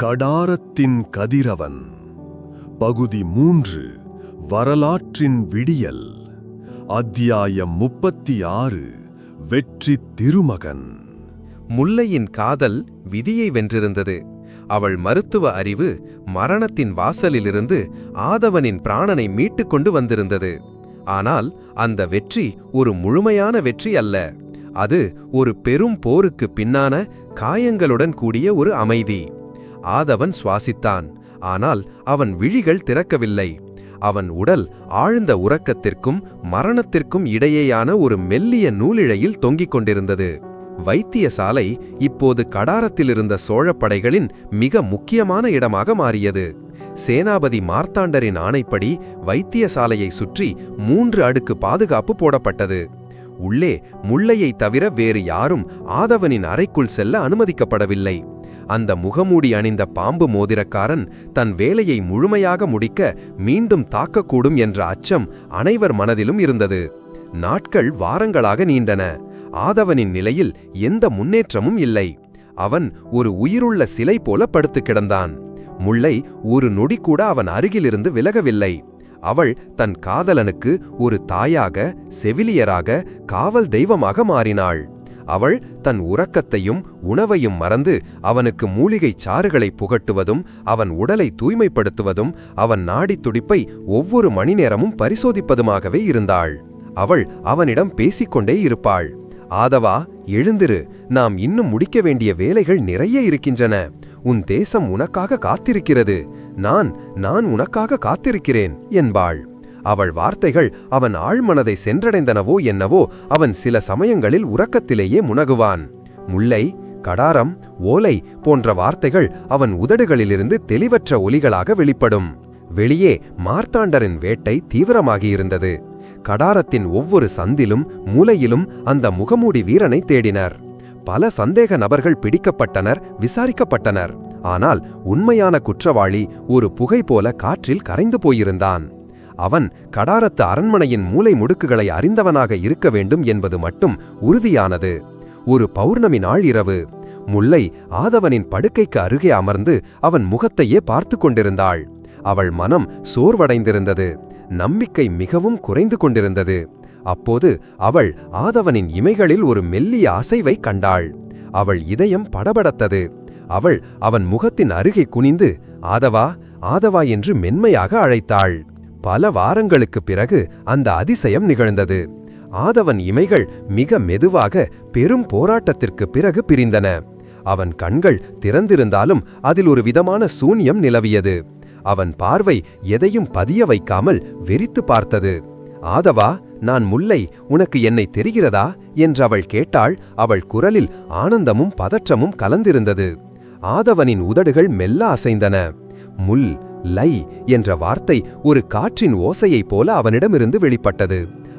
கடாரத்தின் கதிரவன். பகுதி 3. வரலாற்றின் விடியல். அத்தியாயம் 36. வெற்றி திருமகன். முல்லையின் காதல் விதியை வென்றிருந்தது. அவள் மருத்துவ அறிவு மரணத்தின் வாசலிலிருந்து ஆதவனின் பிராணனை மீட்டுக் கொண்டு வந்திருந்தது. ஆனால் அந்த வெற்றி ஒரு முழுமையான வெற்றி அல்ல. அது ஒரு பெரும் போருக்கு பின்னான காயங்களுடன் கூடிய ஒரு அமைதி. ஆதவன் சுவாசித்தான், ஆனால் அவன் விழிகள் திறக்கவில்லை. அவன் உடல் ஆழ்ந்த உறக்கத்திற்கும் மரணத்திற்கும் இடையேயான ஒரு மெல்லிய நூலிழையில் தொங்கிக் கொண்டிருந்தது. வைத்தியசாலை இப்போது கடாரத்திலிருந்த சோழப்படைகளின் மிக முக்கியமான இடமாக மாறியது. சேனாபதி மார்த்தாண்டரின் ஆணைப்படி வைத்தியசாலையை சுற்றி 3 அடுக்கு பாதுகாப்பு போடப்பட்டது. உள்ளே முல்லையை தவிர வேறு யாரும் ஆதவனின் அறைக்குள் செல்ல அனுமதிக்கப்படவில்லை. அந்த முகமூடி அணிந்த பாம்பு மோதிரக்காரன் தன் வேலையை முழுமையாக முடிக்க மீண்டும் தாக்கக்கூடும் என்ற அச்சம் அனைவர் மனதிலும் இருந்தது. நாட்கள் வாரங்களாக நீண்டன. ஆதவனின் நிலையில் எந்த முன்னேற்றமும் இல்லை. அவன் ஒரு உயிருள்ள சிலை போல படுத்து கிடந்தான். முல்லை ஒரு நொடி கூட அவன் அருகிலிருந்து விலகவில்லை. அவள் தன் காதலனுக்கு ஒரு தாயாக, செவிலியராக, காவல் தெய்வமாக மாறினாள். அவள் தன் உறக்கத்தையும் உணவையும் மறந்து அவனுக்கு மூலிகைச் சாறுகளை புகட்டுவதும் அவன் உடலை தூய்மைப்படுத்துவதும் அவன் நாடித் துடிப்பை ஒவ்வொரு மணி நேரமும் பரிசோதிப்பதுமாகவே இருந்தாள். அவள் அவனிடம் பேசிக்கொண்டே இருப்பாள். ஆதவா, எழுந்திரு, நாம் இன்னும் முடிக்க வேண்டிய வேலைகள் நிறைய இருக்கின்றன. உன் தேசம் உனக்காக காத்திருக்கிறது. நான் உனக்காக காத்திருக்கிறேன் என்பாள். அவள் வார்த்தைகள் அவன் ஆழ்மனதை சென்றடைந்தனவோ என்னவோ. அவன் சில சமயங்களில் உறக்கத்திலேயே முனகுவான். முல்லை, கடாரம், ஓலை போன்ற வார்த்தைகள் அவன் உதடுகளிலிருந்து தெளிவற்ற ஒலிகளாக வெளிப்படும். வெளியே மார்த்தாண்டரின் வேட்டை தீவிரமாகியிருந்தது. கடாரத்தின் ஒவ்வொரு சந்திலும் மூலையிலும் அந்த முகமூடி வீரனை தேடினர். பல சந்தேக நபர்கள் பிடிக்கப்பட்டனர், விசாரிக்கப்பட்டனர். ஆனால் உண்மையான குற்றவாளி ஒரு புகை போல காற்றில் கரைந்து போயிருந்தான். அவன் கடாரத்து அரண்மனையின் மூலை முடுக்குகளை அறிந்தவனாக இருக்க வேண்டும் என்பது மட்டும் உறுதியானது. ஒரு பௌர்ணமி நாள் இரவு, முல்லை ஆதவனின் படுக்கைக்கு அருகே அமர்ந்து அவன் முகத்தையே பார்த்து கொண்டிருந்தாள். அவள் மனம் சோர்வடைந்திருந்தது. நம்பிக்கை மிகவும் குறைந்து கொண்டிருந்தது. அப்போது அவள் ஆதவனின் இமைகளில் ஒரு மெல்லிய அசைவை கண்டாள். அவள் இதயம் படபடத்தது. அவள் அவன் முகத்தின் அருகே குனிந்து ஆதவா, ஆதவா என்று மென்மையாக அழைத்தாள். பல வாரங்களுக்குப் பிறகு அந்த அதிசயம் நிகழ்ந்தது. ஆதவன் இமைகள் மிக மெதுவாக பெரும் போராட்டத்திற்கு பிறகு பிரிந்தன. அவன் கண்கள் திறந்திருந்தாலும் அதில் ஒரு விதமான சூன்யம் நிலவியது. அவன் பார்வை எதையும் பதிய வைக்காமல் வெறித்து பார்த்தது. ஆதவா, நான் முல்லை, உனக்கு என்னை தெரிகிறதா என்று அவள் கேட்டாள். அவள் குரலில் ஆனந்தமும் பதற்றமும் கலந்திருந்தது. ஆதவனின் உதடுகள் மெல்ல அசைந்தன. முல் லை என்ற வார்த்தை ஒரு காற்றின் ஓசையைப் போல அவனிடமிருந்து வெளிப்பட்டது.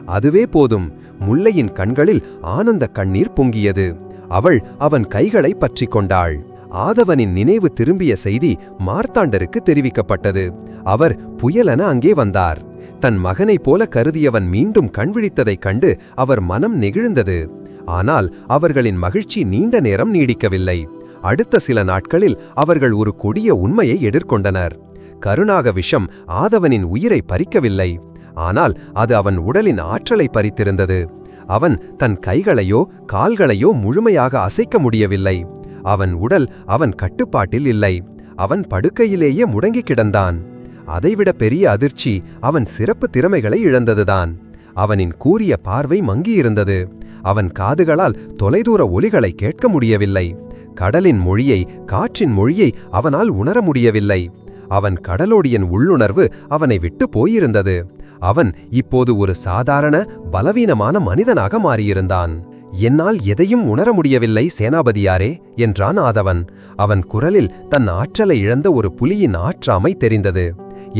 அதுவே போதும். முல்லையின் கண்களில் ஆனந்த கண்ணீர் பொங்கியது. அவள் அவன் கைகளை பற்றி கொண்டாள். ஆதவனின் நினைவு திரும்பிய செய்தி மார்த்தாண்டருக்கு தெரிவிக்கப்பட்டது. அவர் புயலென அங்கே வந்தார். தன் மகனைப் போல கருதியவன் மீண்டும் கண்விழித்ததைக் கண்டு அவர் மனம் நெகிழ்ந்தது. ஆனால் அவர்களின் மகிழ்ச்சி நீண்ட நேரம் நீடிக்கவில்லை. அடுத்த சில நாட்களில் அவர்கள் ஒரு கொடிய உண்மையை எதிர்கொண்டனர். கருணாக விஷம் ஆதவனின் உயிரை பறிக்கவில்லை. ஆனால் அது அவன் உடலின் ஆற்றலை பறித்திருந்தது. அவன் தன் கைகளையோ கால்களையோ முழுமையாக அசைக்க முடியவில்லை. அவன் உடல் அவன் கட்டுப்பாட்டில் இல்லை. அவன் படுக்கையிலேயே முடங்கி கிடந்தான். அதைவிட பெரிய அதிர்ச்சி அவன் சிறப்பு திறமைகளை இழந்ததுதான். அவனின் கூரிய பார்வை மங்கியிருந்தது. அவன் காதுகளால் தொலைதூர ஒலிகளை கேட்க முடியவில்லை. கடலின் மொழியை, காற்றின் மொழியை அவனால் உணர முடியவில்லை. அவன் கடலோடியின் உள்ளுணர்வு அவனை விட்டு போயிருந்தது. அவன் இப்போது ஒரு சாதாரண பலவீனமான மனிதனாக மாறியிருந்தான். என்னால் எதையும் உணர முடியவில்லை சேனாபதியாரே என்றான் ஆதவன். அவன் குரலில் தன் ஆற்றலை இழந்த ஒரு புலியின் ஆற்றாமை தெரிந்தது.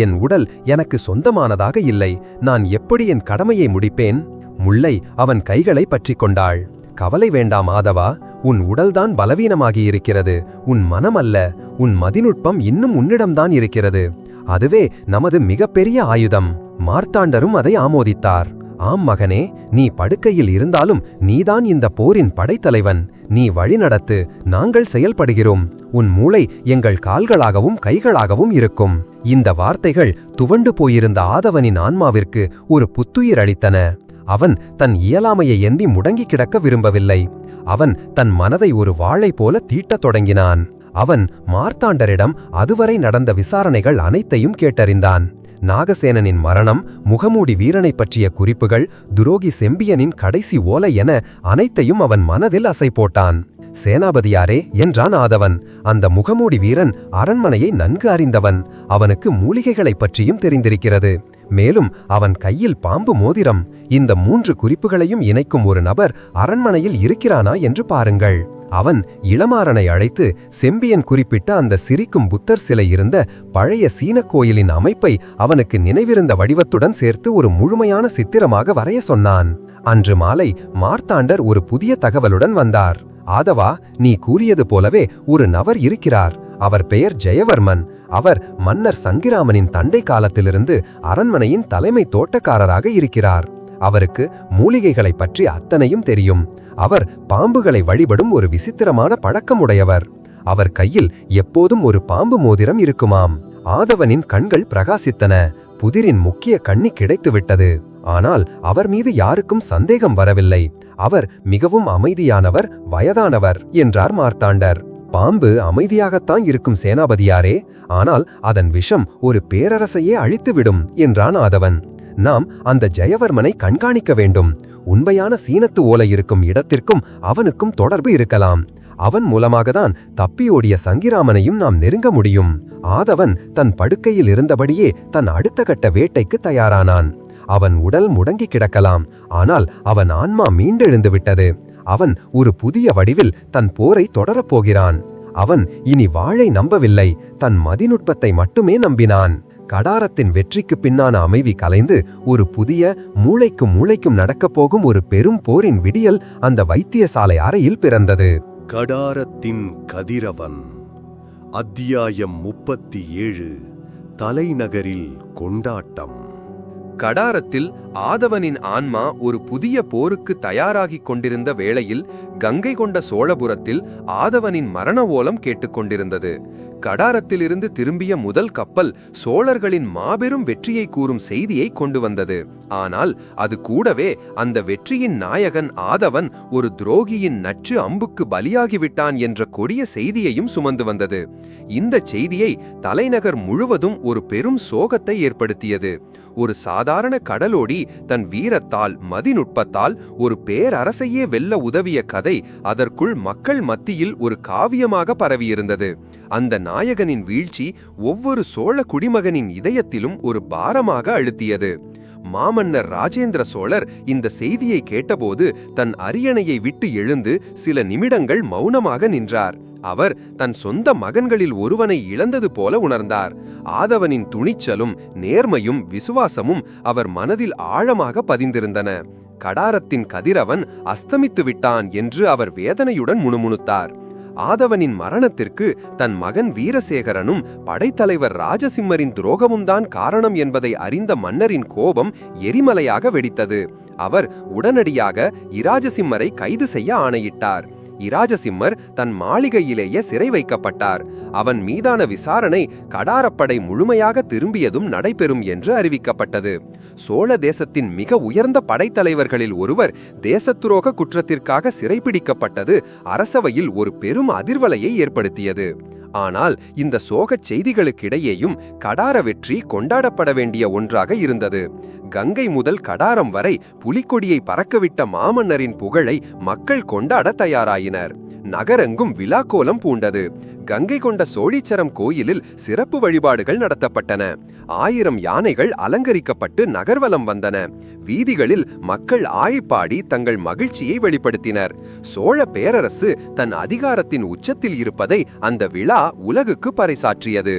என் உடல் எனக்கு சொந்தமானதாக இல்லை. நான் எப்படி என் கடமையை முடிப்பேன்? முல்லை அவன் கைகளை பற்றி கொண்டாள். கவலை வேண்டாம் ஆதவா, உன் உடல்தான் பலவீனமாகியிருக்கிறது, உன் மனம் அல்ல. உன் மதிநுட்பம் இன்னும் உன்னிடம்தான் இருக்கிறது. அதுவே நமது மிகப்பெரிய ஆயுதம். மார்த்தாண்டரும் அதை ஆமோதித்தார். ஆம் மகனே, நீ படுக்கையில் இருந்தாலும் நீதான் இந்த போரின் படைத்தலைவன். நீ வழிநடத்து, நாங்கள் செயல்படுகிறோம். உன் மூளை எங்கள் கால்களாகவும் கைகளாகவும் இருக்கும். இந்த வார்த்தைகள் துவண்டு போயிருந்த ஆதவனின் ஆன்மாவிற்கு ஒரு புத்துயிர் அளித்தன. அவன் தன் இயலாமையை எண்ணி முடங்கி கிடக்க விரும்பவில்லை. அவன் தன் மனதை ஒரு வாளை போல தீட்டத் தொடங்கினான். அவன் மார்த்தாண்டரிடம் அதுவரை நடந்த விசாரணைகள் அனைத்தையும் கேட்டறிந்தான். நாகசேனனின் மரணம், முகமூடி வீரனை பற்றிய குறிப்புகள், துரோகி செம்பியனின் கடைசி ஓலை என அனைத்தையும் அவன் மனதில் அசை போட்டான். சேனாபதியாரே என்றான் ஆதவன். அந்த முகமூடி வீரன் அரண்மனையை நன்கு அறிந்தவன். அவனுக்கு மூலிகைகளைப் பற்றியும் தெரிந்திருக்கிறது. மேலும் அவன் கையில் பாம்பு மோதிரம். இந்த 3 குறிப்புகளையும் இணைக்கும் ஒரு நபர் அரண்மனையில் இருக்கிறானா என்று பாருங்கள். அவன் இளமாறனை அழைத்து செம்பியன் குறிப்பிட்ட அந்த சிரிக்கும் புத்தர் சிலை இருந்த பழைய சீனக் கோயிலின் அமைப்பை அவனுக்கு நினைவிருந்த வடிவத்துடன் சேர்த்து ஒரு முழுமையான சித்திரமாக வரைய சொன்னான். அன்று மாலை மார்த்தாண்டர் ஒரு புதிய தகவலுடன் வந்தார். ஆதவா, நீ கூறியது போலவே ஒரு நபர் இருக்கிறார். அவர் பெயர் ஜெயவர்மன். அவர் மன்னர் சங்கிராமனின் தண்டை காலத்திலிருந்து அரண்மனையின் தலைமை தோட்டக்காரராக இருக்கிறார். அவருக்கு மூலிகைகளைப் பற்றி அத்தனையும் தெரியும். அவர் பாம்புகளை வழிபடும் ஒரு விசித்திரமான பழக்கமுடையவர். அவர் கையில் எப்போதும் ஒரு பாம்பு மோதிரம் இருக்குமாம். ஆதவனின் கண்கள் பிரகாசித்தன. புதிரின் முக்கிய கண்ணி கிடைத்துவிட்டது. ஆனால் அவர் மீது யாருக்கும் சந்தேகம் வரவில்லை. அவர் மிகவும் அமைதியானவர், வயதானவர் என்றார் மார்த்தாண்டர். பாம்பு அமைதியாகத்தான் இருக்கும் சேனாபதியாரே, ஆனால் அதன் விஷம் ஒரு பேரரசையே அழித்துவிடும் என்றான் ஆதவன். நாம் அந்த ஜெயவர்மனை கண்காணிக்க வேண்டும். உண்மையான சீனத்து ஓலை இருக்கும் இடத்திற்கும் அவனுக்கும் தொடர்பு இருக்கலாம். அவன் மூலமாகத்தான் தப்பியோடிய சங்கிராமனையும் நாம் நெருங்க முடியும். ஆதவன் தன் படுக்கையில் இருந்தபடியே தன் அடுத்த கட்ட வேட்டைக்கு தயாரானான். அவன் உடல் முடங்கி கிடக்கலாம், ஆனால் அவன் ஆன்மா மீண்டெழுந்து விட்டது. அவன் ஒரு புதிய வடிவில் தன் போரை தொடரப்போகிறான். அவன் இனி வாளை நம்பவில்லை, தன் மதிநுட்பத்தை மட்டுமே நம்பினான். கடாரத்தின் வெற்றிக்கு பின்னான அமைதி கலைந்து ஒரு புதிய மூளைக்கும் மூளைக்கும் நடக்கப் போகும் ஒரு பெரும் போரின் விடியல் அந்த வைத்தியசாலை அறையில் பிறந்தது. கடாரத்தின் கதிரவன். அத்தியாயம் 37. தலைநகரில் கொண்டாட்டம். கடாரத்தில் ஆதவனின் ஆன்மா ஒரு புதிய போருக்கு தயாராகிக் கொண்டிருந்த வேளையில் கங்கை கொண்ட சோழபுரத்தில் ஆதவனின் மரண ஓலம் கேட்டுக்கொண்டிருந்தது. கடாரத்திலிருந்து திரும்பிய முதல் கப்பல் சோழர்களின் மாபெரும் வெற்றியை கூறும் செய்தியை கொண்டு வந்தது. ஆனால் அது கூடவே அந்த வெற்றியின் நாயகன் ஆதவன் ஒரு துரோகியின் நச்சு அம்புக்கு பலியாகிவிட்டான் என்ற கொடிய செய்தியையும் சுமந்து வந்தது. இந்த செய்தியை தலைநகர் முழுவதும் ஒரு பெரும் சோகத்தை ஏற்படுத்தியது. ஒரு சாதாரண கடலோடி தன் வீரத்தால் மதிநுட்பத்தால் ஒரு பேரரசையே வெல்ல உதவிய கதை அதற்குள் மக்கள் மத்தியில் ஒரு காவியமாக பரவியிருந்தது. அந்த நாயகனின் வீழ்ச்சி ஒவ்வொரு சோழ குடிமகனின் இதயத்திலும் ஒரு பாரமாக அழுத்தியது. மாமன்னர் ராஜேந்திர சோழர் இந்த செய்தியை கேட்டபோது தன் அரியணையை விட்டு எழுந்து சில நிமிடங்கள் மௌனமாக நின்றார். அவர் தன் சொந்த மகன்களில் ஒருவனை இழந்தது போல உணர்ந்தார். ஆதவனின் துணிச்சலும் நேர்மையும் விசுவாசமும் அவர் மனதில் ஆழமாக பதிந்திருந்தன. கடாரத்தின் கதிரவன் அஸ்தமித்து விட்டான் என்று அவர் வேதனையுடன் முணுமுணுத்தார். ஆதவனின் மரணத்திற்கு தன் மகன் வீரசேகரனும் படைத்தலைவர் ராஜசிம்மரின் துரோகமும் தான் காரணம் என்பதை அறிந்த மன்னரின் கோபம் எரிமலையாக வெடித்தது. அவர் உடனடியாக இராஜசிம்மரை கைது செய்ய ஆணையிட்டார். இராஜசிம்மர் தன் மாளிகையிலேயே சிறை வைக்கப்பட்டார். அவன் மீதான விசாரணை கடாரப்படை முழுமையாக திரும்பியதும் நடைபெறும் என்று அறிவிக்கப்பட்டது. சோழ தேசத்தின் மிக உயர்ந்த படைத்தலைவர்களில் ஒருவர் தேசத்துரோக குற்றத்திற்காக சிறைப்பிடிக்கப்பட்டது அரசவையில் ஒரு பெரும் அதிர்வலையை ஏற்படுத்தியது. ஆனால் இந்த சோகச் செய்திகளுக்கிடையேயும் கடார வெற்றி கொண்டாடப்பட வேண்டிய ஒன்றாக இருந்தது. கங்கை முதல் கடாரம் வரை புலிக்கொடியை பறக்கவிட்ட மாமன்னரின் புகழை மக்கள் கொண்டாட தயாராயினர். நகரெங்கும் விழாக்கோலம் பூண்டது. கங்கை கொண்ட சோழீச்சரம் கோயிலில் சிறப்பு வழிபாடுகள் நடத்தப்பட்டன. 1000 யானைகள் அலங்கரிக்கப்பட்டு நகர்வலம் வந்தன. வீதிகளில் மக்கள் ஆழிப்பாடி தங்கள் மகிழ்ச்சியை வெளிப்படுத்தினர். சோழ பேரரசு தன் அதிகாரத்தின் உச்சத்தில் இருப்பதை அந்த விழா உலகுக்கு பறைசாற்றியது.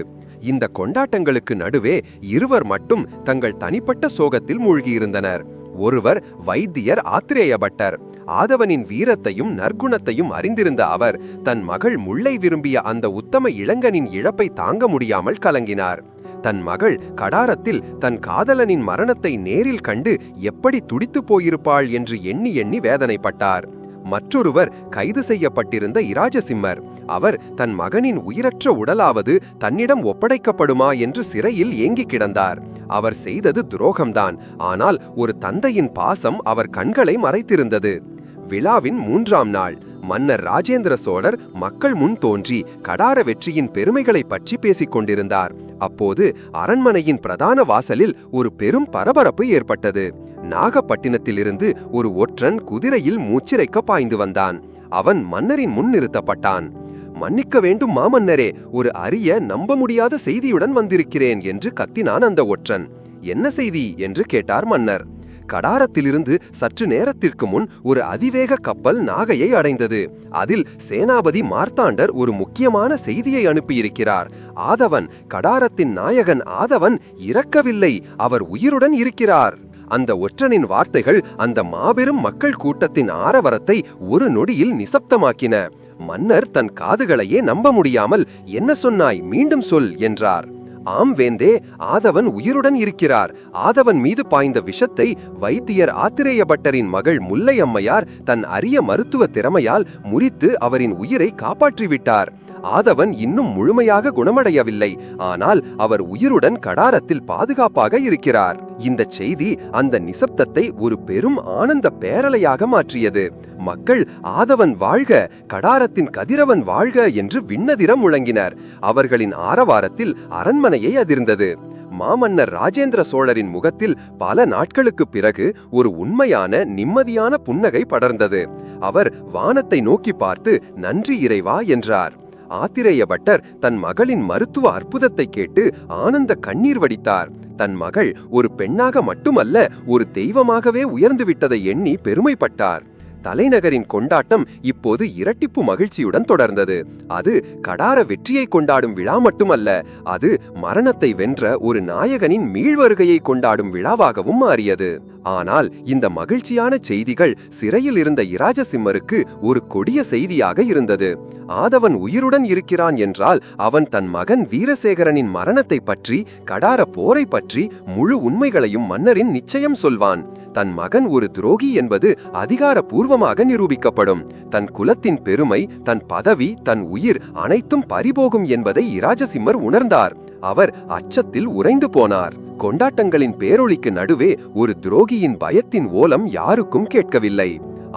இந்த கொண்டாட்டங்களுக்கு நடுவே இருவர் மட்டும் தங்கள் தனிப்பட்ட சோகத்தில் மூழ்கியிருந்தனர். ஒருவர் வைத்தியர் ஆத்திரேய பட்டர். ஆதவனின் வீரத்தையும் நற்குணத்தையும் அறிந்திருந்த அவர் தன் மகள் முல்லை விரும்பிய அந்த உத்தம இளங்கனின் இழப்பை தாங்க முடியாமல் கலங்கினார். தன் மகள் கடாரத்தில் தன் காதலனின் மரணத்தை நேரில் கண்டு எப்படி துடித்து போயிருப்பாள் என்று எண்ணி எண்ணி வேதனைப்பட்டார். மற்றொருவர் கைது செய்யப்பட்டிருந்த இராஜசிம்மர். அவர் தன் மகனின் உயிரற்ற உடலாவது தன்னிடம் ஒப்படைக்கப்படுமா என்று சிறையில் ஏங்கிக் கிடந்தார். அவர் செய்தது துரோகம்தான், ஆனால் ஒரு தந்தையின் பாசம் அவர் கண்களை மறைத்திருந்தது. விழாவின் 3ஆம் நாள் மன்னர் ராஜேந்திர சோழர் மக்கள் முன் தோன்றி கடார வெற்றியின் பெருமைகளை பற்றி பேசிக் கொண்டிருந்தார். அப்போது அரண்மனையின் பிரதான வாசலில் ஒரு பெரும் பரபரப்பு ஏற்பட்டது. நாகப்பட்டினத்திலிருந்து ஒரு ஒற்றன் குதிரையில் மூச்சிறைக்க பாய்ந்து வந்தான். அவன் மன்னரின் முன் நிறுத்தப்பட்டான். மன்னிக்க வேண்டும் மாமன்னரே, ஒரு அரிய நம்ப முடியாத செய்தியுடன் வந்திருக்கிறேன் என்று கத்தினான் அந்த ஒற்றன். என்ன செய்தி என்று கேட்டார் மன்னர். கடாரத்திலிருந்து சற்று நேரத்திற்கு முன் ஒரு அதிவேக கப்பல் நாகையை அடைந்தது. அதில் சேனாபதி மார்த்தாண்டர் ஒரு முக்கியமான செய்தியை அனுப்பியிருக்கிறார். ஆதவன், கடாரத்தின் நாயகன் ஆதவன் இறக்கவில்லை, அவர் உயிருடன் இருக்கிறார். அந்த ஒற்றனின் வார்த்தைகள் அந்த மாபெரும் மக்கள் கூட்டத்தின் ஆரவரத்தை ஒரு நொடியில் நிசப்தமாக்கின. மன்னர் தன் காதுகளையே நம்ப முடியாமல், என்ன சொன்னாய், மீண்டும் சொல் என்றார். ஆம் வேந்தே, ஆதவன் உயிருடன் இருக்கிறார். ஆதவன் மீது பாய்ந்த விஷத்தை வைத்தியர் ஆத்திரேய பட்டரின் மகள் முல்லை அம்மையார் தன் அரிய மருத்துவ திறமையால் முறித்து அவரின் உயிரை காப்பாற்றிவிட்டார். ஆதவன் இன்னும் முழுமையாக குணமடையவில்லை, ஆனால் அவர் உயிருடன் கடாரத்தில் பாதுகாப்பாக இருக்கிறார். இந்த செய்தி அந்த நிசப்தத்தை ஒரு பெரும் ஆனந்த பேரலையாக மாற்றியது. மக்கள் ஆதவன் வாழ்க, கடாரத்தின் கதிரவன் வாழ்க என்று விண்ணதிர முழங்கினர். அவர்களின் ஆரவாரத்தில் அரண்மனையை அதிர்ந்தது. மாமன்னர் ராஜேந்திர சோழரின் முகத்தில் பல நாட்களுக்கு பிறகு ஒரு உண்மையான நிம்மதியான புன்னகை படர்ந்தது. அவர் வானத்தை நோக்கி பார்த்து நன்றி இறைவா என்றார். ஆத்திரேய பட்டர் தன் மகளின் மருத்துவ அற்புதத்தை கேட்டு ஆனந்த கண்ணீர் வடித்தார். தன் மகள் ஒரு பெண்ணாக மட்டுமல்ல, ஒரு தெய்வமாகவே உயர்ந்து விட்டதை எண்ணி பெருமைப்பட்டார். தலைநகரின் கொண்டாட்டம் இப்போது இரட்டிப்பு மகிழ்ச்சியுடன் தொடர்ந்தது. அது கடார வெற்றியை கொண்டாடும் விழா மட்டுமல்ல, அது மரணத்தை வென்ற ஒரு நாயகனின் மீள்வருகையை கொண்டாடும் விழாவாகவும் மாறியது. ஆனால் இந்த மகிழ்ச்சியான செய்திகள் சிறையில் இருந்த இராஜசிம்மருக்கு ஒரு கொடிய செய்தியாக இருந்தது. ஆதவன் உயிருடன் இருக்கிறான் என்றால் அவன் தன் மகன் வீரசேகரனின் மரணத்தை பற்றி, கடார போரை பற்றி முழு உண்மைகளையும் மன்னரின் நிச்சயம் சொல்வான். தன் மகன் ஒரு துரோகி என்பது அதிகாரப்பூர்வமாக நிரூபிக்கப்படும். தன் குலத்தின் பெருமை, தன் பதவி, தன் உயிர் அனைத்தும் பறிபோகும் என்பதை இராஜசிம்மர் உணர்ந்தார். அவர் அச்சத்தில் உறைந்து போனார். கொண்டாட்டங்களின் பேரொளிக்கு நடுவே ஒரு துரோகியின் பயத்தின் ஓலம் யாருக்கும் கேட்கவில்லை.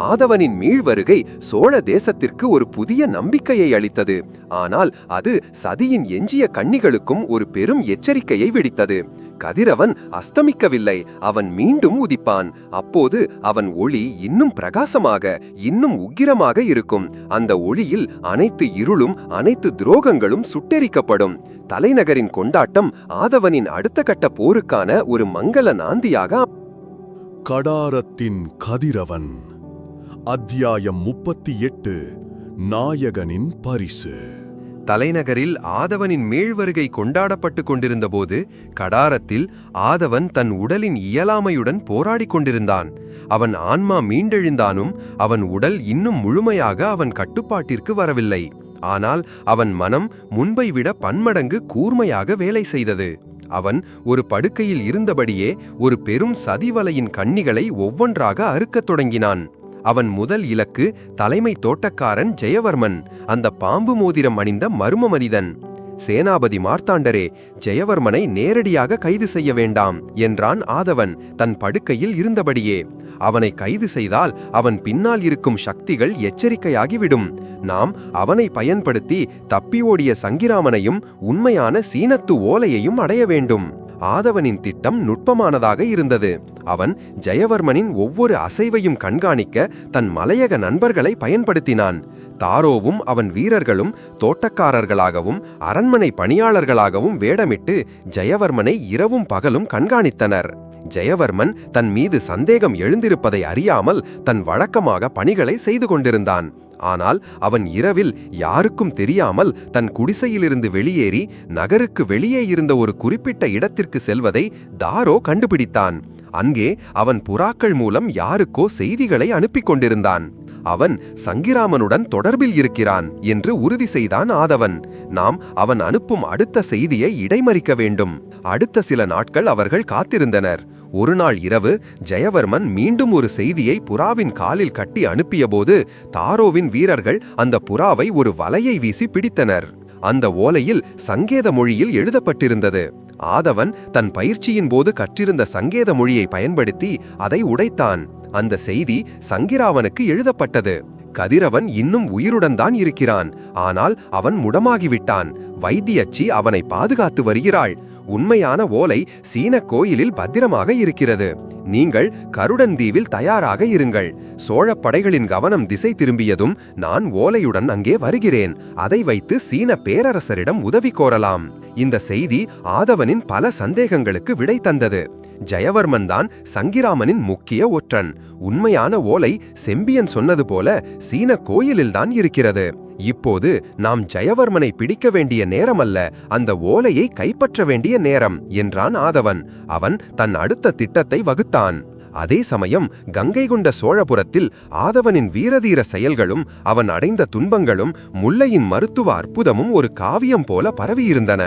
ஆதவனின் மீள்வருகை சோழ தேசத்திற்கு ஒரு புதிய நம்பிக்கையை அளித்தது. ஆனால் அது சதியின் எஞ்சிய கன்னிகளுக்கும் ஒரு பெரும் எச்சரிக்கையை விடுத்தது. கதிரவன் அஸ்தமிக்கவில்லை, அவன் மீண்டும் உதிப்பான். அப்போது அவன் ஒளி இன்னும் பிரகாசமாக, இன்னும் உக்கிரமாக இருக்கும். அந்த ஒளியில் அனைத்து இருளும், அனைத்து துரோகங்களும் சுட்டெரிக்கப்படும். தலைநகரின் கொண்டாட்டம் ஆதவனின் அடுத்த கட்ட போருக்கான ஒரு மங்கள நாந்தியாக. கடாரத்தின் கதிரவன். அத்தியாயம் 38. நாயகனின் பரிசு. தலைநகரில் ஆதவனின் மீள்வருகை கொண்டாடப்பட்டு கொண்டிருந்தபோது கடாரத்தில் ஆதவன் தன் உடலின் இயலாமையுடன் போராடிக் கொண்டிருந்தான். அவன் ஆன்மா மீண்டெழுந்தானும் அவன் உடல் இன்னும் முழுமையாக அவன் கட்டுப்பாட்டிற்கு வரவில்லை. ஆனால் அவன் மனம் முன்பை விட பன்மடங்கு கூர்மையாக வேலை செய்தது. அவன் ஒரு படுக்கையில் இருந்தபடியே ஒரு பெரும் சதிவலையின் கண்ணிகளை ஒவ்வொன்றாக அறுக்கத் தொடங்கினான். அவன் முதல் இலக்கு தலைமை தோட்டக்காரன் ஜெயவர்மன், அந்த பாம்பு மோதிரம் அணிந்த மர்ம மனிதன். சேனாபதி மார்த்தாண்டரே, ஜெயவர்மனை நேரடியாக கைது செய்ய வேண்டாம் என்றான் ஆதவன் தன் படுக்கையில் இருந்தபடியே. அவனை கைது செய்தால் அவன் பின்னால் இருக்கும் சக்திகள் எச்சரிக்கையாகிவிடும். நாம் அவனை பயன்படுத்தி தப்பி ஓடிய சங்கிராமனையும் உண்மையான சீனத்து ஓலையையும் அடைய வேண்டும். ஆதவனின் திட்டம் நுட்பமானதாக இருந்தது. அவன் ஜெயவர்மனின் ஒவ்வொரு அசைவையும் கண்காணிக்க தன் மலையக நண்பர்களை பயன்படுத்தினான். தாரோவும் அவன் வீரர்களும் தோட்டக்காரர்களாகவும் அரண்மனை பணியாளர்களாகவும் வேடமிட்டு ஜெயவர்மனை இரவும் பகலும் கண்காணித்தனர். ஜெயவர்மன் தன் மீது சந்தேகம் எழுந்திருப்பதை அறியாமல் தன் வழக்கமாக பணிகளை செய்து கொண்டிருந்தான். ஆனால் அவன் இரவில் யாருக்கும் தெரியாமல் தன் குடிசையிலிருந்து வெளியேறி நகருக்கு வெளியே இருந்த ஒரு குறிப்பிட்ட இடத்திற்கு செல்வதை தாரோ கண்டுபிடித்தான். அங்கே அவன் புறாக்கள் மூலம் யாருக்கோ செய்திகளை அனுப்பி கொண்டிருந்தான். அவன் சங்கிராமனுடன் தொடர்பில் இருக்கிறான் என்று உறுதி செய்தான் ஆதவன். நாம் அவன் அனுப்பும் அடுத்த செய்தியை இடைமறிக்க வேண்டும். அடுத்த சில நாட்கள் அவர்கள் காத்திருந்தனர். ஒருநாள் இரவு ஜெயவர்மன் மீண்டும் ஒரு செய்தியை புறாவின் காலில் கட்டி அனுப்பியபோது தாரோவின் வீரர்கள் அந்த புறாவை ஒரு வலையை வீசி பிடித்தனர். அந்த ஓலையில் சங்கேத மொழியில் எழுதப்பட்டிருந்தது. ஆதவன் தன் பயிற்சியின் போது கற்றிருந்த சங்கேத மொழியை பயன்படுத்தி அதை உடைத்தான். அந்த செய்தி சங்கிராவனுக்கு எழுதப்பட்டது. கதிரவன் இன்னும் உயிருடன் தான் இருக்கிறான், ஆனால் அவன் முடமாகிவிட்டான். வைத்தியச்சி அவனை பாதுகாத்து வருகிறாள். உண்மையான ஓலை சீன கோயிலில் பத்திரமாக இருக்கிறது. நீங்கள் கருடன் தீவில் தயாராக இருங்கள். சோழப் படைகளின் கவனம் திசை திரும்பியதும் நான் ஓலையுடன் அங்கே வருகிறேன். அதை வைத்து சீன பேரரசரிடம் உதவி கோரலாம். இந்த செய்தி ஆதவனின் பல சந்தேகங்களுக்கு விடை தந்தது. ஜெயவர்மன் தான் சங்கிராமனின் முக்கிய ஒற்றன். உண்மையான ஓலை செம்பியன் சொன்னது போல சீன கோயிலில்தான் இருக்கிறது. இப்போது நாம் ஜெயவர்மனை பிடிக்க வேண்டிய நேரமல்ல, அந்த ஓலையை கைப்பற்ற வேண்டிய நேரம் என்றான் ஆதவன். அவன் தன் அடுத்த திட்டத்தை வகுத்தான். அதே சமயம் கங்கை கொண்ட சோழபுரத்தில் ஆதவனின் வீரதீர செயல்களும் அவன் அடைந்த துன்பங்களும் முல்லையின் மருத்துவ அற்புதமும் ஒரு காவியம் போல பரவியிருந்தன.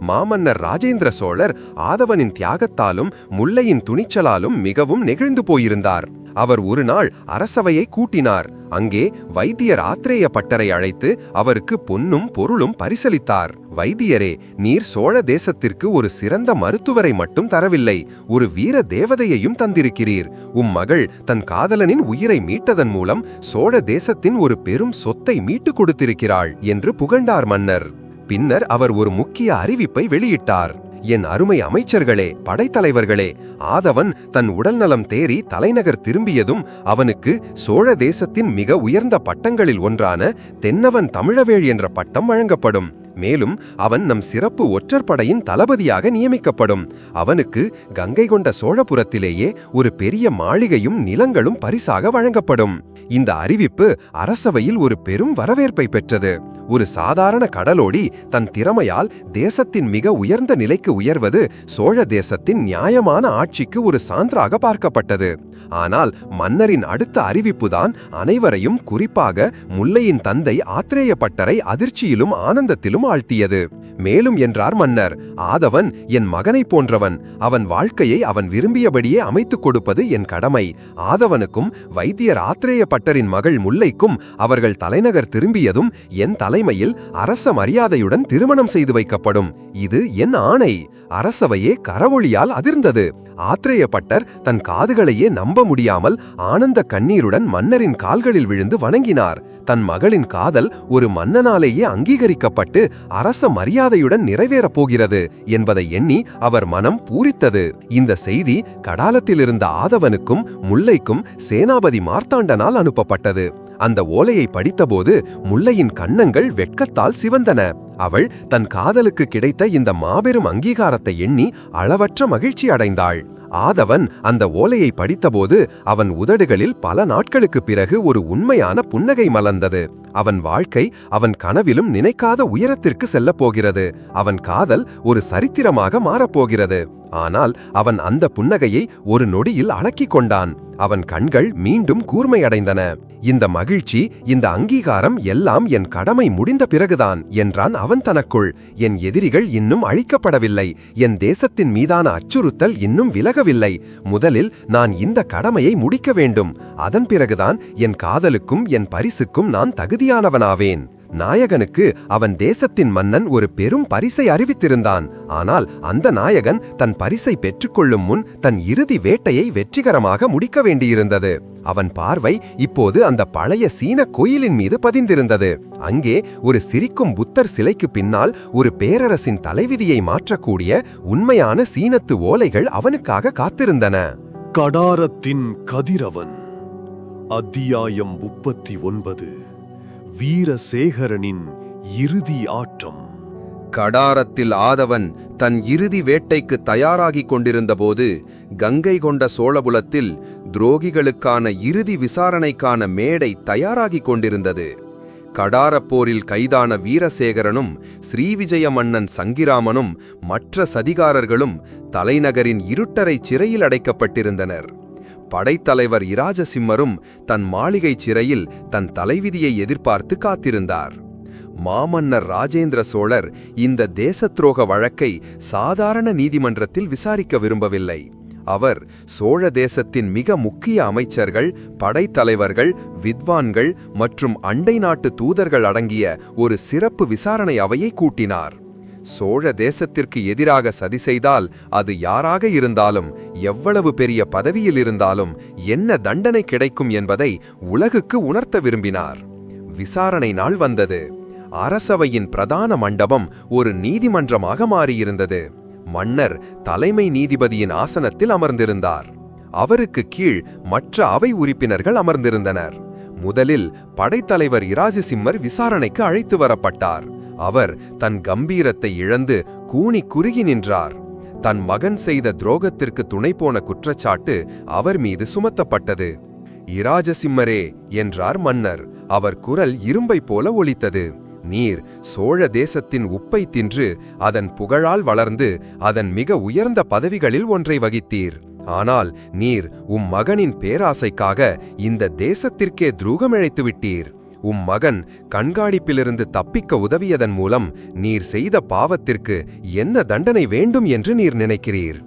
மாமன்னர் ராஜேந்திர சோழர் ஆதவனின் தியாகத்தாலும் முல்லையின் துணிச்சலாலும் மிகவும் நெகிழ்ந்து போயிருந்தார். அவர் ஒரு நாள் அரசவையை கூட்டினார். அங்கே வைத்தியர் ஆத்ரேய பட்டரை அழைத்து அவருக்கு பொன்னும் பொருளும் பரிசளித்தார். வைத்தியரே, நீர் சோழ தேசத்திற்கு ஒரு சிறந்த மருத்துவரை மட்டும் தரவில்லை, ஒரு வீர தேவதையையும் தந்திருக்கிறீர். மகள் தன் காதலனின் உயிரை மீட்டதன் மூலம் சோழ தேசத்தின் ஒரு பெரும் சொத்தை மீட்டுக் கொடுத்திருக்கிறாள் என்று புகழ்ந்தார் மன்னர். பின்னர் அவர் ஒரு முக்கிய அறிவிப்பை வெளியிட்டார். என் அருமை அமைச்சர்களே, படைத்தலைவர்களே, ஆதவன் தன் உடல்நலம் தேறி தலைநகர் திரும்பியதும் அவனுக்கு சோழ தேசத்தின் மிக உயர்ந்த பட்டங்களில் ஒன்றான தென்னவன் தமிழவேள் என்ற பட்டம் வழங்கப்படும். மேலும் அவன் நம் சிறப்பு ஒற்றற்படையின் தளபதியாக நியமிக்கப்படும். அவனுக்கு கங்கை கொண்ட சோழபுரத்திலேயே ஒரு பெரிய மாளிகையும் நிலங்களும் பரிசாக வழங்கப்படும். இந்த அறிவிப்பு அரசவையில் ஒரு பெரும் வரவேற்பை பெற்றது. ஒரு சாதாரண கடலோடி தன் திறமையால் தேசத்தின் மிக உயர்ந்த நிலைக்கு உயர்வது சோழ தேசத்தின் நியாயமான ஆட்சிக்கு ஒரு சான்றாக பார்க்கப்பட்டது. ஆனால் மன்னரின் அடுத்த அறிவிப்புதான் அனைவரையும், குறிப்பாக முல்லையின் தந்தை ஆத்ரேய பட்டரை அதிர்ச்சியிலும் ஆனந்தத்திலும் ஆழ்த்தியது. மேலும் என்றார் மன்னர், ஆதவன் என் மகனைப் போன்றவன். அவன் வாழ்க்கையை அவன் விரும்பியபடியே அமைத்துக் கொடுப்பது என் கடமை. ஆதவனுக்கும் வைத்தியர் ஆத்ரேய பட்டரின் மகள் முல்லைக்கும் அவர்கள் தலைநகர் திரும்பியதும் என் தலைமையில் அரச மரியாதையுடன் திருமணம் செய்து வைக்கப்படும். இது என் ஆணை. அரசவையே கரவொளியால் அதிர்ந்தது. ஆத்ரேய பட்டர் தன் காதுகளையே நம்ப முடியாமல் ஆனந்த கண்ணீருடன் மன்னரின் கால்களில் விழுந்து வணங்கினார். தன் மகளின் காதல் ஒரு மன்னனாலேயே அங்கீகரிக்கப்பட்டு அரச மரியாதையுடன் நிறைவேறப் போகிறது என்பதை எண்ணி அவர் மனம் பூரித்தது. இந்த செய்தி கடாலத்திலிருந்த ஆதவனுக்கும் முல்லைக்கும் சேனாபதி மார்த்தாண்டனால் அனுப்பப்பட்டது. அந்த ஓலையை படித்தபோது முல்லையின் கன்னங்கள் வெட்கத்தால் சிவந்தன. அவள் தன் காதலுக்கு கிடைத்த இந்த மாபெரும் அங்கீகாரத்தை எண்ணி அளவற்ற மகிழ்ச்சி அடைந்தாள். ஆதவன் அந்த ஓலையை படித்தபோது அவன் உதடுகளில் பல நாட்களுக்கு பிறகு ஒரு உண்மையான புன்னகை மலர்ந்தது. அவன் வாழ்க்கை அவன் கனவிலும் நினைக்காத உயரத்திற்கு செல்லப் போகிறது. அவன் காதல் ஒரு சரித்திரமாக மாறப்போகிறது. ஆனால் அவன் அந்த புன்னகையை ஒரு நொடியில் அடக்கிக் கொண்டான். அவன் கண்கள் மீண்டும் கூர்மையடைந்தன. இந்த மகிழ்ச்சி, இந்த அங்கீகாரம் எல்லாம் என் கடமை முடிந்த பிறகுதான் என்றான் அவன் தனக்குள். என் எதிரிகள் இன்னும் அழிக்கப்படவில்லை. என் தேசத்தின் மீதான அச்சுறுத்தல் இன்னும் விலகவில்லை. முதலில் நான் இந்த கடமையை முடிக்க வேண்டும். அதன் பிறகுதான் என் காதலுக்கும் என் பரிசுக்கும் நான் தகுதியானவனாவேன். நாயகனுக்கு அவன் தேசத்தின் மன்னன் ஒரு பெரும் பரிசை அறிவித்திருந்தான். ஆனால் அந்த நாயகன் தன் பரிசை பெற்றுக்கொள்ளும் முன் தன் இறுதி வேட்டையை வெற்றிகரமாக முடிக்க வேண்டியிருந்தது. அவன் பார்வை இப்போது அந்த பழைய சீன கோயிலின் மீது பதிந்திருந்தது. அங்கே ஒரு சிரிக்கும் புத்தர் சிலைக்கு பின்னால் ஒரு பேரரசின் தலைவிதியை மாற்றக்கூடிய உண்மையான சீனத்து ஓலைகள் அவனுக்காக காத்திருந்தன. கடாரத்தின் கதிரவன். அத்தியாயம் 39. வீரசேகரனின் இறுதி ஆட்டம். கடாரத்தில் ஆதவன் தன் இறுதி வேட்டைக்கு தயாராகிக் கொண்டிருந்தபோது கங்கை கொண்ட சோழபுரத்தில் துரோகிகளுக்கான இறுதி விசாரணைக்கான மேடை தயாராகிக் கொண்டிருந்தது. கடாரப்போரில் கைதான வீரசேகரனும் ஸ்ரீவிஜய மன்னன் சங்கிராமனும் மற்ற சதிகாரர்களும் தலைநகரின் இருட்டறை சிறையில் அடைக்கப்பட்டிருந்தனர். படைத்தலைவர் இராஜசிம்மரும் தன் மாளிகை சிறையில் தன் தலைவிதியை எதிர்பார்த்து காத்திருந்தார். மாமன்னர் ராஜேந்திர சோழர் இந்த தேசத்துரோக வழக்கை சாதாரண நீதிமன்றத்தில் விசாரிக்க விரும்பவில்லை. அவர் சோழ தேசத்தின் மிக முக்கிய அமைச்சர்கள், படைத்தலைவர்கள், வித்வான்கள் மற்றும் அண்டை நாட்டு தூதர்கள் அடங்கிய ஒரு சிறப்பு விசாரணை அவையை கூட்டினார். சோழ தேசத்திற்கு எதிராக சதி செய்தால் அது யாராக இருந்தாலும், எவ்வளவு பெரிய பதவியில் இருந்தாலும் என்ன தண்டனை கிடைக்கும் என்பதை உலகுக்கு உணர்த்த விரும்பினார். விசாரணை நாள் வந்தது. அரசவையின் பிரதான மண்டபம் ஒரு நீதிமன்றமாக மாறியிருந்தது. மன்னர் தலைமை நீதிபதியின் ஆசனத்தில் அமர்ந்திருந்தார். அவருக்கு கீழ் மற்ற அவை உறுப்பினர்கள் அமர்ந்திருந்தனர். முதலில் படைத்தலைவர் இராஜசிம்மர் விசாரணைக்கு அழைத்து வரப்பட்டார். அவர் தன் கம்பீரத்தை இழந்து கூனி குறுகி நின்றார். தன் மகன் செய்த துரோகத்திற்கு துணை போன குற்றச்சாட்டு அவர் மீது சுமத்தப்பட்டது. இராஜசிம்மரே என்றார் மன்னர். அவர் குரல் இரும்பை போல ஒலித்தது. நீர் சோழ தேசத்தின் உப்பை தின்று அதன் புகழால் வளர்ந்து அதன் மிக உயர்ந்த பதவிகளில் ஒன்றை வகித்தீர். ஆனால் நீர் மகனின் பேராசைக்காக இந்த தேசத்திற்கே துரோகமிழைத்து விட்டீர். மகன் கண்காணிப்பிலிருந்து தப்பிக்க உதவியதன் மூலம் நீர் செய்த பாவத்திற்கு என்ன தண்டனை வேண்டும் என்று நீர் நினைக்கிறீர்?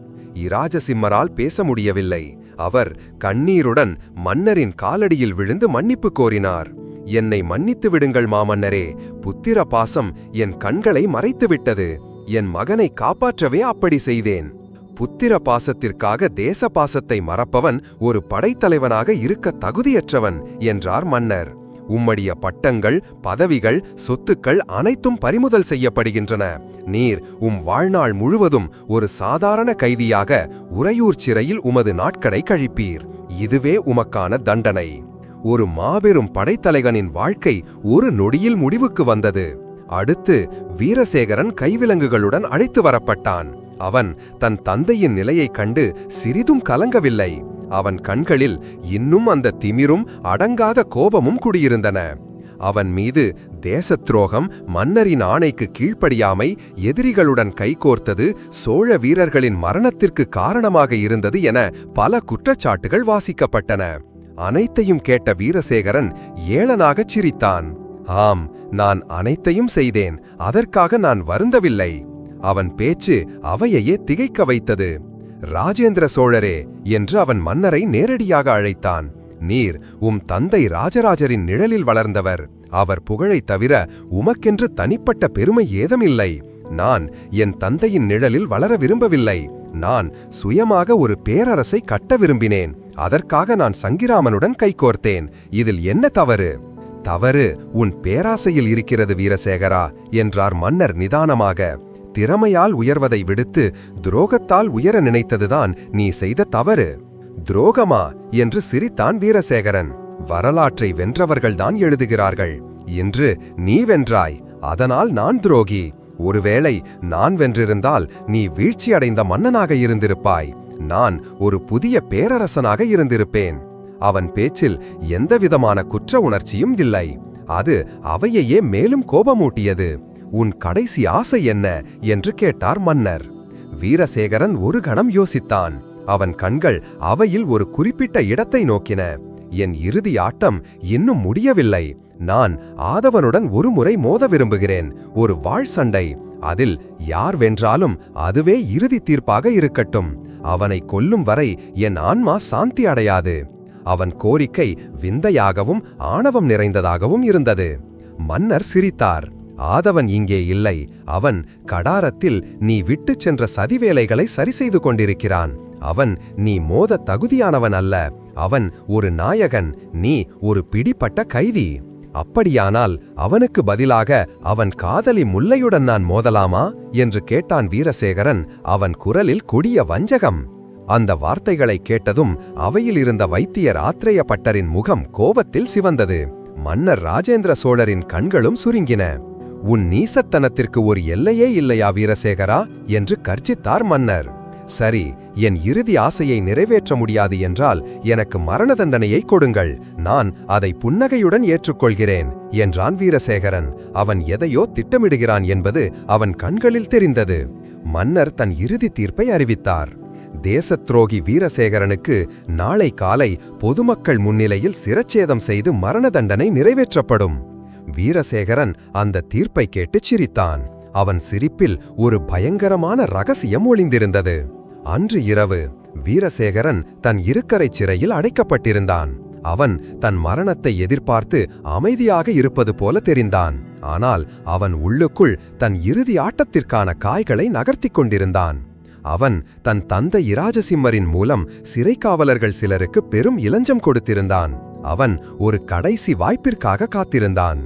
இராஜசிம்மரால் பேச முடியவில்லை. அவர் கண்ணீருடன் மன்னரின் காலடியில் விழுந்து மன்னிப்பு கோரினார். என்னை மன்னித்து விடுங்கள் மாமன்னரே, புத்திர பாசம் என் கண்களை மறைத்துவிட்டது. என் மகனை காப்பாற்றவே அப்படி செய்தேன். புத்திர பாசத்திற்காக தேச பாசத்தை மறப்பவன் ஒரு படைத்தலைவனாக இருக்க தகுதியற்றவன் என்றார் மன்னர். உம்முடைய பட்டங்கள், பதவிகள், சொத்துக்கள் அனைத்தும் பறிமுதல் செய்யப்படுகின்றன. நீர் வாழ்நாள் முழுவதும் ஒரு சாதாரண கைதியாக உறையூர் சிறையில் உமது நாட்களை கழிப்பீர். இதுவே உமக்கான தண்டனை. ஒரு மாபெரும் படைத்தலைவனின் வாழ்க்கை ஒரு நொடியில் முடிவுக்கு வந்தது. அடுத்து வீரசேகரன் கைவிலங்குகளுடன் அழைத்து வரப்பட்டான். அவன் தன் தந்தையின் நிலையைக் கண்டு சிறிதும் கலங்கவில்லை. அவன் கண்களில் இன்னும் அந்த திமிரும் அடங்காத கோபமும் குடியிருந்தன. அவன் மீது தேசத்துரோகம், மன்னரின் ஆணைக்கு கீழ்ப்படியாமை, எதிரிகளுடன் கைகோர்த்தது, சோழ வீரர்களின் மரணத்திற்கு காரணமாக இருந்தது என பல குற்றச்சாட்டுகள் வாசிக்கப்பட்டன. அனைத்தையும் கேட்ட வீரசேகரன் ஏளனாகச் சிரித்தான். ஆம், நான் அனைத்தையும் செய்தேன். அதற்காக நான் வருந்தவில்லை. அவன் பேச்சு அவையையே திகைக்க வைத்தது. ராஜேந்திர சோழரே என்று அவன் மன்னரை நேரடியாக அழைத்தான். நீர் தந்தை ராஜராஜரின் நிழலில் வளர்ந்தவர். அவர் புகழைத் தவிர உமக்கென்று தனிப்பட்ட பெருமை ஏதுமில்லை. நான் என் தந்தையின் நிழலில் வளர விரும்பவில்லை. நான் சுயமாக ஒரு பேரரசை கட்ட விரும்பினேன். அதற்காக நான் சங்கிராமனுடன் கைகோர்த்தேன். இதில் என்ன தவறு? தவறு உன் பேராசையில் இருக்கிறது வீரசேகரா என்றார் மன்னர் நிதானமாக. திறமையால் உயர்வதை விடுத்து துரோகத்தால் உயர நினைத்ததுதான் நீ செய்த தவறு. துரோகமா என்று சிரித்தான் வீரசேகரன். வரலாற்றை வென்றவர்கள்தான் எழுதுகிறார்கள். இன்று நீ வென்றாய், அதனால் நான் துரோகி. ஒருவேளை நான் வென்றிருந்தால் நீ வீழ்ச்சியடைந்த மன்னனாக இருந்திருப்பாய். நான் ஒரு புதிய பேரரசனாக இருந்திருப்பேன். அவன் பேச்சில் எந்தவிதமான குற்ற உணர்ச்சியும் இல்லை. அது அவையையே மேலும் கோபமூட்டியது. உன் கடைசி ஆசை என்ன என்று கேட்டார் மன்னர். வீரசேகரன் ஒரு கணம் யோசித்தான். அவன் கண்கள் அவையில் ஒரு குறிப்பிட்ட இடத்தை நோக்கின. என் இறுதி ஆட்டம் இன்னும் முடியவில்லை. நான் ஆதவனுடன் ஒரு முறை மோத விரும்புகிறேன். ஒரு வாழ் சண்டை. அதில் யார் வென்றாலும் அதுவே இறுதி தீர்ப்பாக இருக்கட்டும். அவனை கொல்லும் வரை என் ஆன்மா சாந்தி அடையாது. அவன் கோரிக்கை விந்தையாகவும் ஆணவம் நிறைந்ததாகவும் இருந்தது. மன்னர் சிரித்தார். ஆதவன் இங்கே இல்லை. அவன் கடாரத்தில் நீ விட்டுச் சென்ற சதிவேலைகளை சரிசெய்து கொண்டிருக்கிறான். அவன் நீ மோத தகுதியானவன் அல்ல. அவன் ஒரு நாயகன், நீ ஒரு பிடிப்பட்ட கைதி. அப்படியானால் அவனுக்கு பதிலாக அவன் காதலி முல்லையுடன் நான் மோதலாமா என்று கேட்டான் வீரசேகரன். அவன் குரலில் கொடிய வஞ்சகம். அந்த வார்த்தைகளை கேட்டதும் அவையில் இருந்த வைத்தியர் ஆத்ரேய பட்டரின் முகம் கோபத்தில் சிவந்தது. மன்னர் ராஜேந்திர சோழரின் கண்களும் சுருங்கின. உன் நீசத்தனத்திற்கு ஒரு எல்லையே இல்லையா வீரசேகரா என்று கர்ஜித்தார் மன்னர். சரி, என் இறுதி ஆசையை நிறைவேற்ற முடியாது என்றால் எனக்கு மரண தண்டனையை கொடுங்கள். நான் அதை புன்னகையுடன் ஏற்றுக்கொள்கிறேன் என்றான் வீரசேகரன். அவன் எதையோ திட்டமிடுகிறான் என்பது அவன் கண்களில் தெரிந்தது. மன்னர் தன் இறுதி தீர்ப்பை அறிவித்தார். தேசத்துரோகி வீரசேகரனுக்கு நாளை காலை பொதுமக்கள் முன்னிலையில் சிரச்சேதம் செய்து மரண தண்டனை நிறைவேற்றப்படும். வீரசேகரன் அந்த தீர்ப்பை கேட்டுச் சிரித்தான். அவன் சிரிப்பில் ஒரு பயங்கரமான ரகசியம் ஒளிந்திருந்தது. அன்று இரவு வீரசேகரன் தன் இருக்கரைச் சிறையில் அடைக்கப்பட்டிருந்தான். அவன் தன் மரணத்தை எதிர்பார்த்து அமைதியாக இருப்பது போல தெரிந்தான். ஆனால் அவன் உள்ளுக்குள் தன் இறுதி ஆட்டத்திற்கான காய்களை நகர்த்திக் கொண்டிருந்தான். அவன் தன் தந்தை இராஜசிம்மரின் மூலம் சிறைக்காவலர்கள் சிலருக்கு பெரும் இலஞ்சம் கொடுத்திருந்தான். அவன் ஒரு கடைசி வாய்ப்பிற்காக காத்திருந்தான்.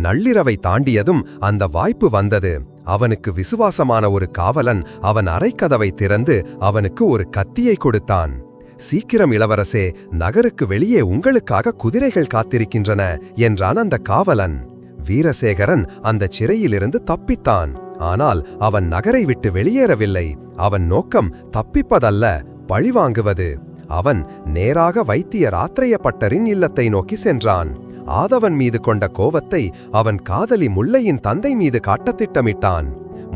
நள்ளிரவை தாண்டியதும் அந்த வாய்ப்பு வந்தது. அவனுக்கு விசுவாசமான ஒரு காவலன் அவன் அறைக்கதவை திறந்து அவனுக்கு ஒரு கத்தியை கொடுத்தான். "சீக்கிரம் இளவரசே, நகருக்கு வெளியே உங்களுக்காக குதிரைகள் காத்திருக்கின்றன" என்றான் அந்த காவலன். வீரசேகரன் அந்த சிறையிலிருந்து தப்பித்தான். ஆனால் அவன் நகரை விட்டு வெளியேறவில்லை. அவன் நோக்கம் தப்பிப்பதல்ல, பழிவாங்குவது. அவன் நேராக வைத்தியர் ஆத்ரேய பட்டரின் இல்லத்தை நோக்கி சென்றான். ஆதவன் மீது கொண்ட கோவத்தை அவன் காதலி முல்லையின் தந்தை மீது காட்ட திட்டமிட்டான்.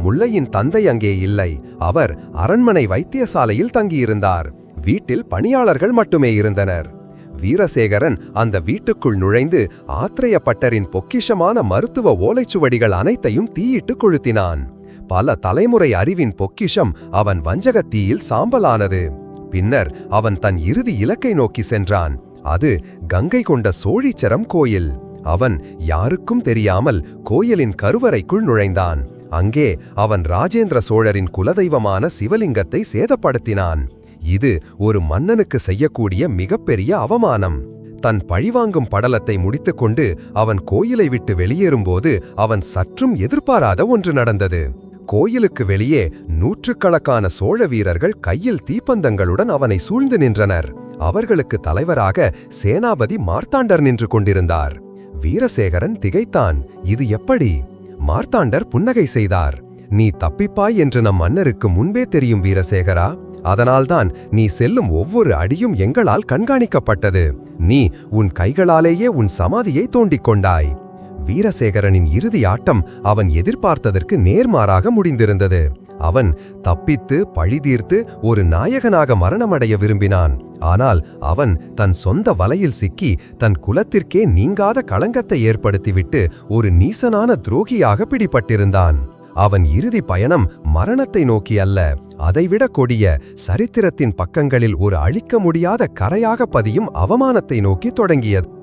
முல்லையின் தந்தை அங்கே இல்லை. அவர் அரண்மனை வைத்தியசாலையில் தங்கியிருந்தார். வீட்டில் பணியாளர்கள் மட்டுமே இருந்தனர். வீரசேகரன் அந்த வீட்டுக்குள் நுழைந்து ஆத்ரேய பட்டரின் பொக்கிஷமான மருத்துவ ஓலைச்சுவடிகள் அனைத்தையும் தீயிட்டு கொளுத்தினான். பல தலைமுறை அறிவின் பொக்கிஷம் அவன் வஞ்சகத் தீயில் சாம்பலானது. பின்னர் அவன் தன் இறுதி இலக்கை நோக்கி சென்றான். அது கங்கை கொண்ட சோழீச்சரம் கோயில். அவன் யாருக்கும் தெரியாமல் கோயிலின் கருவறைக்குள் நுழைந்தான். அங்கே அவன் ராஜேந்திர சோழரின் குலதெய்வமான சிவலிங்கத்தை சேதப்படுத்தினான். இது ஒரு மன்னனுக்கு செய்யக்கூடிய மிகப்பெரிய அவமானம். தன் பழிவாங்கும் படலத்தை முடித்துக்கொண்டு அவன் கோயிலை விட்டு வெளியேறும்போது அவன் சற்றும் எதிர்பாராத ஒன்று நடந்தது. கோயிலுக்கு வெளியே நூற்றுக்கணக்கான சோழ வீரர்கள் கையில் தீப்பந்தங்களுடன் அவனை சூழ்ந்து நின்றனர். அவர்களுக்கு தலைவராக சேனாபதி மார்த்தாண்டர் நின்று கொண்டிருந்தார். வீரசேகரன் திகைத்தான். இது எப்படி? மார்த்தாண்டர் புன்னகை செய்தார். "நீ தப்பிப்பாய் என்று நம் மன்னருக்கு முன்பே தெரியும் வீரசேகரா. அதனால்தான் நீ செல்லும் ஒவ்வொரு அடியும் எங்களால் கண்காணிக்கப்பட்டது. நீ உன் கைகளாலேயே உன் சமாதியை தோண்டிக் கொண்டாய்." வீரசேகரனின் இறுதி ஆட்டம் அவன் எதிர்பார்த்ததற்கு நேர்மாறாக முடிந்திருந்தது. அவன் தப்பித்து பழிதீர்த்து ஒரு நாயகனாக மரணமடைய விரும்பினான். ஆனால் அவன் தன் சொந்த வலையில் சிக்கி தன் குலத்திற்கே நீங்காத களங்கத்தை ஏற்படுத்திவிட்டு ஒரு நீசனான துரோகியாக பிடிபட்டிருந்தான். அவன் இறுதி பயணம் மரணத்தை நோக்கி அல்ல, அதைவிட கொடிய சரித்திரத்தின் பக்கங்களில் ஒரு அழிக்க முடியாத கரையாக பதியும் அவமானத்தை நோக்கி தொடங்கியது.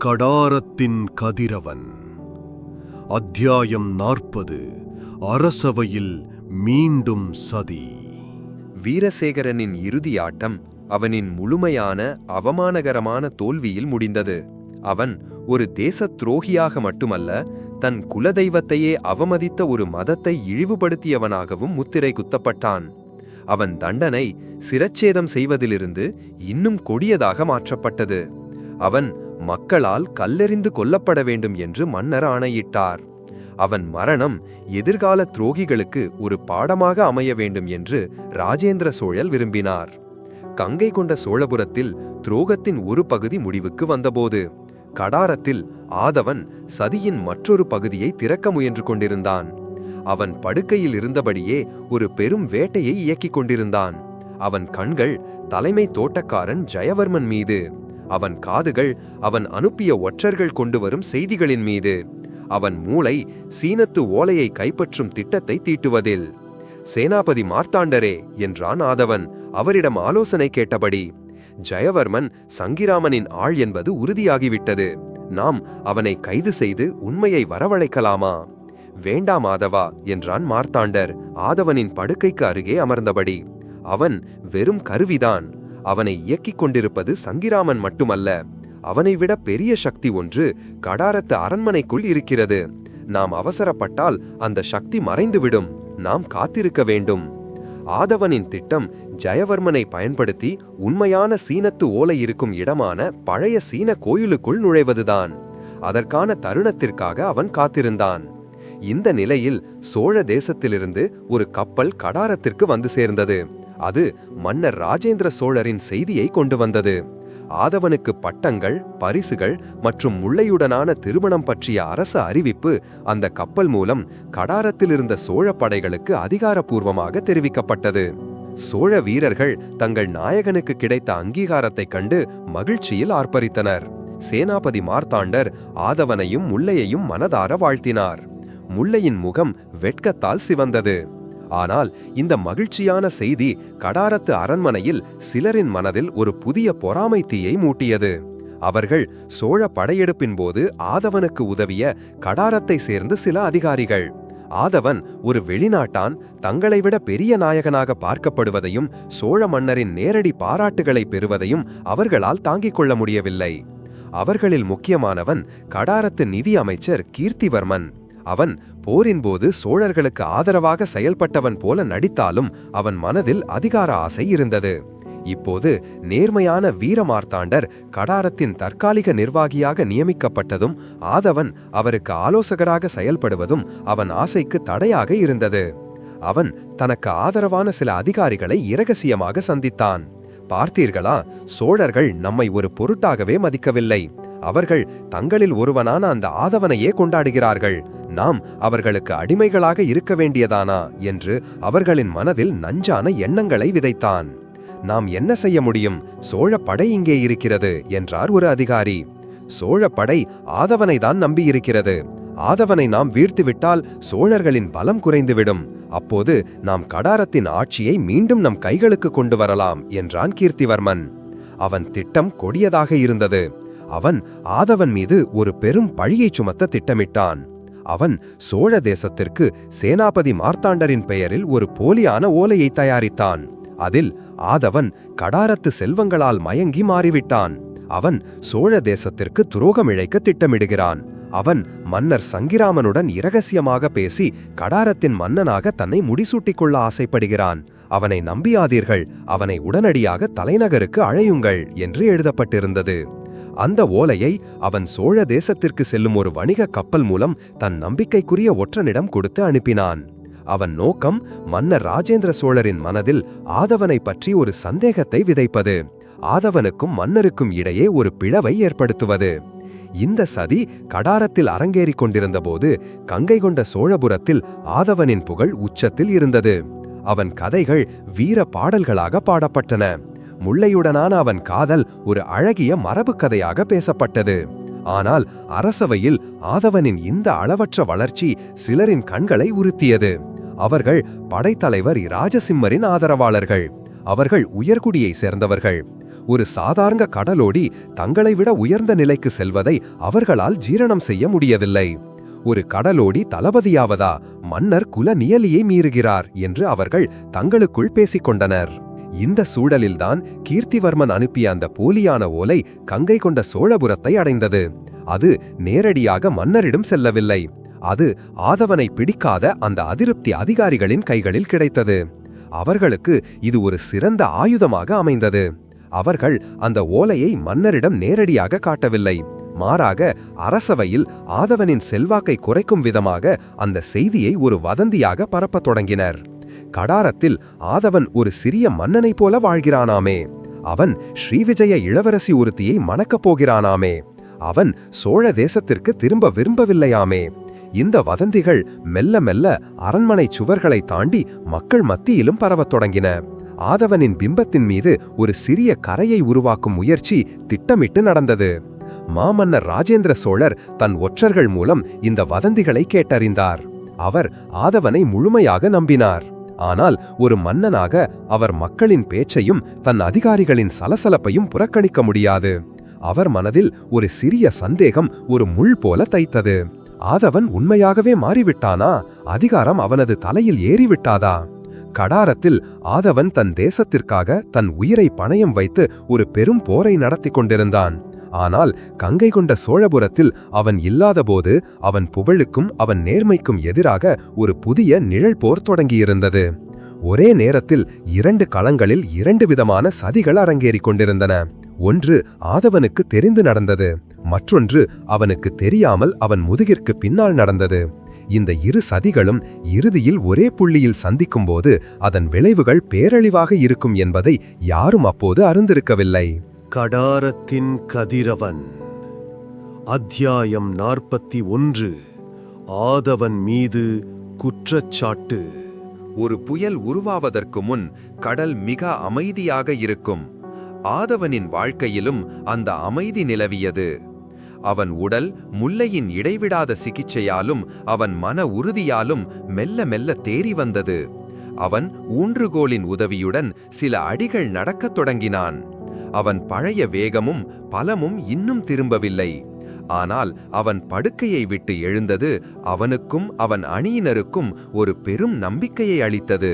கடாரத்தின் கதிரவன். அத்தியாயம் 40. அரசவையில் மீண்டும் சதி. வீரசேகரனின் இறுதி ஆட்டம் அவனின் முழுமையான அவமானகரமான தோல்வியில் முடிந்தது. அவன் ஒரு தேச துரோகியாக மட்டுமல்ல, தன் குலதெய்வத்தையே அவமதித்த ஒரு மதத்தை இழிவுபடுத்தியவனாகவும் முத்திரை குத்தப்பட்டான். அவன் தண்டனை சிரச்சேதம் செய்வதிலிருந்து இன்னும் கொடியதாக மாற்றப்பட்டது. அவன் மக்களால் கல்லெறிந்து கொல்லப்பட வேண்டும் என்று மன்னர் ஆணையிட்டார். அவன் மரணம் எதிர்கால துரோகிகளுக்கு ஒரு பாடமாக அமைய வேண்டும் என்று ராஜேந்திர சோழர் விரும்பினார். கங்கை கொண்ட சோழபுரத்தில் துரோகத்தின் ஒரு பகுதி முடிவுக்கு வந்தபோது கடாரத்தில் ஆதவன் சதியின் மற்றொரு பகுதியை திறக்க முயன்று கொண்டிருந்தான். அவன் படுக்கையில் இருந்தபடியே ஒரு பெரும் வேட்டையை இயக்கிக் கொண்டிருந்தான். அவன் கண்கள் தலைமை தோட்டக்காரன் ஜெயவர்மன் மீது, அவன் காதுகள் அவன் அனுப்பிய ஒற்றர்கள் கொண்டு வரும் செய்திகளின் மீது, அவன் மூளை சீனத்து ஓலையை கைப்பற்றும் திட்டத்தை தீட்டுவதில். "சேனாபதி மார்த்தாண்டரே" என்றான் ஆதவன் அவரிடம் ஆலோசனை கேட்டபடி. ஜெயவர்மன் சங்கிராமனின் ஆள் என்பது உறுதியாகிவிட்டது. நாம் அவனை கைது செய்து உண்மையை வரவழைக்கலாமா? "வேண்டாம் ஆதவா" என்றான் மார்த்தாண்டர் ஆதவனின் படுக்கைக்கு அருகே அமர்ந்தபடி. அவன் வெறும் கருவிதான். அவனை இயக்கிக் கொண்டிருப்பது சங்கிராமன் மட்டுமல்ல. அவனை விட பெரிய சக்தி ஒன்று கடாரத்து அரண்மனைக்குள் இருக்கிறது. நாம் அவசரப்பட்டால் அந்த சக்தி மறைந்துவிடும். நாம் காத்திருக்க வேண்டும். ஆதவனின் திட்டம் ஜெயவர்மனை பயன்படுத்தி உண்மையான சீனத்து ஓலை இருக்கும் இடமான பழைய சீன கோயிலுக்குள் நுழைவதுதான். அதற்கான தருணத்திற்காக அவன் காத்திருந்தான். இந்த நிலையில் சோழ தேசத்திலிருந்து ஒரு கப்பல் கடாரத்திற்கு வந்து சேர்ந்தது. அது மன்னர் ராஜேந்திர சோழரின் செய்தியை கொண்டு வந்தது. ஆதவனுக்கு பட்டங்கள், பரிசுகள் மற்றும் முல்லையுடனான திருமணம் பற்றிய அரச அறிவிப்பு அந்த கப்பல் மூலம் கடாரத்தில் இருந்த சோழ படைகளுக்கு அதிகாரப்பூர்வமாக தெரிவிக்கப்பட்டது. சோழ வீரர்கள் தங்கள் நாயகனுக்கு கிடைத்த அங்கீகாரத்தைக் கண்டு மகிழ்ச்சியில் ஆர்ப்பரித்தனர். சேனாபதி மார்த்தாண்டர் ஆதவனையும் முல்லையையும் மனதார வாழ்த்தினார். முல்லையின் முகம் வெட்கத்தால் சிவந்தது. ஆனால் இந்த மகிழ்ச்சியான செய்தி கடாரத்து அரண்மனையில் சிலரின் மனதில் ஒரு புதிய பொறாமை தீயை மூட்டியது. அவர்கள் சோழ படையெடுப்பின் போது ஆதவனுக்கு உதவிய கடாரத்தை சேர்ந்த சில அதிகாரிகள். ஆதவன் ஒரு வெளிநாட்டான் தங்களை விட பெரிய நாயகனாக பார்க்கப்படுவதையும் சோழ மன்னரின் நேரடி பாராட்டுகளை பெறுவதையும் அவர்களால் தாங்கிக் கொள்ள முடியவில்லை. அவர்களில் முக்கியமானவன் கடாரத்து நிதி அமைச்சர் கீர்த்திவர்மன். அவன் போரின் போது சோழர்களுக்கு ஆதரவாக செயல்பட்டவன் போல நடித்தாலும் அவன் மனதில் அதிகார ஆசை இருந்தது. இப்போது நேர்மையான வீரமார்த்தாண்டர் கடாரத்தின் தற்காலிக நிர்வாகியாக நியமிக்கப்பட்டதும் ஆதவன் அவருக்கு ஆலோசகராக செயல்படுவதும் அவன் ஆசைக்கு தடையாக இருந்தது. அவன் தனக்கு ஆதரவான சில அதிகாரிகளை இரகசியமாக சந்தித்தான். பார்த்தீர்களா, சோழர்கள் நம்மை ஒரு பொருட்டாகவே மதிக்கவில்லை. அவர்கள் தங்களில் ஒருவனான அந்த ஆதவனையே கொண்டாடுகிறார்கள். நாம் அவர்களுக்கு அடிமைகளாக இருக்க வேண்டியதானா என்று அவர்களின் மனதில் நஞ்சான எண்ணங்களை விதைத்தான். நாம் என்ன செய்ய முடியும்? சோழ படை இங்கே இருக்கிறது என்றார் ஒரு அதிகாரி. சோழ படை ஆதவனை தான் நம்பியிருக்கிறது. ஆதவனை நாம் வீழ்த்திவிட்டால் சோழர்களின் பலம் குறைந்துவிடும். அப்போது நாம் கடாரத்தின் ஆட்சியை மீண்டும் நம் கைகளுக்கு கொண்டு வரலாம் என்றான் கீர்த்திவர்மன். அவன் திட்டம் கொடியதாக இருந்தது. அவன் ஆதவன் மீது ஒரு பெரும் பழியை சுமத்த திட்டமிட்டான். அவன் சோழ தேசத்திற்கு சேனாபதி மார்த்தாண்டரின் பெயரில் ஒரு போலியான ஓலையை தயாரித்தான். அதில் ஆதவன் கடாரத்து செல்வங்களால் மயங்கி மாறிவிட்டான். அவன் சோழ தேசத்திற்கு துரோகம் இழைக்க திட்டமிடுகிறான். அவன் மன்னர் சங்கிராமனுடன் இரகசியமாக பேசி கடாரத்தின் மன்னனாக தன்னை முடிசூட்டிக் கொள்ள ஆசைப்படுகிறான். அவனை நம்பியாதீர்கள், அவனை உடனடியாக தலைநகருக்கு அழையுங்கள் என்று எழுதப்பட்டிருந்தது. அந்த ஓலையை அவன் சோழ தேசத்திற்கு செல்லும் ஒரு வணிக கப்பல் மூலம் தன் நம்பிக்கைக்குரிய ஒற்றனிடம் கொடுத்து அனுப்பினான். அவன் நோக்கம் மன்னர் ராஜேந்திர சோழரின் மனதில் ஆதவனை பற்றி ஒரு சந்தேகத்தை விதைப்பது, ஆதவனுக்கும் மன்னருக்கும் இடையே ஒரு பிளவை ஏற்படுத்துவது. இந்த சதி கடாரத்தில் அரங்கேறிக் கொண்டிருந்த போது கங்கை கொண்ட சோழபுரத்தில் ஆதவனின் புகழ் உச்சத்தில் இருந்தது. அவன் கதைகள் வீர பாடல்களாக பாடப்பட்டன. முல்லையுடனான அவன் காதல் ஒரு அழகிய மரபு கதையாக பேசப்பட்டது. ஆனால் அரசவையில் ஆதவனின் இந்த அளவற்ற வளர்ச்சி சிலரின் கண்களை உறுத்தியது. அவர்கள் படைத்தலைவர் ராஜசிம்மரின் ஆதரவாளர்கள். அவர்கள் உயர்குடியை சேர்ந்தவர்கள். ஒரு சாதாரண கடலோடி தங்களை விட உயர்ந்த நிலைக்கு செல்வதை அவர்களால் ஜீரணம் செய்ய முடியவில்லை. ஒரு கடலோடி தளபதியாவதா? மன்னர் குல நியலியை மீறுகிறார் என்று அவர்கள் தங்களுக்குள் பேசிக்கொண்டனர். இந்த சூழலில்தான் கீர்த்திவர்மன் அனுப்பிய அந்த போலியான ஓலை கங்கை கொண்ட சோழபுரத்தை அடைந்தது. அது நேரடியாக மன்னரிடம் செல்லவில்லை. அது ஆதவனை பிடிக்காத அந்த அதிருப்தி அதிகாரிகளின் கைகளில் கிடைத்தது. அவர்களுக்கு இது ஒரு சிறந்த ஆயுதமாக அமைந்தது. அவர்கள் அந்த ஓலையை மன்னரிடம் நேரடியாக காட்டவில்லை. மாறாக அரசவையில் ஆதவனின் செல்வாக்கை குறைக்கும் விதமாக அந்த செய்தியை ஒரு வதந்தியாக பரப்பத் தொடங்கினர். கடாரத்தில் ஆதவன் ஒரு சிறிய மன்னனைப் போல வாழ்கிறானாமே, அவன் ஸ்ரீவிஜய இளவரசி ஒருத்தியை மணக்கப் போகிறானாமே, அவன் சோழ தேசத்திற்கு திரும்ப விரும்பவில்லையாமே. இந்த வதந்திகள் மெல்ல மெல்ல அரண்மனை சுவர்களை தாண்டி மக்கள் மத்தியிலும் பரவத் தொடங்கின. ஆதவனின் பிம்பத்தின் மீது ஒரு சிறிய கரையை உருவாக்கும் முயற்சி திட்டமிட்டு நடந்தது. மாமன்னர் ராஜேந்திர சோழர் தன் ஒற்றர்கள் மூலம் இந்த வதந்திகளை கேட்டறிந்தார். அவர் ஆதவனை முழுமையாக நம்பினார். ஆனால் ஒரு மன்னனாக அவர் மக்களின் பேச்சையும் தன் அதிகாரிகளின் சலசலப்பையும் புறக்கணிக்க முடியாது. அவர் மனதில் ஒரு சிறிய சந்தேகம் ஒரு முள் போல தைத்தது. ஆதவன் உண்மையாகவே மாறிவிட்டானா? அதிகாரம் அவனது தலையில் ஏறிவிட்டாதா? கடாரத்தில் ஆதவன் தன் தேசத்திற்காக தன் உயிரை பணயம் வைத்து ஒரு பெரும் போரை நடத்தி கொண்டிருந்தான். ஆனால் கங்கை கொண்ட சோழபுரத்தில் அவன் இல்லாதபோது அவன் புகழுக்கும் அவன் நேர்மைக்கும் எதிராக ஒரு புதிய நிழல் போர் தொடங்கியிருந்தது. ஒரே நேரத்தில் 2 களங்களில் 2 விதமான சதிகள் அரங்கேறிக் கொண்டிருந்தன. ஒன்று ஆதவனுக்கு தெரிந்து நடந்தது, மற்றொன்று அவனுக்கு தெரியாமல் அவன் முதுகிற்கு பின்னால் நடந்தது. இந்த 2 சதிகளும் இறுதியில் ஒரே புள்ளியில் சந்திக்கும் போது அதன் விளைவுகள் பேரழிவாக இருக்கும் என்பதை யாரும் அப்போது அறிந்திருக்கவில்லை. கடாரத்தின் கதிரவன். அத்தியாயம் 41. ஆதவன் மீது குற்றச்சாட்டு. ஒரு புயல் உருவாவதற்கு முன் கடல் மிக அமைதியாக இருக்கும். ஆதவனின் வாழ்க்கையிலும் அந்த அமைதி நிலவியது. அவன் உடல் முல்லையின் இடைவிடாத சிகிச்சையாலும் அவன் மன உறுதியாலும் மெல்ல மெல்ல தேறி வந்தது. அவன் ஊன்றுகோலின் உதவியுடன் சில அடிகள் நடக்கத் தொடங்கினான். அவன் பழைய வேகமும் பலமும் இன்னும் திரும்பவில்லை. ஆனால் அவன் படுக்கையை விட்டு எழுந்தது அவனுக்கும் அவன் அணியினருக்கும் ஒரு பெரும் நம்பிக்கையை அளித்தது.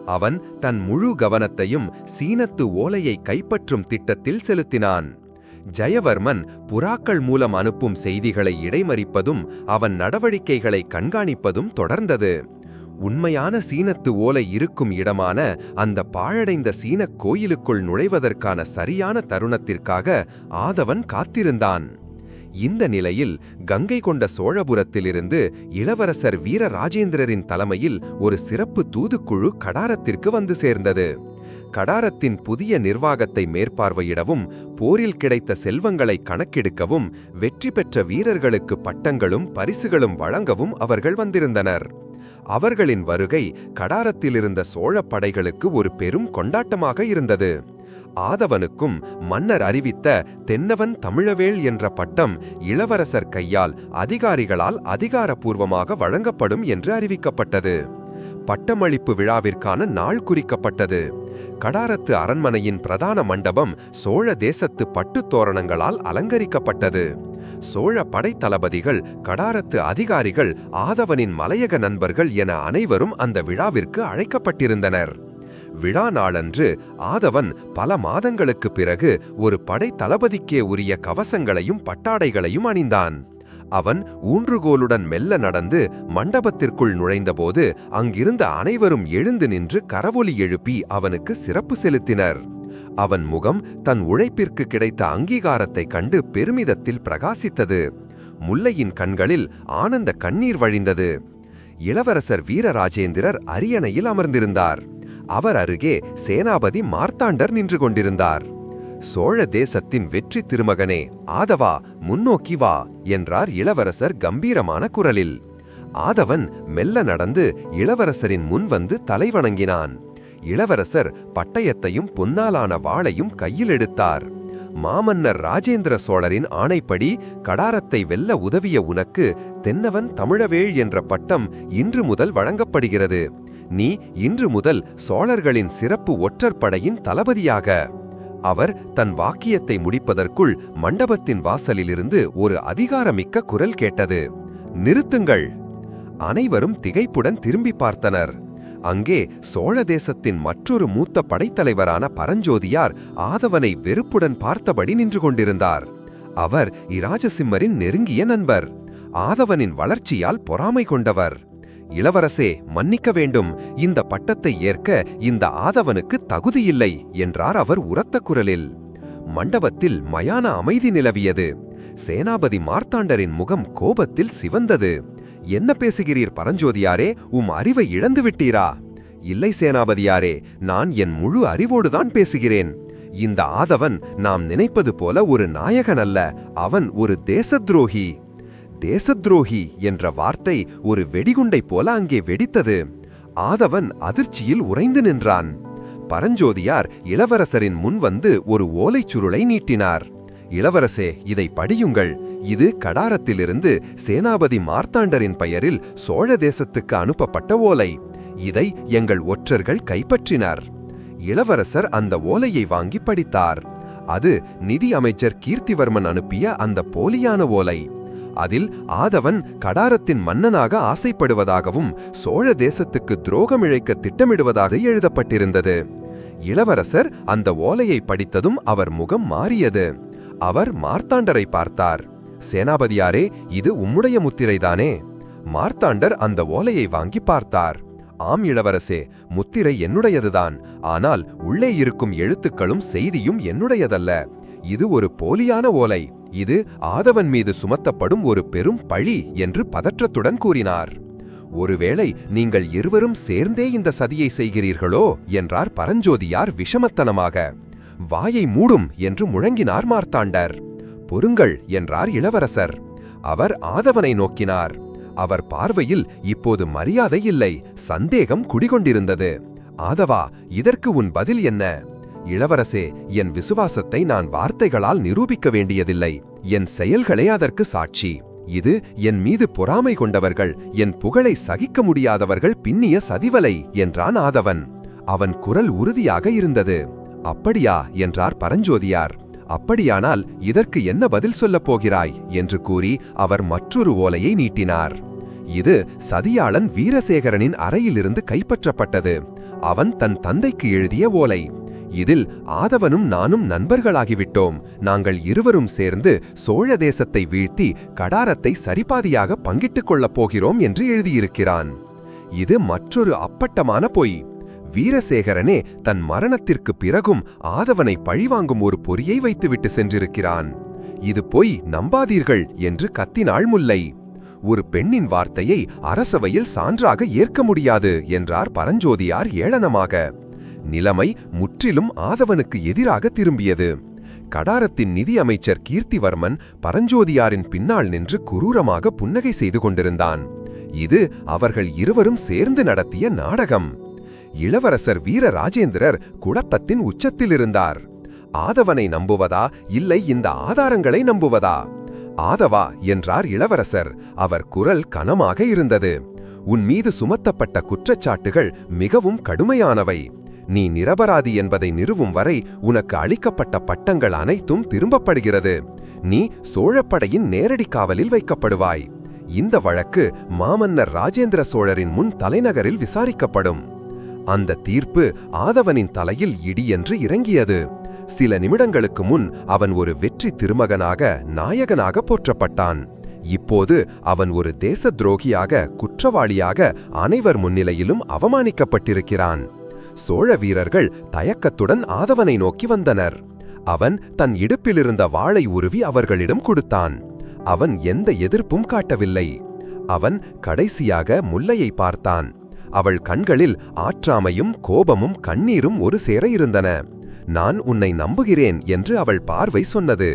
அவன் தன் முழு கவனத்தையும் சீனத்து ஓலையை கைப்பற்றும் திட்டத்தில் செலுத்தினான். ஜெயவர்மன் புறாக்கள் மூலம் அனுப்பும் செய்திகளை இடைமறிப்பதும் அவன் நடவடிக்கைகளை கண்காணிப்பதும் தொடர்ந்தது. உண்மையான சீனத்து ஓலை இருக்கும் இடமான அந்த பாழடைந்த சீனக் கோயிலுக்குள் நுழைவதற்கான சரியான தருணத்திற்காக ஆதவன் காத்திருந்தான். இந்த நிலையில் கங்கை கொண்ட சோழபுரத்திலிருந்து இளவரசர் வீரராஜேந்திரரின் தலைமையில் ஒரு சிறப்பு தூதுக்குழு கடாரத்திற்கு வந்து சேர்ந்தது. கடாரத்தின் புதிய நிர்வாகத்தை மேற்பார்வையிடவும், போரில் கிடைத்த செல்வங்களை கணக்கெடுக்கவும், வெற்றி பெற்ற வீரர்களுக்கு பட்டங்களும் பரிசுகளும் வழங்கவும் அவர்கள் வந்திருந்தனர். அவர்களின் வருகை கடாரத்திலிருந்த சோழ படைகளுக்கு ஒரு பெரும் கொண்டாட்டமாக இருந்தது. ஆதவனுக்கும் மன்னர் அறிவித்த தென்னவன் தமிழவேள் என்ற பட்டம் இளவரசர் கையால் அதிகாரிகளால் அதிகாரப்பூர்வமாக வழங்கப்படும் என்று அறிவிக்கப்பட்டது. பட்டமளிப்பு விழாவிற்கான நாள் குறிக்கப்பட்டது. கடாரத்து அரண்மனையின் பிரதான மண்டபம் சோழ தேசத்து பட்டுத் தோரணங்களால் அலங்கரிக்கப்பட்டது. சோழ படைத்தளபதிகள், கடாரத்து அதிகாரிகள், ஆதவனின் மலையக நண்பர்கள் என அனைவரும் அந்த விழாவிற்கு அழைக்கப்பட்டிருந்தனர். விழா நாளன்று ஆதவன் பல மாதங்களுக்கு பிறகு ஒரு படை தளபதிக்கே உரிய கவசங்களையும் பட்டாடைகளையும் அணிந்தான். அவன் ஊன்றுகோலுடன் மெல்ல நடந்து மண்டபத்திற்குள் நுழைந்தபோது அங்கிருந்த அனைவரும் எழுந்து நின்று கரவொலி எழுப்பி அவனுக்கு சிறப்பு செலுத்தினர். அவன் முகம் தன் உழைப்பிற்கு கிடைத்த அங்கீகாரத்தைக் கண்டு பெருமிதத்தில் பிரகாசித்தது. முல்லையின் கண்களில் ஆனந்த கண்ணீர் வழிந்தது. இளவரசர் வீரராஜேந்திரர் அரியணையில் அமர்ந்திருந்தார். அவர் அருகே சேனாபதி மார்த்தாண்டர் நின்று கொண்டிருந்தார். சோழ தேசத்தின் வெற்றி திருமகனே, ஆதவா, முன்னோக்கி வா என்றார் இளவரசர் கம்பீரமான குரலில். ஆதவன் மெல்ல நடந்து இளவரசரின் முன் வந்து தலைவணங்கினான். இளவரசர் பட்டயத்தையும் பொன்னாலான வாளையும் கையில் எடுத்தார். மாமன்னர் ராஜேந்திர சோழரின் ஆணைப்படி கடாரத்தை வெல்ல உதவிய உனக்கு தென்னவன் தமிழவேள் என்ற பட்டம் இன்று முதல் வழங்கப்படுகிறது. நீ இன்று முதல் சோழர்களின் சிறப்பு ஒற்றற்படையின் தளபதியாக. அவர் தன் வாக்கியத்தை முடிப்பதற்குள் மண்டபத்தின் வாசலிலிருந்து ஒரு அதிகாரமிக்க குரல் கேட்டது. நிறுத்துங்கள்! அனைவரும் திகைப்புடன் திரும்பி பார்த்தனர். அங்கே சோழ தேசத்தின் மற்றொரு மூத்த படைத்தலைவரான பரஞ்சோதியார் ஆதவனை வெறுப்புடன் பார்த்தபடி நின்று கொண்டிருந்தார். அவர் இராஜசிம்மரின் நெருங்கிய நண்பர். ஆதவனின் வளர்ச்சியால் பொறாமை கொண்டவர். இளவரசே, மன்னிக்க வேண்டும், இந்த பட்டத்தை ஏற்க இந்த ஆதவனுக்கு தகுதியில்லை என்றார் அவர் உரத்த குரலில். மண்டபத்தில் மயான அமைதி நிலவியது. சேனாபதி மார்த்தாண்டரின் முகம் கோபத்தில் சிவந்தது. என்ன பேசுகிறீர் பரஞ்சோதியாரே? அறிவை இழந்து விட்டீரா? இல்லை சேனாபதியாரே, நான் என் முழு அறிவோடுதான் பேசுகிறேன். இந்த ஆதவன் நாம் நினைப்பது போல ஒரு நாயகன் அல்ல, அவன் ஒரு தேசத்ரோகி. தேசத்ரோகி என்ற வார்த்தை ஒரு வெடிகுண்டை போல அங்கே வெடித்தது. ஆதவன் அதிர்ச்சியில் உறைந்து நின்றான். பரஞ்சோதியார் இளவரசரின் முன் வந்து ஒரு ஓலைச் சுருளை நீட்டினார். இளவரசே, இதை படியுங்கள். இது கடாரத்திலிருந்து சேனாபதி மார்த்தாண்டரின் பெயரில் சோழ தேசத்துக்கு அனுப்பப்பட்ட ஓலை. இதை எங்கள் ஒற்றர்கள் கைப்பற்றினார். இளவரசர் அந்த ஓலையை வாங்கி படித்தார். அது நிதி அமைச்சர் கீர்த்திவர்மன் அனுப்பிய அந்த போலியான ஓலை. அதில் ஆதவன் கடாரத்தின் மன்னனாக ஆசைப்படுவதாகவும் சோழ தேசத்துக்கு துரோகம் இழைக்க திட்டமிடுவதாக எழுதப்பட்டிருந்தது. இளவரசர் அந்த ஓலையை படித்ததும் அவர் முகம் மாறியது. அவர் மார்த்தாண்டரை பார்த்தார். சேனாபதியாரே, இது உம்முடைய முத்திரைதானே? மார்த்தாண்டர் அந்த ஓலையை வாங்கி பார்த்தார். ஆம் இளவரசே, முத்திரை என்னுடையதுதான். ஆனால் உள்ளே இருக்கும் எழுத்துக்களும் செய்தியும் என்னுடையதல்ல. இது ஒரு போலியான ஓலை. இது ஆதவன் மீது சுமத்தப்படும் ஒரு பெரும் பழி என்று பதற்றத்துடன் கூறினார். ஒருவேளை நீங்கள் இருவரும் சேர்ந்தே இந்த சதியை செய்கிறீர்களோ என்றார் பரஞ்சோதியார் விஷமத்தனமாக. வாயை மூடும் என்று முழங்கினார் மார்த்தாண்டர். பொறுங்கள் என்றார் இளவரசர். அவர் ஆதவனை நோக்கினார். அவர் பார்வையில் இப்போது மரியாதை இல்லை, சந்தேகம் குடிகொண்டிருந்தது. ஆதவா, இதற்கு உன் பதில் என்ன? இளவரசே, என் விசுவாசத்தை நான் வார்த்தைகளால் நிரூபிக்க வேண்டியதில்லை. என் செயல்களே அதற்கு சாட்சி. இது என் மீது பொறாமை கொண்டவர்கள், என் புகழை சகிக்க முடியாதவர்கள் பின்னிய சதிவலை என்றான் ஆதவன். அவன் குரல் உறுதியாக இருந்தது. அப்படியா என்றார் பரஞ்சோதியார். அப்படியானால் இதற்கு என்ன பதில் சொல்லப் போகிறாய் என்று கூறி அவர் மற்றொரு ஓலையை நீட்டினார். இது சதியாளன் வீரசேகரனின் அறையிலிருந்து கைப்பற்றப்பட்டது. அவன் தன் தந்தைக்கு எழுதிய ஓலை. இதில் ஆதவனும் நானும் நண்பர்களாகிவிட்டோம். நாங்கள் இருவரும் சேர்ந்து சோழ தேசத்தை வீழ்த்தி கடாரத்தை சரிபாதியாக பங்கிட்டுக் கொள்ளப் போகிறோம் என்று எழுதியிருக்கிறான். இது மற்றொரு அப்பட்டமான பொய். வீரசேகரனே தன் மரணத்திற்கு பிறகும் ஆதவனை பழிவாங்கும் ஒரு பொறியை வைத்துவிட்டு சென்றிருக்கிறான். இது பொய், நம்பாதீர்கள் என்று கத்தினாள் முல்லை. ஒரு பெண்ணின் வார்த்தையை அரசவையில் சான்றாக ஏற்க முடியாது என்றார் பரஞ்சோதியார் ஏளனமாக. நிலைமை முற்றிலும் ஆதவனுக்கு எதிராக திரும்பியது. கடாரத்தின் நிதி அமைச்சர் கீர்த்திவர்மன் பரஞ்சோதியாரின் பின்னால் நின்று குரூரமாக புன்னகை செய்து கொண்டிருந்தான். இது அவர்கள் இருவரும் சேர்ந்து நடத்திய நாடகம். இளவரசர் வீரராஜேந்திரர் குழப்பத்தின் உச்சத்தில் இருந்தார். ஆதவனை நம்புவதா, இல்லை இந்த ஆதாரங்களை நம்புவதா? ஆதவா என்றார் இளவரசர். அவர் குரல் கனமாக இருந்தது. உன் மீது சுமத்தப்பட்ட குற்றச்சாட்டுகள் மிகவும் கடுமையானவை. நீ நிரபராதி என்பதை நிறுவும் வரை உனக்கு அளிக்கப்பட்ட பட்டங்கள் அனைத்தும் திரும்பப்படுகிறது. நீ சோழப்படையின் நேரடி காவலில் வைக்கப்படுவாய். இந்த வழக்கு மாமன்னர் ராஜேந்திர சோழரின் முன் தலைநகரில் விசாரிக்கப்படும். அந்த தீர்ப்பு ஆதவனின் தலையில் இடியென்று இறங்கியது. சில நிமிடங்களுக்கு முன் அவன் ஒரு வெற்றி திருமகனாக, நாயகனாக போற்றப்பட்டான். இப்போது அவன் ஒரு தேச துரோகியாக, குற்றவாளியாக அனைவர் முன்னிலையிலும் அவமானிக்கப்பட்டிருக்கிறான். சோழ வீரர்கள் தயக்கத்துடன் ஆதவனை நோக்கி வந்தனர். அவன் தன் இடுப்பிலிருந்த வாளை உருவி அவர்களிடம் கொடுத்தான். அவன் எந்த எதிர்ப்பும் காட்டவில்லை. அவன் கடைசியாக முல்லையை பார்த்தான். அவள் கண்களில் ஆற்றாமையும் கோபமும் கண்ணீரும் ஒரு சேர இருந்தன. நான் உன்னை நம்புகிறேன் என்று அவள் பார்வை சொன்னது.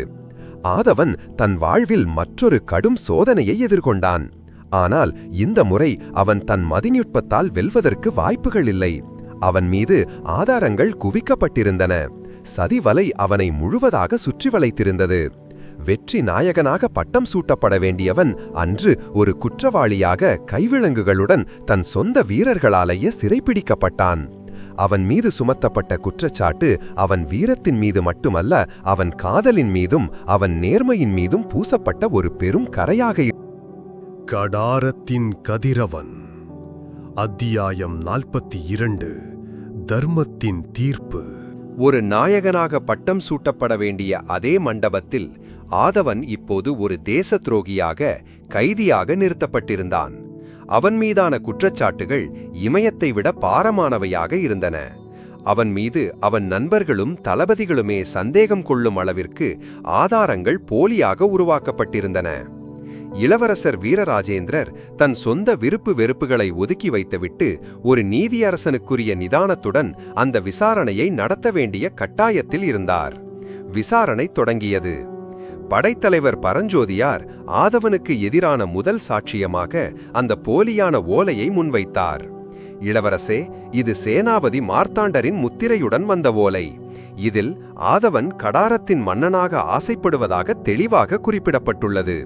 ஆதவன் தன் வாழ்வில் மற்றொரு கடும் சோதனையை எதிர்கொண்டான். ஆனால் இந்த முறை அவன் தன் மதிநுட்பத்தால் வெல்வதற்கு வாய்ப்புகள் இல்லை. அவன் மீது ஆதாரங்கள் குவிக்கப்பட்டிருந்தன. சதிவலை அவனை முழுவதாக சுற்றி வளைத்திருந்தது. வெற்றி நாயகனாக பட்டம் சூட்டப்பட வேண்டியவன் அன்று ஒரு குற்றவாளியாக கைவிலங்குகளுடன் தன் சொந்த வீரர்களாலேயே சிறைப்பிடிக்கப்பட்டான். அவன் மீது சுமத்தப்பட்ட குற்றச்சாட்டு அவன் வீரத்தின் மீது மட்டுமல்ல, அவன் காதலின் மீதும் அவன் நேர்மையின் மீதும் பூசப்பட்ட ஒரு பெரும் கரையாக. கடாரத்தின் கதிரவன். அத்தியாயம் 42. தர்மத்தின் தீர்ப்பு. ஒரு நாயகனாக பட்டம் சூட்டப்பட வேண்டிய அதே மண்டபத்தில் ஆதவன் இப்போது ஒரு தேச துரோகியாக, கைதியாக நிறுத்தப்பட்டிருந்தான். அவன் மீதான குற்றச்சாட்டுகள் இமயத்தை விட பாரமானவையாக இருந்தன. அவன் மீது அவன் நண்பர்களும் தளபதிகளுமே சந்தேகம் கொள்ளும் அளவிற்கு ஆதாரங்கள் போலியாக உருவாக்கப்பட்டிருந்தன. இளவரசர் வீரராஜேந்திரர் தன் சொந்த விருப்பு வெறுப்புகளை ஒதுக்கி வைத்துவிட்டு ஒரு நீதியரசனுக்குரிய நிதானத்துடன் அந்த விசாரணையை நடத்த வேண்டிய கட்டாயத்தில் இருந்தார். விசாரணை தொடங்கியது. படைத்தலைவர் பரஞ்சோதியார் ஆதவனுக்கு எதிரான முதல் சாட்சியமாக அந்த போலியான ஓலையை முன்வைத்தார். இளவரசே, இது சேனாபதி மார்த்தாண்டரின் முத்திரையுடன் வந்த ஓலை. இதில் ஆதவன் கடாரத்தின் மன்னனாக ஆசைப்படுவதாக தெளிவாக குறிப்பிடப்பட்டுள்ளது.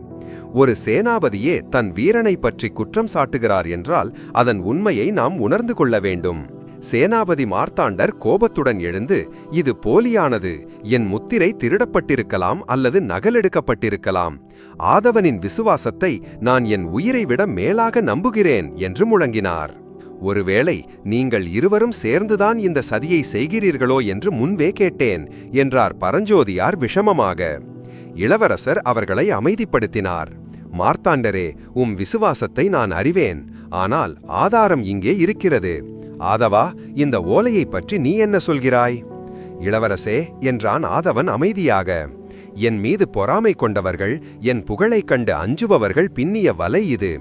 ஒரு சேனாபதியே தன் வீரனை பற்றி குற்றம் சாட்டுகிறார் என்றால் அதன் உண்மையை நாம் உணர்ந்து கொள்ள வேண்டும். சேனாபதி மார்த்தாண்டர் கோபத்துடன் எழுந்து, இது போலியானது, என் முத்திரை திருடப்பட்டிருக்கலாம் அல்லது நகலெடுக்கப்பட்டிருக்கலாம். ஆதவனின் விசுவாசத்தை நான் என் உயிரை விட மேலாக நம்புகிறேன் என்று முழங்கினார். ஒருவேளை நீங்கள் இருவரும் சேர்ந்துதான் இந்த சதியை செய்கிறீர்களோ என்று முன்பே கேட்டேன் என்றார் பரஞ்சோதியார் விஷமமாக. இளவரசர் அவர்களை அமைதிப்படுத்தினார். மார்த்தாண்டரே, விசுவாசத்தை நான் அறிவேன். ஆனால் ஆதாரம் இங்கே இருக்கிறது. ஆதவா, இந்த ஓலையை பற்றி நீ என்ன சொல்கிறாய்? இளவரசே என்றான் ஆதவன் அமைதியாக. என் மீது பொறாமை கொண்டவர்கள், என் புகழைக் கண்டு அஞ்சுபவர்கள் பின்னிய வலை இது.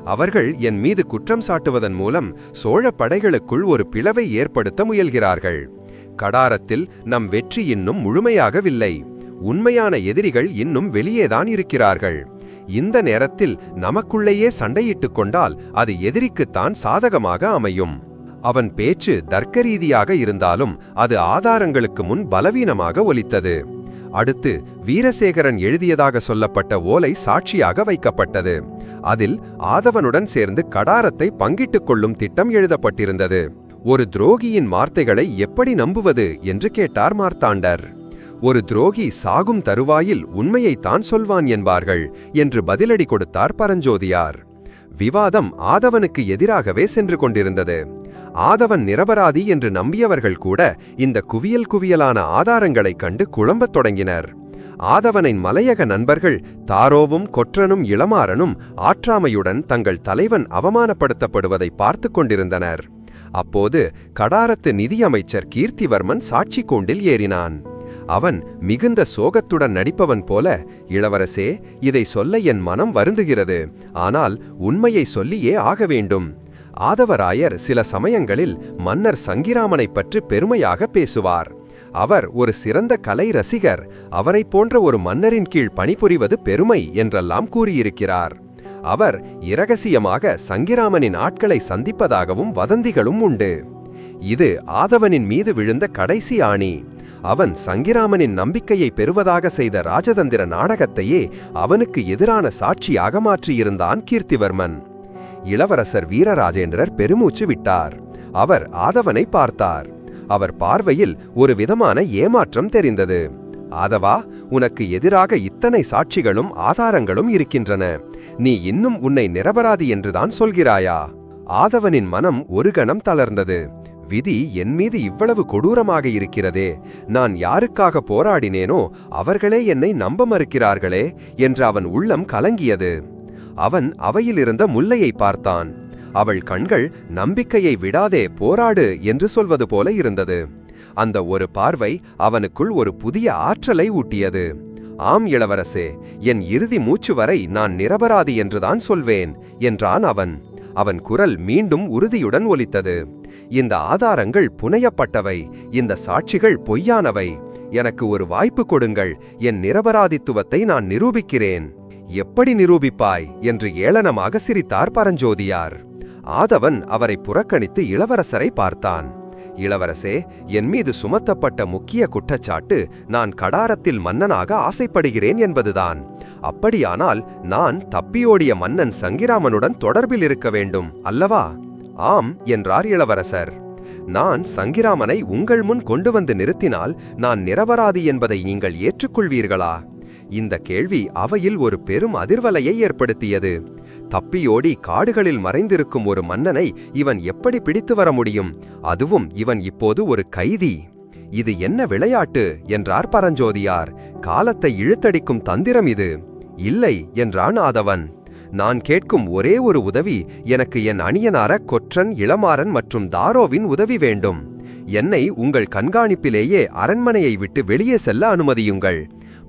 அவர்கள் என் மீது குற்றம் சாட்டுவதன் மூலம் சோழ படைகளுக்குள் ஒரு பிளவை ஏற்படுத்த முயல்கிறார்கள். கடாரத்தில் நம் வெற்றி இன்னும் முழுமையாகவில்லை. உண்மையான எதிரிகள் இன்னும் வெளியேதான் இருக்கிறார்கள். இந்த நேரத்தில் நமக்குள்ளேயே சண்டையிட்டுக் கொண்டால் அது எதிரிக்குத்தான் சாதகமாக அமையும். அவன் பேச்சு தர்க்கரீதியாக இருந்தாலும் அது ஆதாரங்களுக்கு முன் பலவீனமாக ஒலித்தது. அடுத்து வீரசேகரன் எழுதியதாக சொல்லப்பட்ட ஓலை சாட்சியாக வைக்கப்பட்டது. அதில் ஆதவனுடன் சேர்ந்து கடாரத்தை பங்கிட்டுக் கொள்ளும் திட்டம் எழுதப்பட்டிருந்தது. ஒரு துரோகியின் வார்த்தைகளை எப்படி நம்புவது என்று கேட்டார் மார்த்தாண்டர். ஒரு துரோகி சாகும் தருவாயில் உண்மையைத்தான் சொல்வான் என்பார்கள் என்று பதிலடி கொடுத்தார் பரஞ்சோதியார். விவாதம் ஆதவனுக்கு எதிராகவே சென்று கொண்டிருந்தது. ஆதவன் நிரபராதி என்று நம்பியவர்கள் கூட இந்த குவியலான ஆதாரங்களைக் கண்டு குழம்பத் தொடங்கினர். ஆதவனின் மலையக நண்பர்கள் தாரோவும் கொற்றனும் இளமாறனும் ஆற்றாமையுடன் தங்கள் தலைவன் அவமானப்படுத்தப்படுவதை பார்த்து கொண்டிருந்தனர். அப்போது கடாரத்து நிதியமைச்சர் கீர்த்திவர்மன் சாட்சி கூண்டில் ஏறினான். அவன் மிகுந்த சோகத்துடன் நடிப்பவன் போல, இளவரசே, இதை சொல்ல என் மனம் வருந்துகிறது. ஆனால் உண்மையை சொல்லியே ஆக வேண்டும். ஆதவராயர் சில சமயங்களில் மன்னர் சங்கிராமனைப் பற்றி பெருமையாக பேசுவார். அவர் ஒரு சிறந்த கலை ரசிகர். அவரைப் போன்ற ஒரு மன்னரின் கீழ் பணிபுரிவது பெருமை என்றெல்லாம் கூறியிருக்கிறார். அவர் இரகசியமாக சங்கிராமனின் ஆட்களை சந்திப்பதாகவும் வதந்திகளும் உண்டு. இது ஆதவனின் மீது விழுந்த கடைசி ஆணி. அவன் சங்கிராமனின் நம்பிக்கையை பெறுவதாக செய்த ராஜதந்திர நாடகத்தையே அவனுக்கு எதிரான சாட்சியாக மாற்றியிருந்தான் கீர்த்திவர்மன். இளவரசர் வீரராஜேந்திரர் பெருமூச்சு விட்டார். அவர் ஆதவனை பார்த்தார். அவர் பார்வையில் ஒரு விதமான ஏமாற்றம் தெரிந்தது. ஆதவா, உனக்கு எதிராக இத்தனை சாட்சிகளும் ஆதாரங்களும் இருக்கின்றன. நீ இன்னும் உன்னை நிரபராதி என்றுதான் சொல்கிறாயா? ஆதவனின் மனம் ஒரு கணம் தளர்ந்தது. விதி என் மீது இவ்வளவு கொடூரமாக இருக்கிறதே, நான் யாருக்காக போராடினேனோ அவர்களே என்னை நம்ப மறுக்கிறார்களே என்று அவன் உள்ளம் கலங்கியது. அவன் அவையிலிருந்த முல்லையை பார்த்தான். அவள் கண்கள் நம்பிக்கையை விடாதே, போராடு என்று சொல்வது போல இருந்தது. அந்த ஒரு பார்வை அவனுக்குள் ஒரு புதிய ஆற்றலை ஊட்டியது. ஆம் இளவரசே, என் இறுதி மூச்சு வரை நான் நிரபராதி என்றுதான் சொல்வேன் என்றான் அவன். அவன் குரல் மீண்டும் உறுதியுடன் ஒலித்தது. இந்த ஆதாரங்கள் புனையப்பட்டவை, இந்த சாட்சிகள் பொய்யானவை. எனக்கு ஒரு வாய்ப்பு கொடுங்கள், என் நிரபராதித்துவத்தை நான் நிரூபிக்கிறேன். எப்படி நிரூபிப்பாய் என்று ஏளனமாக சிரித்தார் பரஞ்சோதியார். ஆதவன் அவரை புறக்கணித்து இளவரசரை பார்த்தான். இளவரசே, என் மீது சுமத்தப்பட்ட முக்கிய குற்றச்சாட்டு நான் கடாரத்தில் மன்னனாக ஆசைப்படுகிறேன் என்பதுதான். அப்படியானால் நான் தப்பியோடிய மன்னன் சங்கிராமனுடன் தொடர்பில் இருக்க வேண்டும் அல்லவா? ஆம் என்றார் இளவரசர். நான் சங்கிராமனை உங்கள் முன் கொண்டு வந்து நிறுத்தினால் நான் நிரபராதி என்பதை நீங்கள் ஏற்றுக்கொள்வீர்களா? இந்த கேள்வி அவையில் ஒரு பெரும் அதிர்வலையை ஏற்படுத்தியது. தப்பியோடி காடுகளில் மறைந்திருக்கும் ஒரு மன்னனை இவன் எப்படி பிடித்து வர முடியும்? அதுவும் இவன் இப்போது ஒரு கைதி. இது என்ன விளையாட்டு என்றார் பரஞ்சோதியார். காலத்தை இழுத்தடிக்கும் தந்திரம் இது. இல்லை என்றான் ஆதவன். நான் கேட்கும் ஒரே ஒரு உதவி, எனக்கு என் அணியனார கொற்றன், இளமாறன் மற்றும் தாரோவின் உதவி வேண்டும். என்னை உங்கள் கண்காணிப்பிலேயே அரண்மனையை விட்டு வெளியே செல்ல அனுமதியுங்கள்.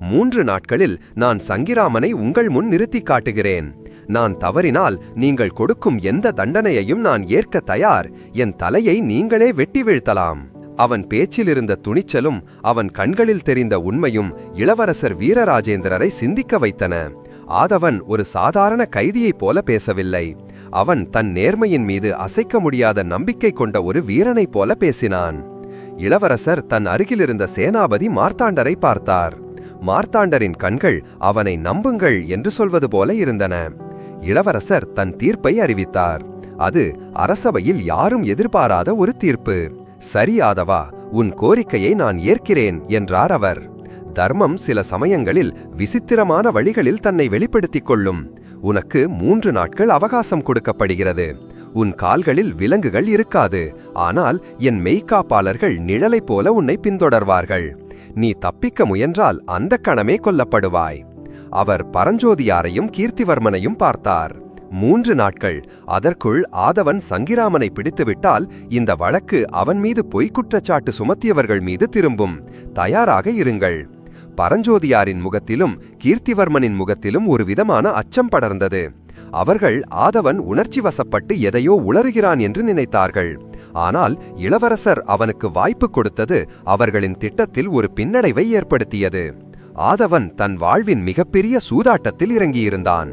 3 நாட்களில் நான் சங்கிராமனை உங்கள் முன் நிறுத்தி காட்டுகிறேன். நான் தவறினால் நீங்கள் கொடுக்கும் எந்த தண்டனையையும் நான் ஏற்க தயார். என் தலையை நீங்களே வெட்டி வீழ்த்தலாம். அவன் பேச்சிலிருந்த துணிச்சலும் அவன் கண்களில் தெரிந்த உண்மையும் இளவரசர் வீரராஜேந்திரரை சிந்திக்க வைத்தன. ஆதவன் ஒரு சாதாரண கைதியைப் போல பேசவில்லை. அவன் தன் நேர்மையின் மீது அசைக்க முடியாத நம்பிக்கை கொண்ட ஒரு வீரனைப் போல பேசினான். இளவரசர் தன் அருகிலிருந்த சேனாபதி மார்த்தாண்டரை பார்த்தார். மார்த்தாண்டரின் கண்கள் அவனை நம்புங்கள் என்று சொல்வது போல இருந்தன. இளவரசர் தன் தீர்ப்பை அறிவித்தார். அது அரசவையில் யாரும் எதிர்பாராத ஒரு தீர்ப்பு. சரி ஆதவா, உன் கோரிக்கையை நான் ஏற்கிறேன் என்றார் அவர். தர்மம் சில சமயங்களில் விசித்திரமான வழிகளில் தன்னை வெளிப்படுத்திக் கொள்ளும். உனக்கு 3 நாட்கள் அவகாசம் கொடுக்கப்படுகிறது. உன் கால்களில் விலங்குகள் இருக்காது. ஆனால் என் மெய்க்காப்பாளர்கள் நிழலைப் போல உன்னை பின்தொடர்வார்கள். நீ தப்பிக்க முயன்றால் அந்த கணமே கொல்லப்படுவாய். அவர் பரஞ்சோதியாரையும் கீர்த்திவர்மனையும் பார்த்தார். 3 நாட்கள். அதற்குள் ஆதவன் சங்கிராமனை பிடித்துவிட்டால் இந்த வழக்கு அவன் மீது பொய்க்குற்றச்சாட்டு சுமத்தியவர்கள் மீது திரும்பும். தயாராக இருங்கள். பரஞ்சோதியாரின் முகத்திலும் கீர்த்திவர்மனின் முகத்திலும் ஒரு விதமான அச்சம் படர்ந்தது. அவர்கள் ஆதவன் உணர்ச்சி வசப்பட்டு எதையோ உளறுகிறான் என்று நினைத்தார்கள். ஆனால் இளவரசர் அவனுக்கு வாய்ப்பு கொடுத்தது அவர்களின் திட்டத்தில் ஒரு பின்னடைவை ஏற்படுத்தியது. ஆதவன் தன் வாழ்வின் மிகப்பெரிய சூதாட்டத்தில் இறங்கியிருந்தான்.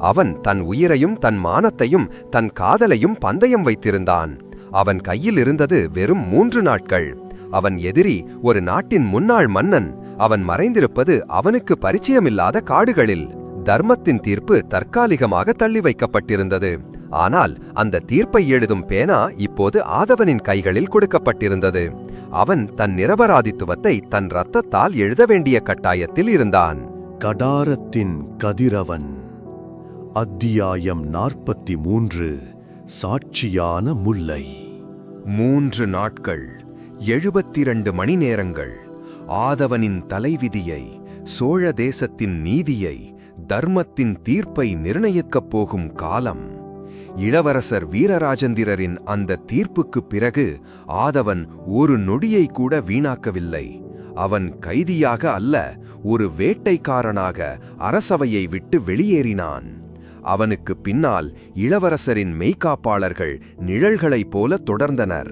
அவன் தன் உயிரையும் தன் மானத்தையும் தன் காதலையும் பந்தயம் வைத்திருந்தான். அவன் கையில் இருந்தது வெறும் 3 நாட்கள். அவன் எதிரி ஒரு நாட்டின் முன்னாள் மன்னன். அவன் மறைந்திருப்பது அவனுக்கு பரிச்சயமில்லாத காடுகளில். தர்மத்தின் தீர்ப்பு தற்காலிகமாக தள்ளி வைக்கப்பட்டிருந்தது. ஆனால் அந்த தீர்ப்பை எழுதும் பேனா இப்போது ஆதவனின் கைகளில் கொடுக்கப்பட்டிருந்தது. அவன் தன் நிரபராதித்துவத்தை தன் இரத்தத்தால் எழுத வேண்டிய கட்டாயத்தில் இருந்தான். கடாரத்தின் கதிரவன். அத்தியாயம் 43. சாட்சியான முல்லை. 3 நாட்கள் 72 மணி நேரங்கள். ஆதவனின் தலைவிதியை, சோழ தேசத்தின் நீதியை, தர்மத்தின் தீர்ப்பை நிர்ணயிக்கப் போகும் காலம். இளவரசர் வீரராஜேந்திரரின் அந்த தீர்ப்புக்குப் பிறகு ஆதவன் ஒரு நொடியை கூட வீணாக்கவில்லை. அவன் கைதியாக அல்ல, ஒரு வேட்டைக்காரனாக அரசவையை விட்டு வெளியேறினான். அவனுக்கு பின்னால் இளவரசரின் மெய்காப்பாளர்கள் நிழல்களைப் போல தொடர்ந்தனர்.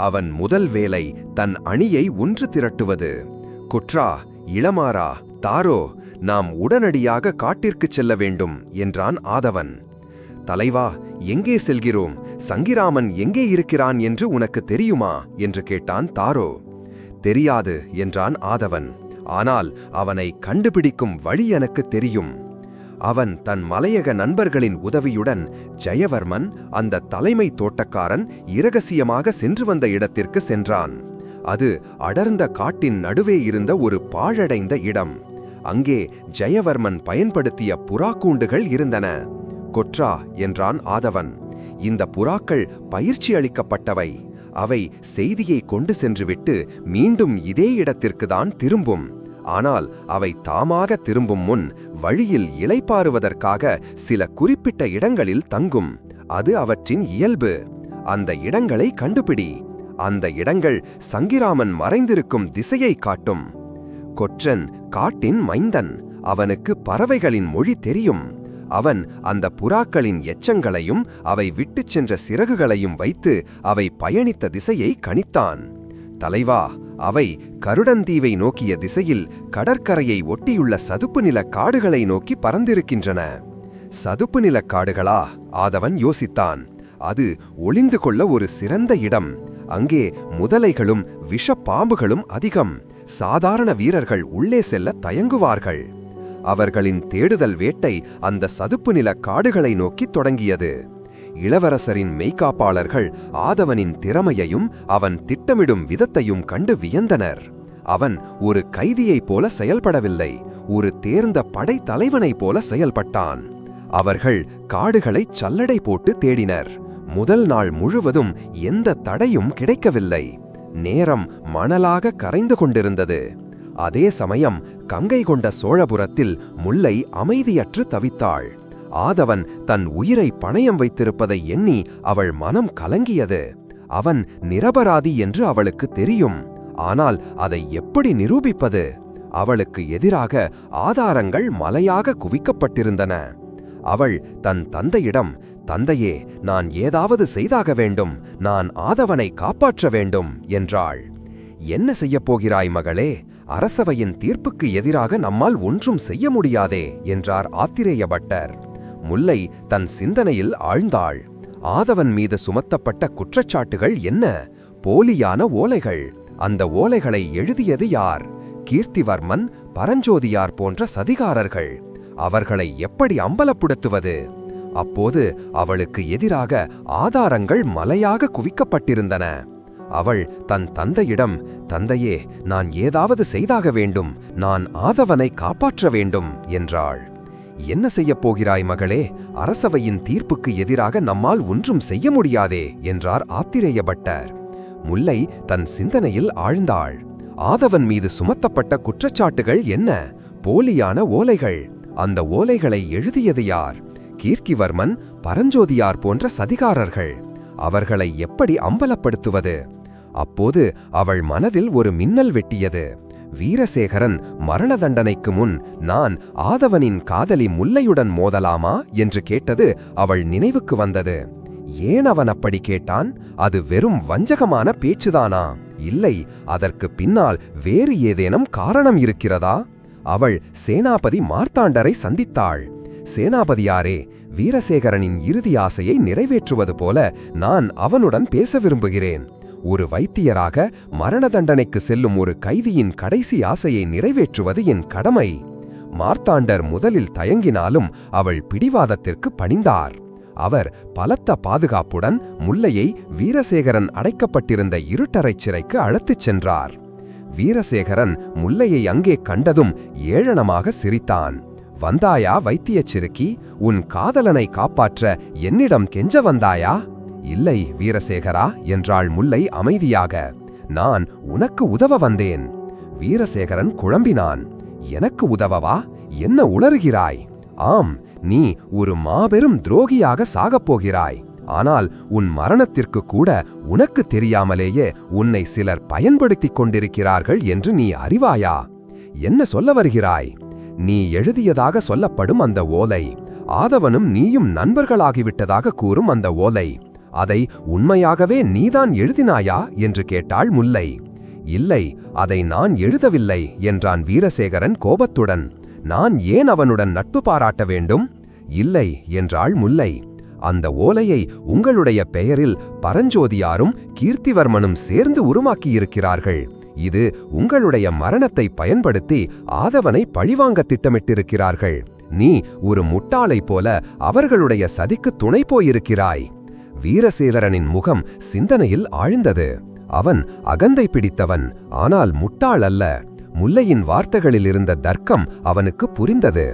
அவன் முதல் வேலை தன் அணியை ஒன்று திரட்டுவது. கொற்றா, இளமாறா, தாரோ, நாம் உடனடியாக காட்டிற்குச் செல்ல வேண்டும் என்றான் ஆதவன். தலைவா, எங்கே செல்கிறோம்? சங்கிராமன் எங்கே இருக்கிறான் என்று உனக்கு தெரியுமா என்று கேட்டான் தாரோ. தெரியாது என்றான் ஆதவன். ஆனால் அவனை கண்டுபிடிக்கும் வழி எனக்கு தெரியும். அவன் தன் மலையக நண்பர்களின் உதவியுடன் ஜெயவர்மன், அந்த தலைமை தோட்டக்காரன், இரகசியமாக சென்று வந்த இடத்திற்கு சென்றான். அது அடர்ந்த காட்டின் நடுவே இருந்த ஒரு பாழடைந்த இடம். அங்கே ஜெயவர்மன் பயன்படுத்திய புறாக்கூண்டுகள் இருந்தன. கொற்றா என்றான் ஆதவன், இந்த புறாக்கள் பயிற்சி அளிக்கப்பட்டவை. அவை செய்தியை கொண்டு சென்றுவிட்டு மீண்டும் இதே இடத்திற்குதான் திரும்பும். ஆனால் அவை தாமாக திரும்பும் முன் வழியில் இளைப்பாறுவதற்காக சில குறிப்பிட்ட இடங்களில் தங்கும். அது அவற்றின் இயல்பு. அந்த இடங்களை கண்டுபிடி. அந்த இடங்கள் சங்கிராமன் மறைந்திருக்கும் திசையை காட்டும். கொற்றன் காட்டின் மைந்தன். அவனுக்கு பறவைகளின் மொழி தெரியும். அவன் அந்த புறாக்களின் எச்சங்களையும் அவை விட்டுச் சென்ற சிறகுகளையும் வைத்து அவை பயணித்த திசையை கணித்தான். தலைவா, அவை கருடந்தீவை நோக்கிய திசையில் கடற்கரையை ஒட்டியுள்ள சதுப்பு நிலக் காடுகளை நோக்கி பறந்திருக்கின்றன. சதுப்பு நிலக் காடுகளா? ஆதவன் யோசித்தான். அது ஒளிந்து கொள்ள ஒரு சிறந்த இடம். அங்கே முதலைகளும் விஷப்பாம்புகளும் அதிகம். சாதாரண வீரர்கள் உள்ளே செல்ல தயங்குவார்கள். அவர்களின் தேடுதல் வேட்டை அந்த சதுப்பு நிலக் காடுகளை நோக்கி தொடங்கியது. இளவரசரின் மெய்காப்பாளர்கள் ஆதவனின் திறமையையும் அவன் திட்டமிடும் விதத்தையும் கண்டு வியந்தனர். அவன் ஒரு கைதியைப் போல செயல்படவில்லை, ஒரு தேர்ந்த படை தலைவனைப் போல செயல்பட்டான். அவர்கள் காடுகளைச் சல்லடை போட்டு தேடினர். முதல் நாள் முழுவதும் எந்த தடையும் கிடைக்கவில்லை. நேரம் மணலாக கரைந்து கொண்டிருந்தது. அதே சமயம் கங்கை கொண்ட சோழபுரத்தில் முல்லை அமைதியற்று தவித்தாள். ஆதவன் தன் உயிரை பணயம் வைத்திருப்பதை எண்ணி அவள் மனம் கலங்கியது. அவன் நிரபராதி என்று அவளுக்கு தெரியும். ஆனால் அதை எப்படி நிரூபிப்பது? அவளுக்கு எதிராக ஆதாரங்கள் மலையாக குவிக்கப்பட்டிருந்தன. அவள் தன் தந்தையிடம், தந்தையே, நான் ஏதாவது செய்தாக வேண்டும், நான் ஆதவனை காப்பாற்ற வேண்டும் என்றாள். என்ன செய்யப் போகிறாய் மகளே? அரசவையின் தீர்ப்புக்கு எதிராக நம்மால் ஒன்றும் செய்ய முடியாதே என்றார் ஆத்திரேய பட்டர். முல்லை தன் சிந்தனையில் ஆழ்ந்தாள். ஆதவன் மீது சுமத்தப்பட்ட குற்றச்சாட்டுகள் என்ன? போலியான ஓலைகள். அந்த ஓலைகளை எழுதியது யார்? கீர்த்திவர்மன், பரஞ்சோதியார் போன்ற சதிகாரர்கள். அவர்களை எப்படி அம்பலப்படுத்துவது? அப்போது அவளுக்கு எதிராக ஆதாரங்கள் மலையாக குவிக்கப்பட்டிருந்தன. அவள் தன் தந்தையிடம், தந்தையே, நான் ஏதாவது செய்தாக வேண்டும், நான் ஆதவனை காப்பாற்ற வேண்டும் என்றாள். என்ன செய்யப் போகிறாய் மகளே? அரசவையின் தீர்ப்புக்கு எதிராக நம்மால் ஒன்றும் செய்ய முடியாதே என்றார் ஆத்திரேய பட்டர். முல்லை தன் சிந்தனையில் ஆழ்ந்தாள். ஆதவன் மீது சுமத்தப்பட்ட குற்றச்சாட்டுகள் என்ன? போலியான ஓலைகள். அந்த ஓலைகளை எழுதியது யார்? கீர்த்திவர்மன், பரஞ்சோதியார் போன்ற சதிகாரர்கள். அவர்களை எப்படி அம்பலப்படுத்துவது? அப்போது அவள் மனதில் ஒரு மின்னல் வெட்டியது. வீரசேகரன் மரண தண்டனைக்கு முன் நான் ஆதவனின் காதலி முல்லையுடன் மோதலாமா என்று கேட்டது அவள் நினைவுக்கு வந்தது. ஏன் அவன் அப்படி கேட்டான்? அது வெறும் வஞ்சகமான பேச்சுதானா? இல்லை, அதற்கு பின்னால் வேறு ஏதேனும் காரணம் இருக்கிறதா? அவள் சேனாபதி மார்த்தாண்டரை சந்தித்தாள். சேனாபதியாரே, வீரசேகரனின் இறுதி ஆசையை நிறைவேற்றுவது போல நான் அவனுடன் பேச விரும்புகிறேன். ஒரு வைத்தியராக மரண தண்டனைக்கு செல்லும் ஒரு கைதியின் கடைசி ஆசையை நிறைவேற்றுவது என் கடமை. மார்த்தாண்டர் முதலில் தயங்கினாலும் அவள் பிடிவாதத்திற்கு பணிந்தார். அவர் பலத்த பாதுகாப்புடன் முல்லையை வீரசேகரன் அடைக்கப்பட்டிருந்த இருட்டறைச் சிறைக்கு அழைத்துச் சென்றார். வீரசேகரன் முல்லையை அங்கே கண்டதும் ஏளனமாக சிரித்தான். "வந்தாயா வைத்தியச் சிறுக்கி? உன் காதலனை காப்பாற்ற என்னிடம் கெஞ்ச வந்தாயா?" "இல்லை வீரசேகரா" என்றாள் முல்லை அமைதியாக. "நான் உனக்கு உதவ வந்தேன்." வீரசேகரன் குழம்பினான். "எனக்கு உதவவா? என்ன உளறுகிறாய்?" "ஆம், நீ ஒரு மாபெரும் துரோகியாக சாகப்போகிறாய். ஆனால் உன் மரணத்திற்கு கூட உனக்கு தெரியாமலேயே உன்னை சிலர் பயன்படுத்திக் கொண்டிருக்கிறார்கள் என்று நீ அறிவாயா?" "என்ன சொல்ல வருகிறாய்?" "நீ எழுதியதாக சொல்லப்படும் அந்த ஓலை, ஆதவனும் நீயும் நண்பர்களாகிவிட்டதாக கூறும் அந்த ஓலை, அதை உண்மையாகவே நீதான் எழுதினாயா?" என்று கேட்டாள் முல்லை. "இல்லை, அதை நான் எழுதவில்லை" என்றான் வீரசேகரன் கோபத்துடன். "நான் ஏன் அவனுடன் நட்பு பாராட்ட வேண்டும்?" "இல்லை" என்றாள் முல்லை. "அந்த ஓலையை உங்களுடைய பெயரில் பரஞ்சோதியாரும் கீர்த்திவர்மனும் சேர்ந்து உருவாக்கியிருக்கிறார்கள். இது உங்களுடைய மரணத்தை பயன்படுத்தி ஆதவனை பழிவாங்க திட்டமிட்டிருக்கிறார்கள். நீ ஒரு முட்டாளைப் போல அவர்களுடைய சதிக்கு துணை போயிருக்கிறாய்." வீரசேகரனின் முகம் சிந்தனையில் ஆழ்ந்தது. அவன் அகந்தை பிடித்தவன், ஆனால் முட்டாள் அல்ல. முல்லையின் வார்த்தைகளில் இருந்த தர்க்கம் அவனுக்கு புரிந்தது.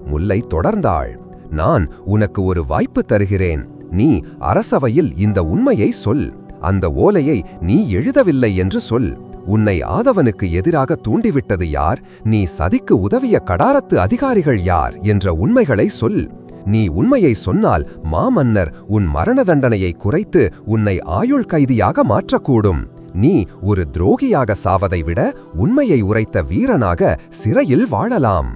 முல்லை தொடர்ந்தாள். "நான் உனக்கு ஒரு வாய்ப்பு தருகிறேன். நீ அரசவையில் இந்த உண்மையை சொல். அந்த ஓலையை நீ எழுதவில்லை என்று சொல். உன்னை ஆதவனுக்கு எதிராக தூண்டிவிட்டது யார், நீ சதிக்கு உதவிய கடாரத்து அதிகாரிகள் யார் என்ற உண்மைகளை சொல். நீ உண்மையை சொன்னால் மாமன்னர் உன் மரண தண்டனையை குறைத்து உன்னை ஆயுள் கைதியாக மாற்றக்கூடும். நீ ஒரு துரோகியாக சாவதை விட உண்மையை உரைத்த வீரனாக சிறையில் வாழலாம்."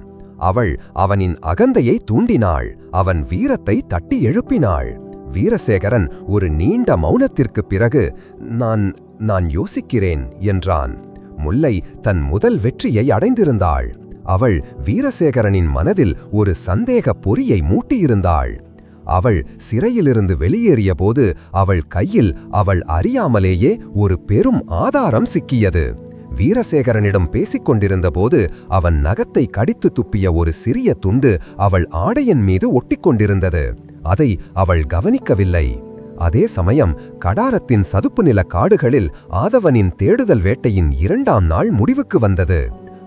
அவள் அவனின் அகந்தையை தூண்டினாள். அவன் வீரத்தை தட்டி எழுப்பினாள். வீரசேகரன் ஒரு நீண்ட மௌனத்திற்குப் பிறகு நான் யோசிக்கிறேன் என்றான். முல்லை தன் முதல் வெற்றியை அடைந்திருந்தாள். அவள் வீரசேகரனின் மனதில் ஒரு சந்தேக பொறியை மூட்டியிருந்தாள். அவள் சிறையிலிருந்து வெளியேறிய போது அவள் கையில் அவள் அறியாமலேயே ஒரு பெரும் ஆதாரம் சிக்கியது. வீரசேகரனிடம் பேசிக் கொண்டிருந்த போது அவன் நகத்தை கடித்து துப்பிய ஒரு சிறிய துண்டு அவள் ஆடையின் மீது ஒட்டிக்கொண்டிருந்தது. அதை அவள் கவனிக்கவில்லை. அதே சமயம் கடாரத்தின் சதுப்பு நில காடுகளில் ஆதவனின் தேடுதல் வேட்டையின் 2ஆம் நாள் முடிவுக்கு வந்தது.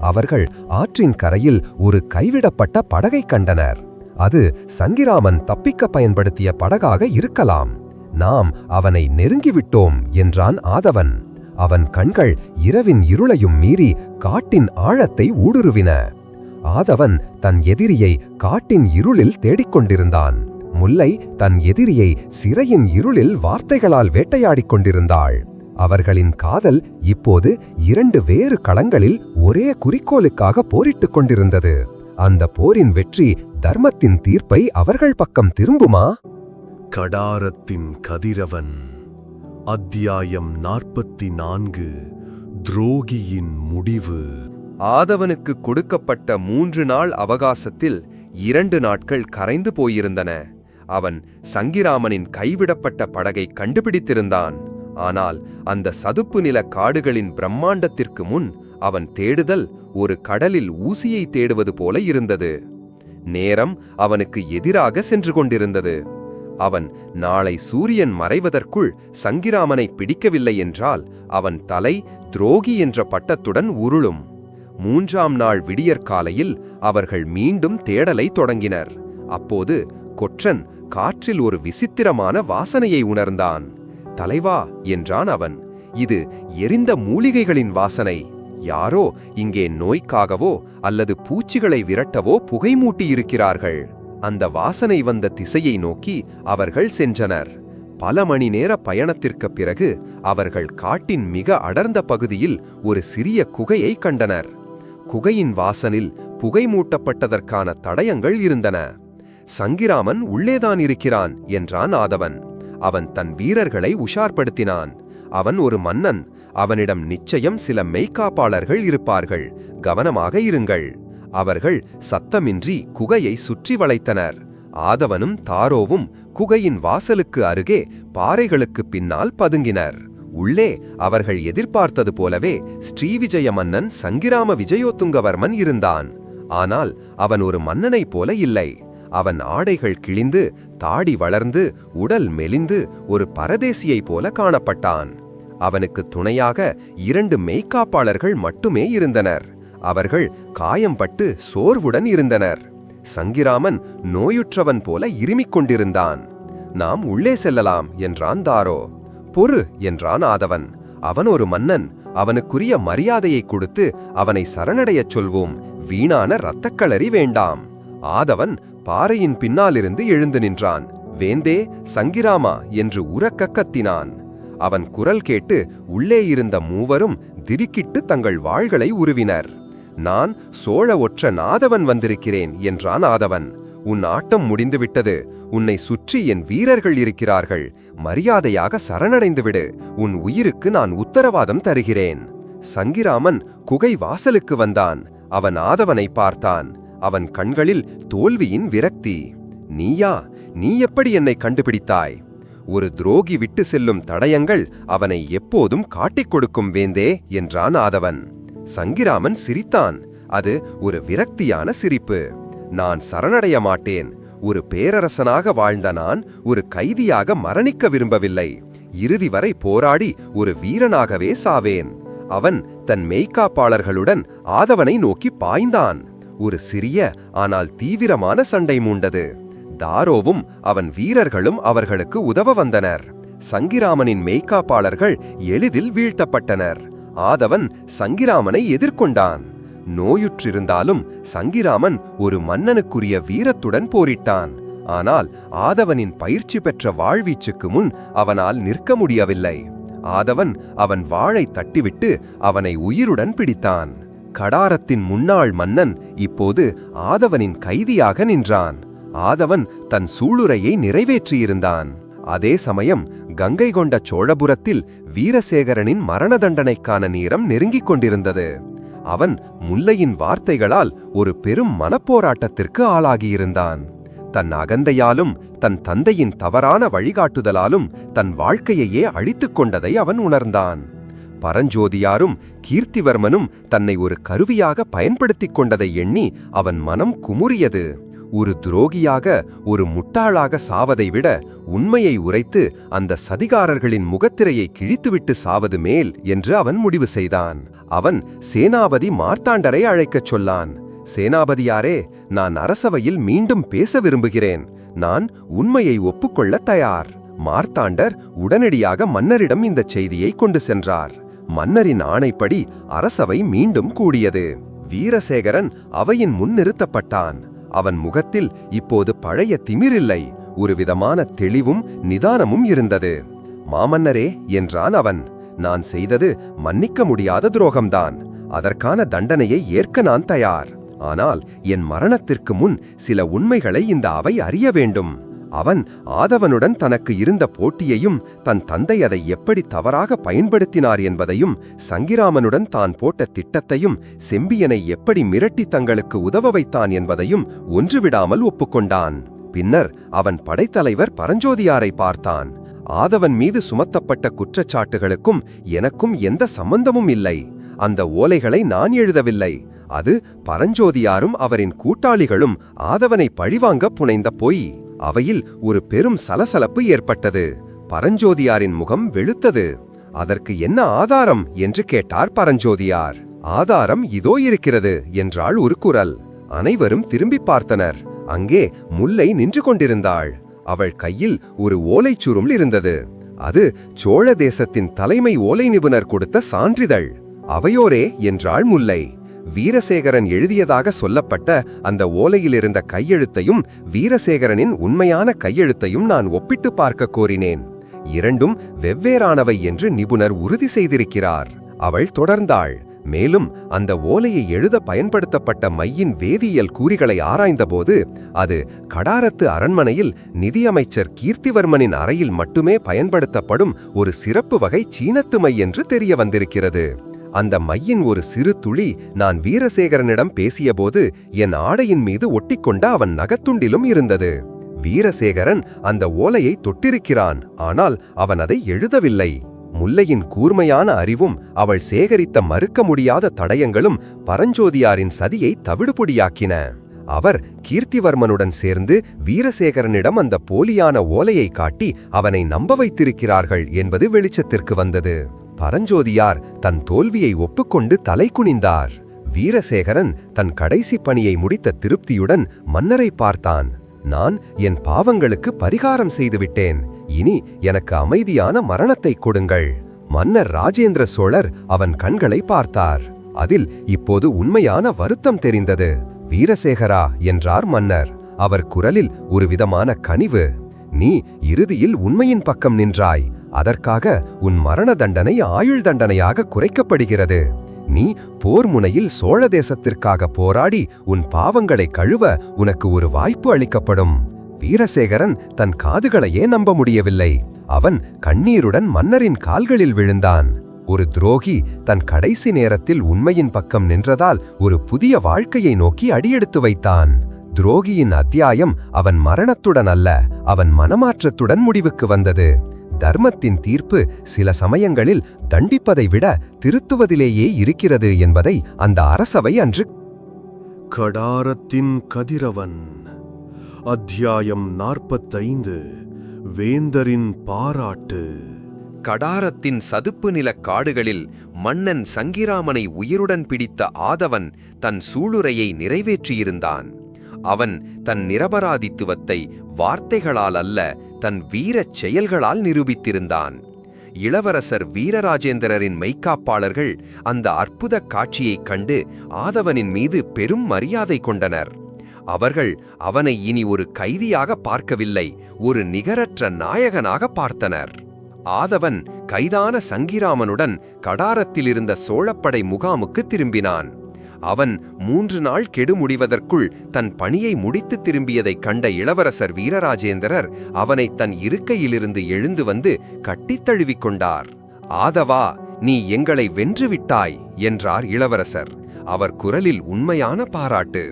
அவர்கள் ஆற்றின் கரையில் ஒரு கைவிடப்பட்ட படகை கண்டனர். அது சங்கிராமன் தப்பிக்க பயன்படுத்திய படகாக இருக்கலாம். "நாம் அவனை நெருங்கிவிட்டோம்" என்றான் ஆதவன். அவன் கண்கள் இரவின் இருளையும் மீறி காட்டின் ஆழத்தை ஊடுருவின. ஆதவன் தன் எதிரியை காட்டின் இருளில் தேடிக்கொண்டிருந்தான். முல்லை தன் எதிரியை சிறையின் இருளில் வார்த்தைகளால் வேட்டையாடிக் கொண்டிருந்தாள். அவர்களின் காதல் இப்போது 2 வேறு களங்களில் ஒரே குறிக்கோளுக்காக போரிட்டுக் கொண்டிருந்தது. அந்த போரின் வெற்றி தர்மத்தின் தீர்ப்பை அவர்கள் பக்கம் திரும்புமா? கடாரத்தின் கதிரவன். அத்தியாயம் 44. துரோகியின் முடிவு. ஆதவனுக்கு கொடுக்கப்பட்ட 3 நாள் அவகாசத்தில் 2 நாட்கள் கரைந்து போயிருந்தன. அவன் சங்கிராமனின் கைவிடப்பட்ட படகை கண்டுபிடித்திருந்தான். ஆனால் அந்த சதுப்பு நில காடுகளின் பிரம்மாண்டத்திற்கு முன் அவன் தேடுதல் ஒரு கடலில் ஊசியை தேடுவது போல இருந்தது. நேரம் அவனுக்கு எதிராக சென்று கொண்டிருந்தது. அவன் நாளை சூரியன் மறைவதற்குள் சங்கிராமனை பிடிக்கவில்லை என்றால் அவன் தலை துரோகி என்ற பட்டத்துடன் உருளும். 3ஆம் நாள் விடியற்காலையில் அவர்கள் மீண்டும் தேடலை தொடங்கினர். அப்போது கொற்றன் காற்றில் ஒரு விசித்திரமான வாசனையை உணர்ந்தான். "தலைவா" என்றான் அவன், "இது எரிந்த மூலிகைகளின் வாசனை. யாரோ இங்கே நோய்க்காகவோ அல்லது பூச்சிகளை விரட்டவோ புகை மூட்டியிருக்கிறார்கள்." அந்த வாசனை வந்த திசையை நோக்கி அவர்கள் சென்றனர். பல மணி நேர பயணத்திற்குப் பிறகு அவர்கள் காட்டின் மிக அடர்ந்த பகுதியில் ஒரு சிறிய குகையை கண்டனர். குகையின் வாசலில் புகை மூட்டப்பட்டதற்கான தடயங்கள் இருந்தன. "சங்கிராமன் உள்ளேதான் இருக்கிறான்" என்றான் ஆதவன். அவன் தன் வீரர்களை உஷார்படுத்தினான். அவன் ஒரு மன்னன். அவனிடம் நிச்சயம் சில மெய்க்காப்பாளர்கள் இருப்பார்கள். கவனமாக இருங்கள். அவர்கள் சத்தமின்றி குகையை சுற்றி வளைத்தனர். ஆதவனும் தாரோவும் குகையின் வாசலுக்கு அருகே பாறைகளுக்கு பின்னால் பதுங்கினர். உள்ளே அவர்கள் எதிர்பார்த்தது போலவே ஸ்ரீவிஜய மன்னன் சங்கிராம விஜயோத்துங்கவர்மன் இருந்தான். ஆனால் அவன் ஒரு மன்னனைப் போல இல்லை. அவன் ஆடைகள் கிழிந்து, தாடி வளர்ந்து, உடல் மெலிந்து ஒரு பரதேசியைப் போல காணப்பட்டான். அவனுக்கு துணையாக 2 மெய்க்காப்பாளர்கள் மட்டுமே இருந்தனர். அவர்கள் காயம்பட்டு சோர்வுடன் இருந்தனர். சங்கிராமன் நோயுற்றவன் போல இருமிக் கொண்டிருந்தான். நாம் உள்ளே செல்லலாம் என்றான் தாரோ. பொறு என்றான் ஆதவன். அவன் ஒரு மன்னன். அவனுக்குரிய மரியாதையை கொடுத்து அவனை சரணடையச் சொல்வோம். வீணான இரத்தக்களறி வேண்டாம். ஆதவன் பாறையின் பின்னாலிருந்து எழுந்து நின்றான். வேந்தே, சங்கிராமா என்று உரக்க கத்தினான். அவன் குரல் கேட்டு உள்ளே இருந்த மூவரும் திடுக்கிட்டு தங்கள் வாள்களை உருவினர். நான் சோழ ஒற்றன் ஆதவன் வந்திருக்கிறேன் என்றான் ஆதவன். உன் ஆட்டம் முடிந்துவிட்டது. உன்னை சுற்றி என் வீரர்கள் இருக்கிறார்கள். மரியாதையாக சரணடைந்துவிடு. உன் உயிருக்கு நான் உத்தரவாதம் தருகிறேன். சங்கிராமன் குகை வாசலுக்கு வந்தான். அவன் ஆதவனை பார்த்தான். அவன் கண்களில் தோல்வியின் விரக்தி. நீயா? நீ எப்படி என்னை கண்டுபிடித்தாய்? ஒரு துரோகி விட்டு செல்லும் தடயங்கள் அவனை எப்போதும் காட்டிக் கொடுக்கும் வேந்தே என்றான் ஆதவன். சங்கிராமன் சிரித்தான். அது ஒரு விரக்தியான சிரிப்பு. நான் சரணடைய மாட்டேன். ஒரு பேரரசனாக வாழ்ந்த நான் ஒரு கைதியாக மரணிக்க விரும்பவில்லை. இறுதி வரை போராடி ஒரு வீரனாகவே சாவேன். அவன் தன் மெய்க்காப்பாளர்களுடன் ஆதவனை நோக்கி பாய்ந்தான். ஒரு சிறிய ஆனால் தீவிரமான சண்டை மூண்டது. தாரோவும் அவன் வீரர்களும் அவர்களுக்கு உதவ வந்தனர். சங்கிராமனின் மெய்க்காப்பாளர்கள் எளிதில் வீழ்த்தப்பட்டனர். ஆதவன் சங்கிராமனை எதிர்கொண்டான். நோயுற்றிருந்தாலும் சங்கிராமன் ஒரு மன்னனுக்குரிய வீரத்துடன் போரிட்டான். ஆனால் ஆதவனின் பயிற்சி பெற்ற வாழ்வீச்சுக்கு முன் அவனால் நிற்க முடியவில்லை. ஆதவன் அவன் வாளை தட்டிவிட்டு அவனை உயிருடன் பிடித்தான். கடாரத்தின் முன்னாள் மன்னன் இப்போது ஆதவனின் கைதியாக நின்றான். ஆதவன் தன் சூளுரையை நிறைவேற்றியிருந்தான். அதே சமயம் கங்கை கொண்ட சோழபுரத்தில் வீரசேகரனின் மரண தண்டனைக்கான நேரம் நெருங்கிக் கொண்டிருந்தது. அவன் முல்லையின் வார்த்தைகளால் ஒரு பெரும் மனப்போராட்டத்திற்கு ஆளாகியிருந்தான். தன் அகந்தையாலும் தன் தந்தையின் தவறான வழிகாட்டுதலாலும் தன் வாழ்க்கையையே அழித்துக் கொண்டதை அவன் உணர்ந்தான். பரஞ்சோதியாரும் கீர்த்திவர்மனும் தன்னை ஒரு கருவியாக பயன்படுத்திக் கொண்டதை எண்ணி அவன் மனம் குமுறியது. ஒரு துரோகியாக, ஒரு முட்டாளாக சாவதை விட உண்மையை உரைத்து அந்த சதிகாரர்களின் முகத்திரையை கிழித்துவிட்டு சாவது மேல் என்று அவன் முடிவு செய்தான். அவன் சேனாபதி மார்த்தாண்டரை அழைக்கச் சொன்னான். சேனாபதியாரே, நான் அரசவையில் மீண்டும் பேச விரும்புகிறேன். நான் உண்மையை ஒப்புக்கொள்ள தயார். மார்த்தாண்டர் உடனடியாக மன்னரிடம் இந்த செய்தியை கொண்டு சென்றார். மன்னரின் ஆணைப்படி அரசவை மீண்டும் கூடியது. வீரசேகரன் அவையின் முன் நிறுத்தப்பட்டான். அவன் முகத்தில் இப்போது பழைய திமிரில்லை, ஒரு விதமான தெளிவும் நிதானமும் இருந்தது. மாமன்னரே என்றான் அவன், நான் செய்தது மன்னிக்க முடியாத துரோகம்தான். அதற்கான தண்டனையை ஏற்க நான் தயார். ஆனால் என் மரணத்திற்கு முன் சில உண்மைகளை இந்த அவை அறிய வேண்டும். அவன் ஆதவனுடன் தனக்கு இருந்த போட்டியையும், தன் தந்தை அதை எப்படி தவறாக பயன்படுத்தினார் என்பதையும், சங்கிராமனுடன் தான் போட்ட திட்டத்தையும், செம்பியனை எப்படி மிரட்டி தங்களுக்கு உதவ வைத்தான் என்பதையும் ஒன்றுவிடாமல் ஒப்புக்கொண்டான். பின்னர் அவன் படைத்தலைவர் பரஞ்சோதியாரை பார்த்தான். ஆதவன் மீது சுமத்தப்பட்ட குற்றச்சாட்டுகளுக்கும் எனக்கும் எந்த சம்பந்தமும் இல்லை. அந்த ஓலைகளை நான் எழுதவில்லை. அது பரஞ்சோதியாரும் அவரின் கூட்டாளிகளும் ஆதவனை பழிவாங்க புனைந்த பொய். அவையில் ஒரு பெரும் சலசலப்பு ஏற்பட்டது. பரஞ்சோதியாரின் முகம் வெளுத்தது. அதற்கு என்ன ஆதாரம் என்று கேட்டார் பரஞ்சோதியார். ஆதாரம் இதோ இருக்கிறது என்றாள் ஒரு குரல். அனைவரும் திரும்பி பார்த்தனர். அங்கே முல்லை நின்று கொண்டிருந்தாள். அவள் கையில் ஒரு ஓலைச் சுருள் இருந்தது. அது சோழ தேசத்தின் தலைமை ஓலை நிபுணர் கொடுத்த சான்றிதழ். அவையோரே என்றாள் முல்லை. வீரசேகரன் எழுதியதாக சொல்லப்பட்ட அந்த ஓலையில் இருந்த கையெழுத்தையும் வீரசேகரனின் உண்மையான கையெழுத்தையும் நான் ஒப்பிட்டு பார்க்க கோரினேன். இரண்டும் வெவ்வேறானவை என்று நிபுணர் உறுதி செய்திருக்கிறார். அவள் தொடர்ந்தாள். மேலும் அந்த ஓலையை எழுத பயன்படுத்தப்பட்ட மையின் வேதியியல் கூறிகளை ஆராய்ந்தபோது அது கடாரத்து அரண்மனையில் நிதியமைச்சர் கீர்த்திவர்மனின் அறையில் மட்டுமே பயன்படுத்தப்படும் ஒரு சிறப்பு வகை சீனத்து மை என்று தெரிய வந்திருக்கிறது. அந்த மையின் ஒரு சிறு துளி நான் வீரசேகரனிடம் பேசியபோது என் ஆடையின் மீது ஒட்டிக்கொண்ட அவன் நகத்துண்டிலும் இருந்தது. வீரசேகரன் அந்த ஓலையை தொட்டிருக்கிறான், ஆனால் அவன் அதை எழுதவில்லை. முல்லையின் கூர்மையான அறிவும் அவள் சேகரித்த மறுக்க முடியாத தடயங்களும் பரஞ்சோதியாரின் சதியை தவிடுபொடியாக்கின. அவர் கீர்த்திவர்மனுடன் சேர்ந்து வீரசேகரனிடம் அந்த போலியான ஓலையை காட்டி அவனை நம்ப வைத்திருக்கிறார்கள் என்பது வெளிச்சத்திற்கு வந்தது. பரஞ்சோதியார் தன் தோல்வியை ஒப்புக்கொண்டு தலை குனிந்தார். வீரசேகரன் தன் கடைசி பணியை முடித்த திருப்தியுடன் மன்னரை பார்த்தான். நான் என் பாவங்களுக்கு பரிகாரம் செய்துவிட்டேன். இனி எனக்கு அமைதியான மரணத்தை கொடுங்கள். மன்னர் ராஜேந்திர சோழர் அவன் கண்களை பார்த்தார். அதில் இப்போது உண்மையான வருத்தம் தெரிந்தது. வீரசேகரா என்றார் மன்னர். அவர் குரலில் ஒரு விதமான கனிவு. நீ இறுதியில் உண்மையின் பக்கம் நின்றாய். அதற்காக உன் மரண தண்டனை ஆயுள் தண்டனையாக குறைக்கப்படுகிறது. நீ போர் முனையில் சோழ தேசத்திற்காக போராடி உன் பாவங்களை கழுவ உனக்கு ஒரு வாய்ப்பு அளிக்கப்படும். வீரசேகரன் தன் காதுகளையே நம்ப முடியவில்லை. அவன் கண்ணீருடன் மன்னரின் கால்களில் விழுந்தான். ஒரு துரோகி தன் கடைசி நேரத்தில் உண்மையின் பக்கம் நின்றதால் ஒரு புதிய வாழ்க்கையை நோக்கி அடியெடுத்து வைத்தான். துரோகியின் அத்தியாயம் அவன் மரணத்துடன் அல்ல, அவன் மனமாற்றத்துடன் முடிவுக்கு வந்தது. தர்மத்தின் தீர்ப்பு சில சமயங்களில் தண்டிப்பதை விட திருத்துவதிலேயே இருக்கிறது என்பதை அந்த அரசவை அன்று. கடாரத்தின் கதிரவன். அத்தியாயம் 45. வேந்தரின் பாராட்டு. கடாரத்தின் சதுப்பு நிலக் காடுகளில் மன்னன் சங்கிராமனை உயிருடன் பிடித்த ஆதவன் தன் சூளுரையை நிறைவேற்றியிருந்தான். அவன் தன் நிரபராதித்துவத்தை வார்த்தைகளால் அல்ல, தன் வீரச் செயல்களால் நிரூபித்திருந்தான். இளவரசர் வீரராஜேந்திரரின் மெய்க்காப்பாளர்கள் அந்த அற்புதக் காட்சியைக் கண்டு ஆதவனின் மீது பெரும் மரியாதை கொண்டனர். அவர்கள் அவனை இனி ஒரு கைதியாக பார்க்கவில்லை, ஒரு நிகரற்ற நாயகனாக பார்த்தனர். ஆதவன் கைதான சங்கிராமனுடன் கடாரத்திலிருந்த சோழப்படை முகாமுக்கு திரும்பினான். அவன் 3 நாள் கெடு முடிவதற்குள் தன் பணியை முடித்து திரும்பியதைக் கண்ட இளவரசர் வீரராஜேந்திரர் அவனை தன் இருக்கையிலிருந்து எழுந்து வந்து கட்டித் தழுவிக்கொண்டார். ஆதவா, நீ எங்களை வென்றுவிட்டாய் என்றார் இளவரசர். அவர் குரலில் உண்மையான பாராட்டு.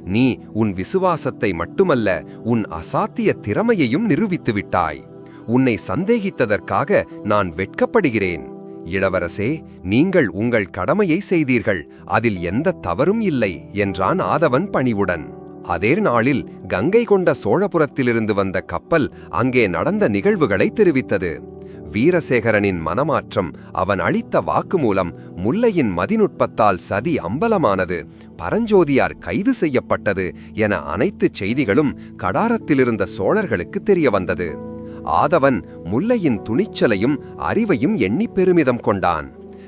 நீ உன் விசுவாசத்தை மட்டுமல்ல, உன் அசாத்திய திறமையையும் நிரூபித்துவிட்டாய். உன்னை சந்தேகித்ததற்காக நான் வெட்கப்படுகிறேன். இளவரசே, நீங்கள் உங்கள் கடமையை செய்தீர்கள், அதில் எந்த தவறும் இல்லை என்றான் ஆதவன் பணிவுடன். அதே நாளில் கங்கை கொண்ட சோழபுரத்திலிருந்து வந்த கப்பல் அங்கே நடந்த நிகழ்வுகளை தெரிவித்தது. வீரசேகரனின் மனமாற்றம், அவன் அளித்த வாக்குமூலம், முல்லையின் மதிநுட்பத்தால் சதி அம்பலமானது, பரஞ்சோதியார் கைது செய்யப்பட்டது என அனைத்து செய்திகளும் கடாரத்திலிருந்த சோழர்களுக்கு தெரிய வந்தது. ஆதவன் முல்லையின் துணிச்சலையும் அறிவையும் எண்ணி பெருமிதம் கொண்டான்.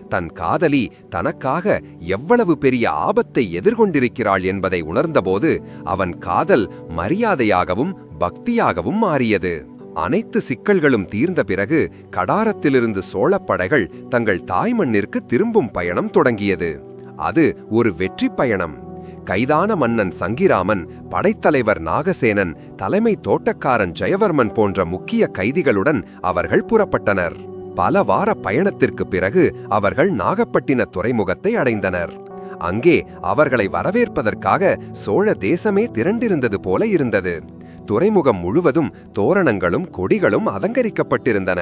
தன் காதலி தனக்காக எவ்வளவு பெரிய ஆபத்தை எதிர்கொண்டிருக்கிறாள் என்பதை உணர்ந்தபோது அவன் காதல் மரியாதையாகவும் பக்தியாகவும் மாறியது. அனைத்து சிக்கல்களும் தீர்ந்த பிறகு கடாரத்திலிருந்து சோழப்படைகள் தங்கள் தாய்மண்ணிற்கு திரும்பும் பயணம் தொடங்கியது. அது ஒரு வெற்றி பயணம். கைதான மன்னன் சங்கிராமன், படைத்தலைவர் நாகசேனன், தலைமை தோட்டக்காரன் ஜெயவர்மன் போன்ற முக்கிய கைதிகளுடன் அவர்கள் புறப்பட்டனர். பல வார பயணத்திற்கு பிறகு அவர்கள் நாகப்பட்டின துறைமுகத்தை அடைந்தனர். அங்கே அவர்களை வரவேற்பதற்காக சோழ தேசமே திரண்டிருந்தது போல இருந்தது. துறைமுகம் முழுவதும் தோரணங்களும் கொடிகளும் அலங்கரிக்கப்பட்டிருந்தன.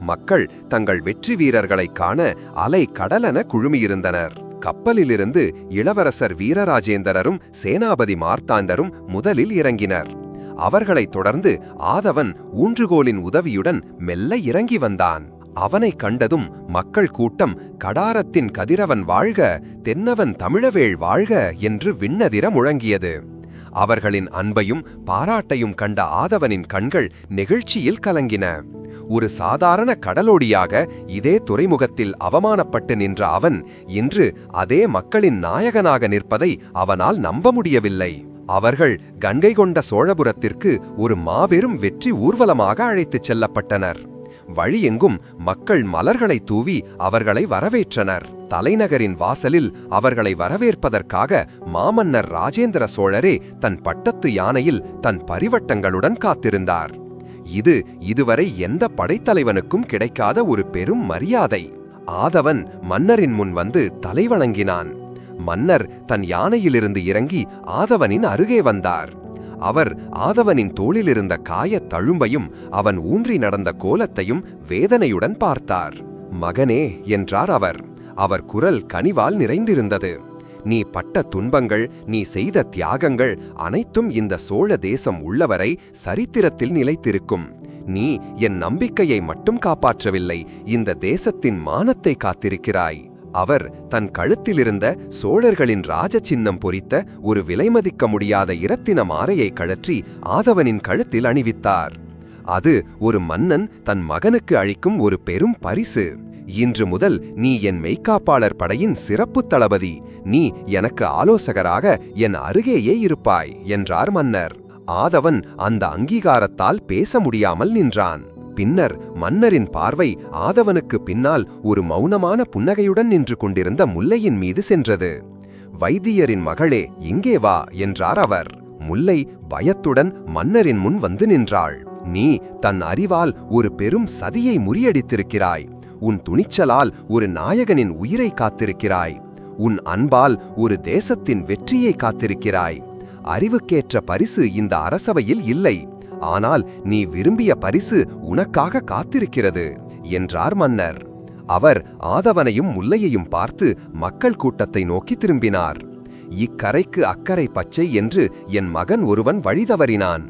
மக்கள் தங்கள் வெற்றி வீரர்களைக் காண அலை கடலென குழுமியிருந்தனர். கப்பலிலிருந்து இளவரசர் வீரராஜேந்திரரும் சேனாபதி மார்த்தாண்டரும் முதலில் இறங்கினர். அவர்களைத் தொடர்ந்து ஆதவன் ஊன்றுகோலின் உதவியுடன் மெல்ல இறங்கி வந்தான். அவனை கண்டதும் மக்கள் கூட்டம் கடாரத்தின் கதிரவன் வாழ்க, தென்னவன் தமிழவேள் வாழ்க என்று விண்ணதிர முழங்கியது. அவர்களின் அன்பையும் பாராட்டையும் கண்ட ஆதவனின் கண்கள் நெகிழ்ச்சியில் கலங்கின. ஒரு சாதாரண கடலோடியாக இதே துறைமுகத்தில் அவமானப்பட்டு நின்ற அவன் இன்று அதே மக்களின் நாயகனாக நிற்பதை அவனால் நம்ப முடியவில்லை. அவர்கள் கங்கை கொண்ட சோழபுரத்திற்கு ஒரு மாபெரும் வெற்றி ஊர்வலமாக அழைத்துச் செல்லப்பட்டனர். வழியெங்கும் மக்கள் மலர்களை தூவி அவர்களை வரவேற்றனர். தலைநகரின் வாசலில் அவர்களை வரவேற்பதற்காக மாமன்னர் ராஜேந்திர சோழரே தன் பட்டத்து யானையில் தன் பரிவட்டங்களுடன் காத்திருந்தார். இது இதுவரை எந்த படைத்தலைவனுக்கும் கிடைக்காத ஒரு பெரும் மரியாதை. ஆதவன் மன்னரின் முன் வந்து தலைவணங்கினான். மன்னர் தன் யானையிலிருந்து இறங்கி ஆதவனின் அருகே வந்தார். அவர் ஆதவனின் தோளிலிருந்த காயத் தழும்பையும் அவன் ஊன்றி நடந்த கோலத்தையும் வேதனையுடன் பார்த்தார். மகனே என்றார் அவர். அவர் குரல் கனிவால் நிறைந்திருந்தது. நீ பட்ட துன்பங்கள், நீ செய்த தியாகங்கள் அனைத்தும் இந்த சோழ தேசம் உள்ளவரை சரித்திரத்தில் நிலைத்திருக்கும். நீ என் நம்பிக்கையை மட்டும் காப்பாற்றவில்லை, இந்த தேசத்தின் மானத்தை காத்திருக்கிறாய். அவர் தன் கழுத்திலிருந்த சோழர்களின் ராஜ சின்னம் பொறித்த ஒரு விலைமதிக்க முடியாத இரத்தின மாலையை கழற்றி ஆதவனின் கழுத்தில் அணிவித்தார். அது ஒரு மன்னன் தன் மகனுக்கு அளிக்கும் ஒரு பெரும் பரிசு. இன்று முதல் நீ என் மெய்க்காப்பாளர் படையின் சிறப்பு தளபதி. நீ எனக்கு ஆலோசகராக என் அருகேயே இருப்பாய் என்றார் மன்னர். ஆதவன் அந்த அங்கீகாரத்தால் பேச முடியாமல் நின்றான். பின்னர் மன்னரின் பார்வை ஆதவனுக்கு பின்னால் ஒரு மௌனமான புன்னகையுடன் நின்று கொண்டிருந்த முல்லையின் மீது சென்றது. வைத்தியரின் மகளே, இங்கே வா என்றார் அவர். முல்லை பயத்துடன் மன்னரின் முன் வந்து நின்றாள். நீ தன் அறிவால் ஒரு பெரும் சதியை முறியடித்திருக்கிறாய். உன் துணிச்சலால் ஒரு நாயகனின் உயிரை காத்திருக்கிறாய். உன் அன்பால் ஒரு தேசத்தின் வெற்றியை காத்திருக்கிறாய். அறிவுக்கேற்ற பரிசு இந்த அரசவையில் இல்லை, ஆனால் நீ விரும்பிய பரிசு உனக்காக காத்திருக்கிறது என்றார் மன்னர். அவர் ஆதவனையும் முல்லையையும் பார்த்து மக்கள் கூட்டத்தை நோக்கி திரும்பினார். இக்கரைக்கு அக்கறை பச்சை என்று என் மகன் ஒருவன் வழிதவறினான்.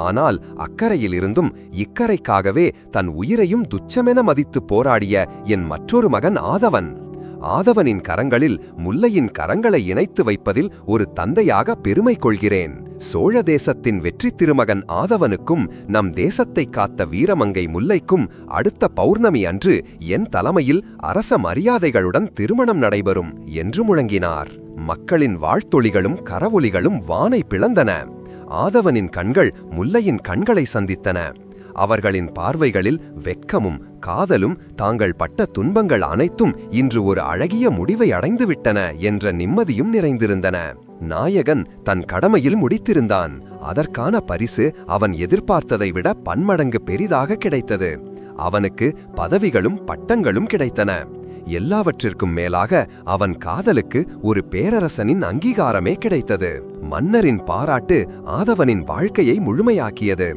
ஆனால் அக்கறையிலிருந்தும் இக்கரைக்காகவே தன் உயிரையும் துச்சமென மதித்து போராடிய என் மற்றொரு மகன் ஆதவன். ஆதவனின் கரங்களில் முல்லையின் கரங்களை இணைத்து வைப்பதில் ஒரு தந்தையாக பெருமை கொள்கிறேன். சோழ தேசத்தின் வெற்றி திருமகன் ஆதவனுக்கும் நம் தேசத்தை காத்த வீரமங்கை முல்லைக்கும் அடுத்த பௌர்ணமி அன்று என் தலைமையில் அரச மரியாதைகளுடன் திருமணம் நடைபெறும் என்று முழங்கினார். மக்களின் வாழ்த்தொலிகளும் கரவொலிகளும் வானை பிளந்தன. ஆதவனின் கண்கள் முல்லையின் கண்களை சந்தித்தன. அவர்களின் பார்வைகளில் வெட்கமும் காதலும் தாங்கள் பட்ட துன்பங்கள் அனைத்தும் இன்று ஒரு அழகிய முடிவை அடைந்துவிட்டன என்ற நிம்மதியும் நிறைந்திருந்தன. நாயகன் தன் கடமையில் முடித்திருந்தான். அதற்கான பரிசு அவன் எதிர்பார்த்ததை விட பன்மடங்கு பெரிதாக கிடைத்தது. அவனுக்கு பதவிகளும் பட்டங்களும் கிடைத்தன. எல்லாவற்றிற்கும் மேலாக அவன் காதலுக்கு ஒரு பேரரசனின் அங்கீகாரமே கிடைத்தது. மன்னரின் பாராட்டு ஆதவனின் வாழ்க்கையை முழுமையாக்கியது.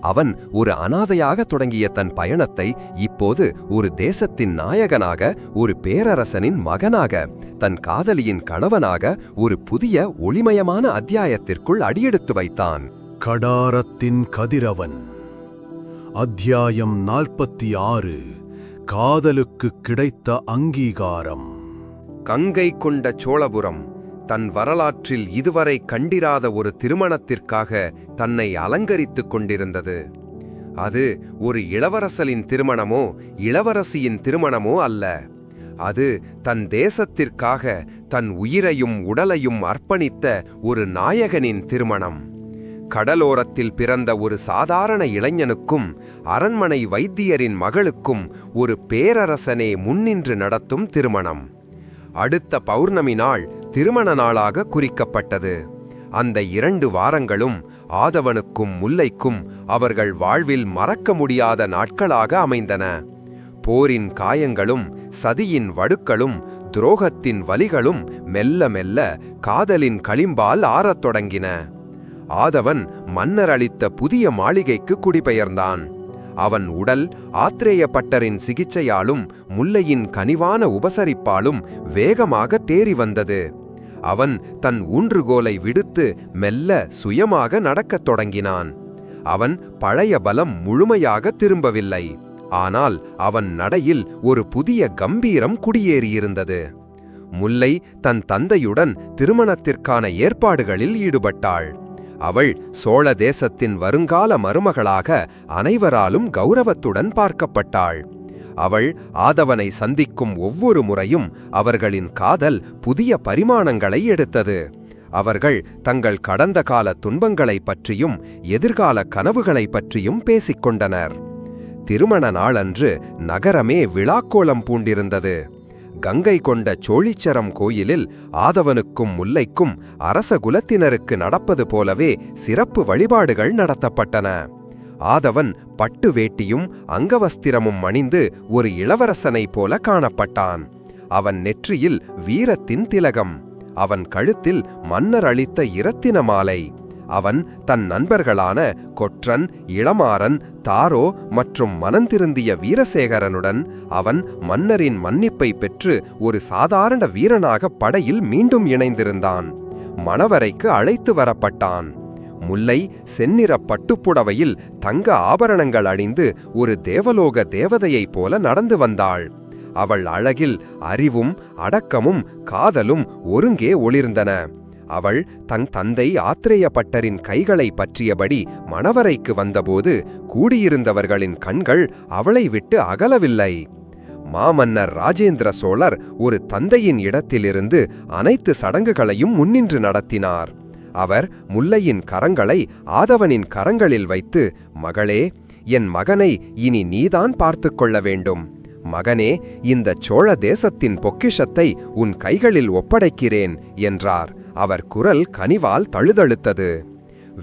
அவன் ஒரு அனாதையாக தொடங்கிய தன் பயணத்தை இப்போது ஒரு தேசத்தின் நாயகனாக, ஒரு பேரரசனின் மகனாக, தன் காதலியின் கணவனாக ஒரு புதிய ஒளிமயமான அத்தியாயத்திற்குள் அடியெடுத்து வைத்தான். கடாரத்தின் கதிரவன். அத்தியாயம் 46. காதலுக்கு கிடைத்த அங்கீகாரம். கங்கை கொண்ட சோழபுரம் தன் வரலாற்றில் இதுவரை கண்டிராத ஒரு திருமணத்திற்காக தன்னை அலங்கரித்துக் கொண்டிருந்தது. அது ஒரு இளவரசலின் திருமணமோ இளவரசியின் திருமணமோ அல்ல. அது தன் தேசத்திற்காக தன் உயிரையும் உடலையும் அர்ப்பணித்த ஒரு நாயகனின் திருமணம். கடலோரத்தில் பிறந்த ஒரு சாதாரண இளைஞனுக்கும் அரண்மனை வைத்தியரின் மகளுக்கும் ஒரு பேரரசனே முன்னின்று நடத்தும் திருமணம். அடுத்த பௌர்ணமி நாள் திருமண நாளாக குறிக்கப்பட்டது. அந்த 2 வாரங்களும் ஆதவனுக்கும் முல்லைக்கும் அவர்கள் வாழ்வில் மறக்க முடியாத நாட்களாக அமைந்தன. போரின் காயங்களும் சதியின் வடுக்களும் துரோகத்தின் வலிகளும் மெல்ல மெல்ல காதலின் களிம்பால் ஆறத் தொடங்கின. ஆதவன் மன்னர் அளித்த புதிய மாளிகைக்கு குடிபெயர்ந்தான். அவன் உடல் ஆத்ரேய பட்டரின் சிகிச்சையாலும் முல்லையின் கனிவான உபசரிப்பாலும் வேகமாக தேறி வந்தது. அவன் தன் ஊன்றுகோலை விடுத்து மெல்ல சுயமாக நடக்கத் தொடங்கினான். அவன் பழைய பலம் முழுமையாக திரும்பவில்லை. ஆனால் அவன் நடையில் ஒரு புதிய கம்பீரம் குடியேறியிருந்தது. முல்லை தன் தந்தையுடன் திருமணத்திற்கான ஏற்பாடுகளில் ஈடுபட்டாள். அவள் சோழ தேசத்தின் வருங்கால மருமகளாக அனைவராலும் கௌரவத்துடன் பார்க்கப்பட்டாள். அவள் ஆதவனை சந்திக்கும் ஒவ்வொரு முறையும் அவர்களின் காதல் புதிய பரிமாணங்களை எடுத்தது. அவர்கள் தங்கள் கடந்த கால துன்பங்களைப் பற்றியும் எதிர்கால கனவுகளைப் பற்றியும் பேசிக்கொண்டனர். திருமண நாளன்று நகரமே விழாக்கோலம் பூண்டிருந்தது. கங்கை கொண்ட சோழீச்சரம் கோயிலில் ஆதவனுக்கும் முல்லைக்கும் அரச குலத்தினருக்கு நடப்பது போலவே சிறப்பு வழிபாடுகள் நடத்தப்பட்டன. ஆதவன் பட்டு வேட்டியும் அங்கவஸ்திரமும் அணிந்து ஒரு இளவரசனைப் போல காணப்பட்டான். அவன் நெற்றியில் வீரத்தின் திலகம், அவன் கழுத்தில் மன்னர் அளித்த இரத்தின மாலை, அவன் தன் நண்பர்களான கொற்றன், இளமாறன், தாரோ மற்றும் மனந்திருந்திய வீரசேகரனுடன் அவன் மன்னரின் மன்னிப்பை பெற்று ஒரு சாதாரண வீரனாக படையில் மீண்டும் இணைந்திருந்தான். மணவரைக்கு அழைத்து வரப்பட்டான். முல்லை செந்நிற பட்டுப்புடவையில் தங்க ஆபரணங்கள் அணிந்து ஒரு தேவலோக தேவதையைப் போல நடந்து வந்தாள். அவள் அழகில் அறிவும் அடக்கமும் காதலும் ஒருங்கே ஒளிர்ந்தன. அவள் தன் தந்தை ஆத்ரேய பட்டரின் கைகளை பற்றியபடி மணவரைக்கு வந்தபோது கூடியிருந்தவர்களின் கண்கள் அவளை விட்டு அகலவில்லை. மாமன்னர் ராஜேந்திர சோழர் ஒரு தந்தையின் இடத்திலிருந்து அனைத்து சடங்குகளையும் முன்னின்று நடத்தினார். அவர் முல்லையின் கரங்களை ஆதவனின் கரங்களில் வைத்து, மகளே, என் மகனை இனி நீதான் பார்த்து கொள்ள வேண்டும். மகனே, இந்த சோழ தேசத்தின் பொக்கிஷத்தை உன் கைகளில் ஒப்படைக்கிறேன் என்றார். அவர் குரல் கனிவால் தழுதழுத்தது.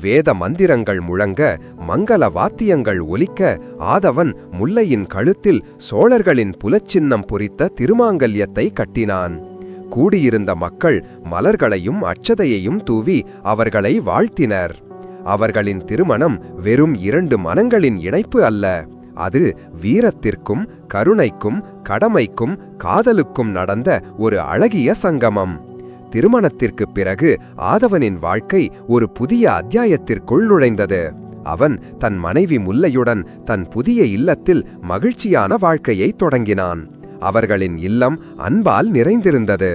வேத மந்திரங்கள் முழங்க, மங்கள வாத்தியங்கள் ஒலிக்க, ஆதவன் முல்லையின் கழுத்தில் சோழர்களின் புலச்சின்னம் பொறித்த திருமாங்கல்யத்தை கட்டினான். கூடியிருந்த மக்கள் மலர்களையும் அட்சதையையும் தூவி அவர்களை வாழ்த்தினர். அவர்களின் திருமணம் வெறும் 2 மனங்களின் இணைப்பு அல்ல, அது வீரத்திற்கும் கருணைக்கும் கடமைக்கும் காதலுக்கும் நடந்த ஒரு அழகிய சங்கமம். திருமணத்திற்குப் பிறகு ஆதவனின் வாழ்க்கை ஒரு புதிய அத்தியாயத்திற்குள் நுழைந்தது. அவன் தன் மனைவி முல்லையுடன் தன் புதிய இல்லத்தில் மகிழ்ச்சியான வாழ்க்கையை தொடங்கினான். அவர்களின் இல்லம் அன்பால் நிறைந்திருந்தது.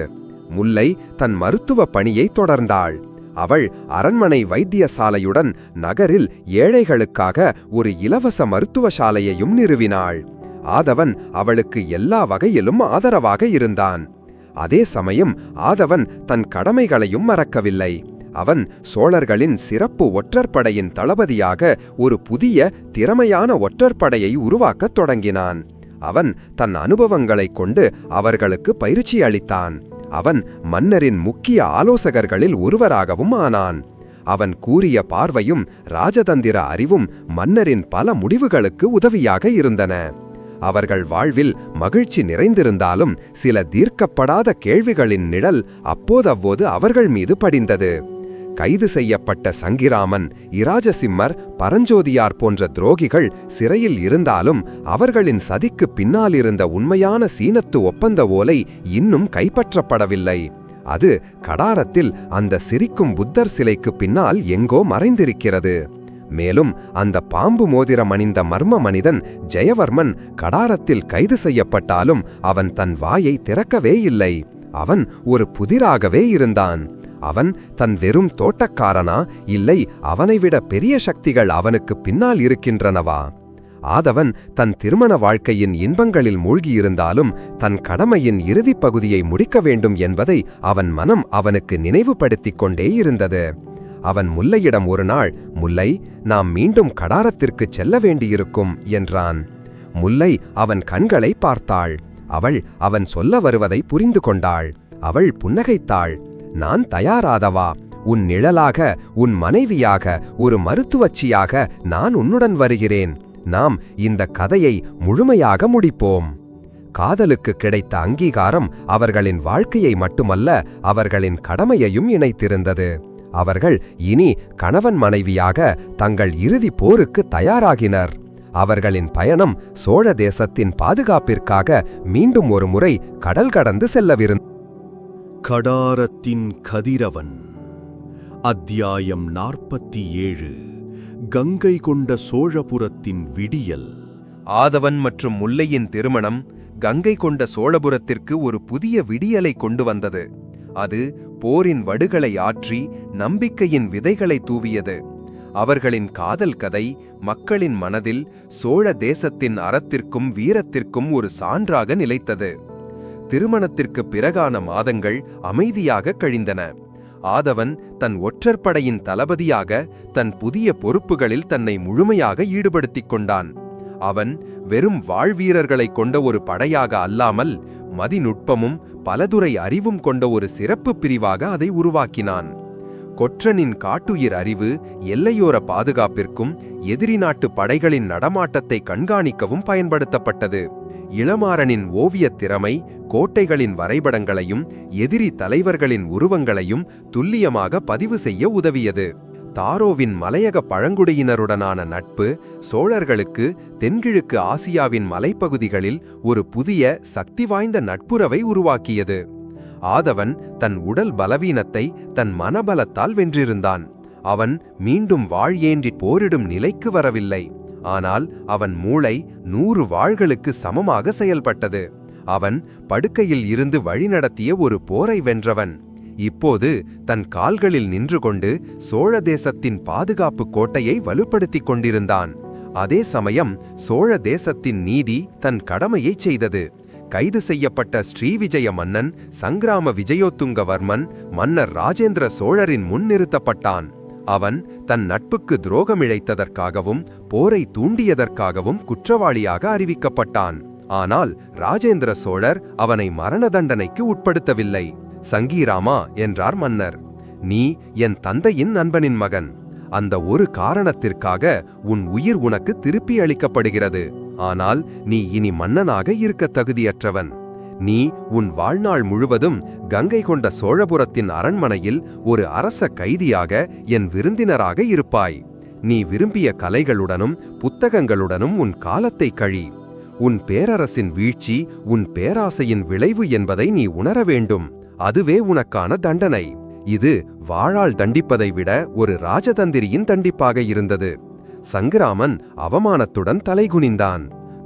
முல்லை தன் மருத்துவ பணியை தொடர்ந்தாள். அவள் அரண்மனை வைத்தியசாலையுடன் நகரில் ஏழைகளுக்காக ஒரு இலவச மருத்துவசாலையையும் நிறுவினாள். ஆதவன் அவளுக்கு எல்லா வகையிலும் ஆதரவாக இருந்தான். அதே சமயம் ஆதவன் தன் கடமைகளையும் மறக்கவில்லை. அவன் சோழர்களின் சிறப்பு ஒற்றற்படையின் தளபதியாக ஒரு புதிய திறமையான ஒற்றற்படையை உருவாக்கத் தொடங்கினான். அவன் தன் அனுபவங்களைக் கொண்டு அவர்களுக்கு பயிற்சி அளித்தான். அவன் மன்னரின் முக்கிய ஆலோசகர்களில் ஒருவராகவும் ஆனான். அவன் கூரிய பார்வையும் ராஜதந்திர அறிவும் மன்னரின் பல முடிவுகளுக்கு உதவியாக இருந்தன. அவர்கள் வாழ்வில் மகிழ்ச்சி நிறைந்திருந்தாலும் சில தீர்க்கப்படாத கேள்விகளின் நிழல் அப்போதவ்வோது அவர்கள் மீது படிந்தது. கைது செய்யப்பட்ட சங்கிராமன், இராஜசிம்மர், பரஞ்சோதியார் போன்ற துரோகிகள் சிறையில் இருந்தாலும் அவர்களின் சதிக்கு பின்னாலிருந்த உண்மையான சீனத்து ஒப்பந்த ஓலை இன்னும் கைப்பற்றப்படவில்லை. அது கடாரத்தில் அந்த சிரிக்கும் புத்தர் சிலைக்கு பின்னால் எங்கோ மறைந்திருக்கிறது. மேலும் அந்த பாம்பு மோதிரம் அணிந்த மர்ம மனிதன் ஜெயவர்மன் கடாரத்தில் கைது செய்யப்பட்டாலும் அவன் தன் வாயை திறக்கவே இல்லை. அவன் ஒரு புதிராகவே இருந்தான். அவன் தன் வெறும் தோட்டக்காரனா, இல்லை அவனைவிட பெரிய சக்திகள் அவனுக்கு பின்னால் இருக்கின்றனவா? ஆதவன் தன் திருமண வாழ்க்கையின் இன்பங்களில் மூழ்கியிருந்தாலும் தன் கடமையின் இறுதிப் பகுதியை முடிக்க வேண்டும் என்பதை அவன் மனம் அவனுக்கு நினைவுபடுத்திக் கொண்டே இருந்தது. அவன் முல்லையிடம் ஒரு நாள், முல்லை, நாம் மீண்டும் கடாரத்திற்கு செல்ல வேண்டியிருக்கும் என்றான். முல்லை அவன் கண்களை பார்த்தாள். அவள் அவன் சொல்ல வருவதை புரிந்து கொண்டாள். அவள் புன்னகைத்தாள். நான் தயாராதவா, உன் நிழலாக, உன் மனைவியாக, ஒரு மருத்துவச்சியாக நான் உன்னுடன் வருகிறேன். நாம் இந்த கதையை முழுமையாக முடிப்போம். காதலுக்கு கிடைத்த அங்கீகாரம் அவர்களின் வாழ்க்கையை மட்டுமல்ல, அவர்களின் கடமையையும் இணைத்திருந்தது. அவர்கள் இனி கணவன் மனைவியாக தங்கள் இறுதி போருக்கு தயாராகினர். அவர்களின் பயணம் சோழ தேசத்தின் பாதுகாப்பிற்காக மீண்டும் ஒரு முறை கடல் கடந்து செல்லவிருந்தது. கடாரத்தின் கதிரவன். அத்தியாயம் 47. கங்கை கொண்ட சோழபுரத்தின் விடியல். ஆதவன் மற்றும் முல்லையின் திருமணம் கங்கை கொண்ட சோழபுரத்திற்கு ஒரு புதிய விடியலை கொண்டு வந்தது. அது போரின் வடுகளை ஆற்றி நம்பிக்கையின் விதைகளை தூவியது. அவர்களின் காதல் கதை மக்களின் மனதில் சோழ தேசத்தின் அறத்திற்கும் வீரத்திற்கும் ஒரு சான்றாக நிலைத்தது. திருமணத்திற்கு பிறகான மாதங்கள் அமைதியாக கழிந்தன. ஆதவன் தன் ஒற்றற்படையின் தளபதியாக தன் புதிய பொறுப்புகளில் தன்னை முழுமையாக ஈடுபடுத்திக் கொண்டான். அவன் வெறும் வாழ்வீரர்களைக் கொண்ட ஒரு படையாக அல்லாமல் மதிநுட்பமும் பலதுறை அறிவும் கொண்ட ஒரு சிறப்பு பிரிவாக அதை உருவாக்கினான். கொற்றனின் காட்டுயிர் அறிவு எல்லையோர பாதுகாப்பிற்கும் எதிரி நாட்டு படைகளின் நடமாட்டத்தை கண்காணிக்கவும் பயன்படுத்தப்பட்டது. இளமாறனின் ஓவியத் திறமை கோட்டைகளின் வரைபடங்களையும் எதிரி தலைவர்களின் உருவங்களையும் துல்லியமாக பதிவு செய்ய உதவியது. தாரோவின் மலையக பழங்குடியினருடனான நட்பு சோழர்களுக்கு தென்கிழக்கு ஆசியாவின் மலைப்பகுதிகளில் ஒரு புதிய சக்தி வாய்ந்த நட்புறவை உருவாக்கியது. ஆதவன் தன் உடல் பலவீனத்தை தன் மனபலத்தால் வென்றிருந்தான். அவன் மீண்டும் வாள் ஏந்தி போரிடும் நிலைக்கு வரவில்லை. ஆனால் அவன் மூளை 100 வாள்களுக்கு சமமாக செயல்பட்டது. அவன் படுக்கையில் இருந்து வழிநடத்திய ஒரு போரை வென்றவன். இப்போது தன் கால்களில் நின்று கொண்டு சோழ தேசத்தின் பாதுகாப்பு கோட்டையை வலுப்படுத்திக் கொண்டிருந்தான். அதே சமயம் சோழ தேசத்தின் நீதி தன் கடமையை செய்தது. கைது செய்யப்பட்ட ஸ்ரீவிஜய மன்னன் சங்கிராம விஜயோத்துங்கவர்மன் மன்னர் ராஜேந்திர சோழரின் முன் நிறுத்தப்பட்டான். அவன் தன் நட்புக்கு துரோகமிழைத்ததற்காகவும் போரை தூண்டியதற்காகவும் குற்றவாளியாக அறிவிக்கப்பட்டான். ஆனால் ராஜேந்திர சோழர் அவனை மரண தண்டனைக்கு உட்படுத்தவில்லை. சங்கீராமா என்றார் மன்னர், நீ என் தந்தையின் நண்பனின் மகன். அந்த ஒரு காரணத்திற்காக உன் உயிர் உனக்கு திருப்பி அளிக்கப்படுகிறது. ஆனால் நீ இனி மன்னனாக இருக்க தகுதியற்றவன். நீ உன் வாழ்நாள் முழுவதும் கங்கை கொண்ட சோழபுரத்தின் அரண்மனையில் ஒரு அரச கைதியாக என் விருந்தினராக இருப்பாய். நீ விரும்பிய கலைகளுடனும் புத்தகங்களுடனும் உன் காலத்தை கழி. உன் பேரரசின் வீழ்ச்சி உன் பேராசையின் விளைவு என்பதை நீ உணர வேண்டும். அதுவே உனக்கான தண்டனை. இது வாளால் தண்டிப்பதை விட ஒரு ராஜதந்திரியின் தண்டிப்பாக இருந்தது. சங்கிராமன் அவமானத்துடன் தலைகுனிந்தான்.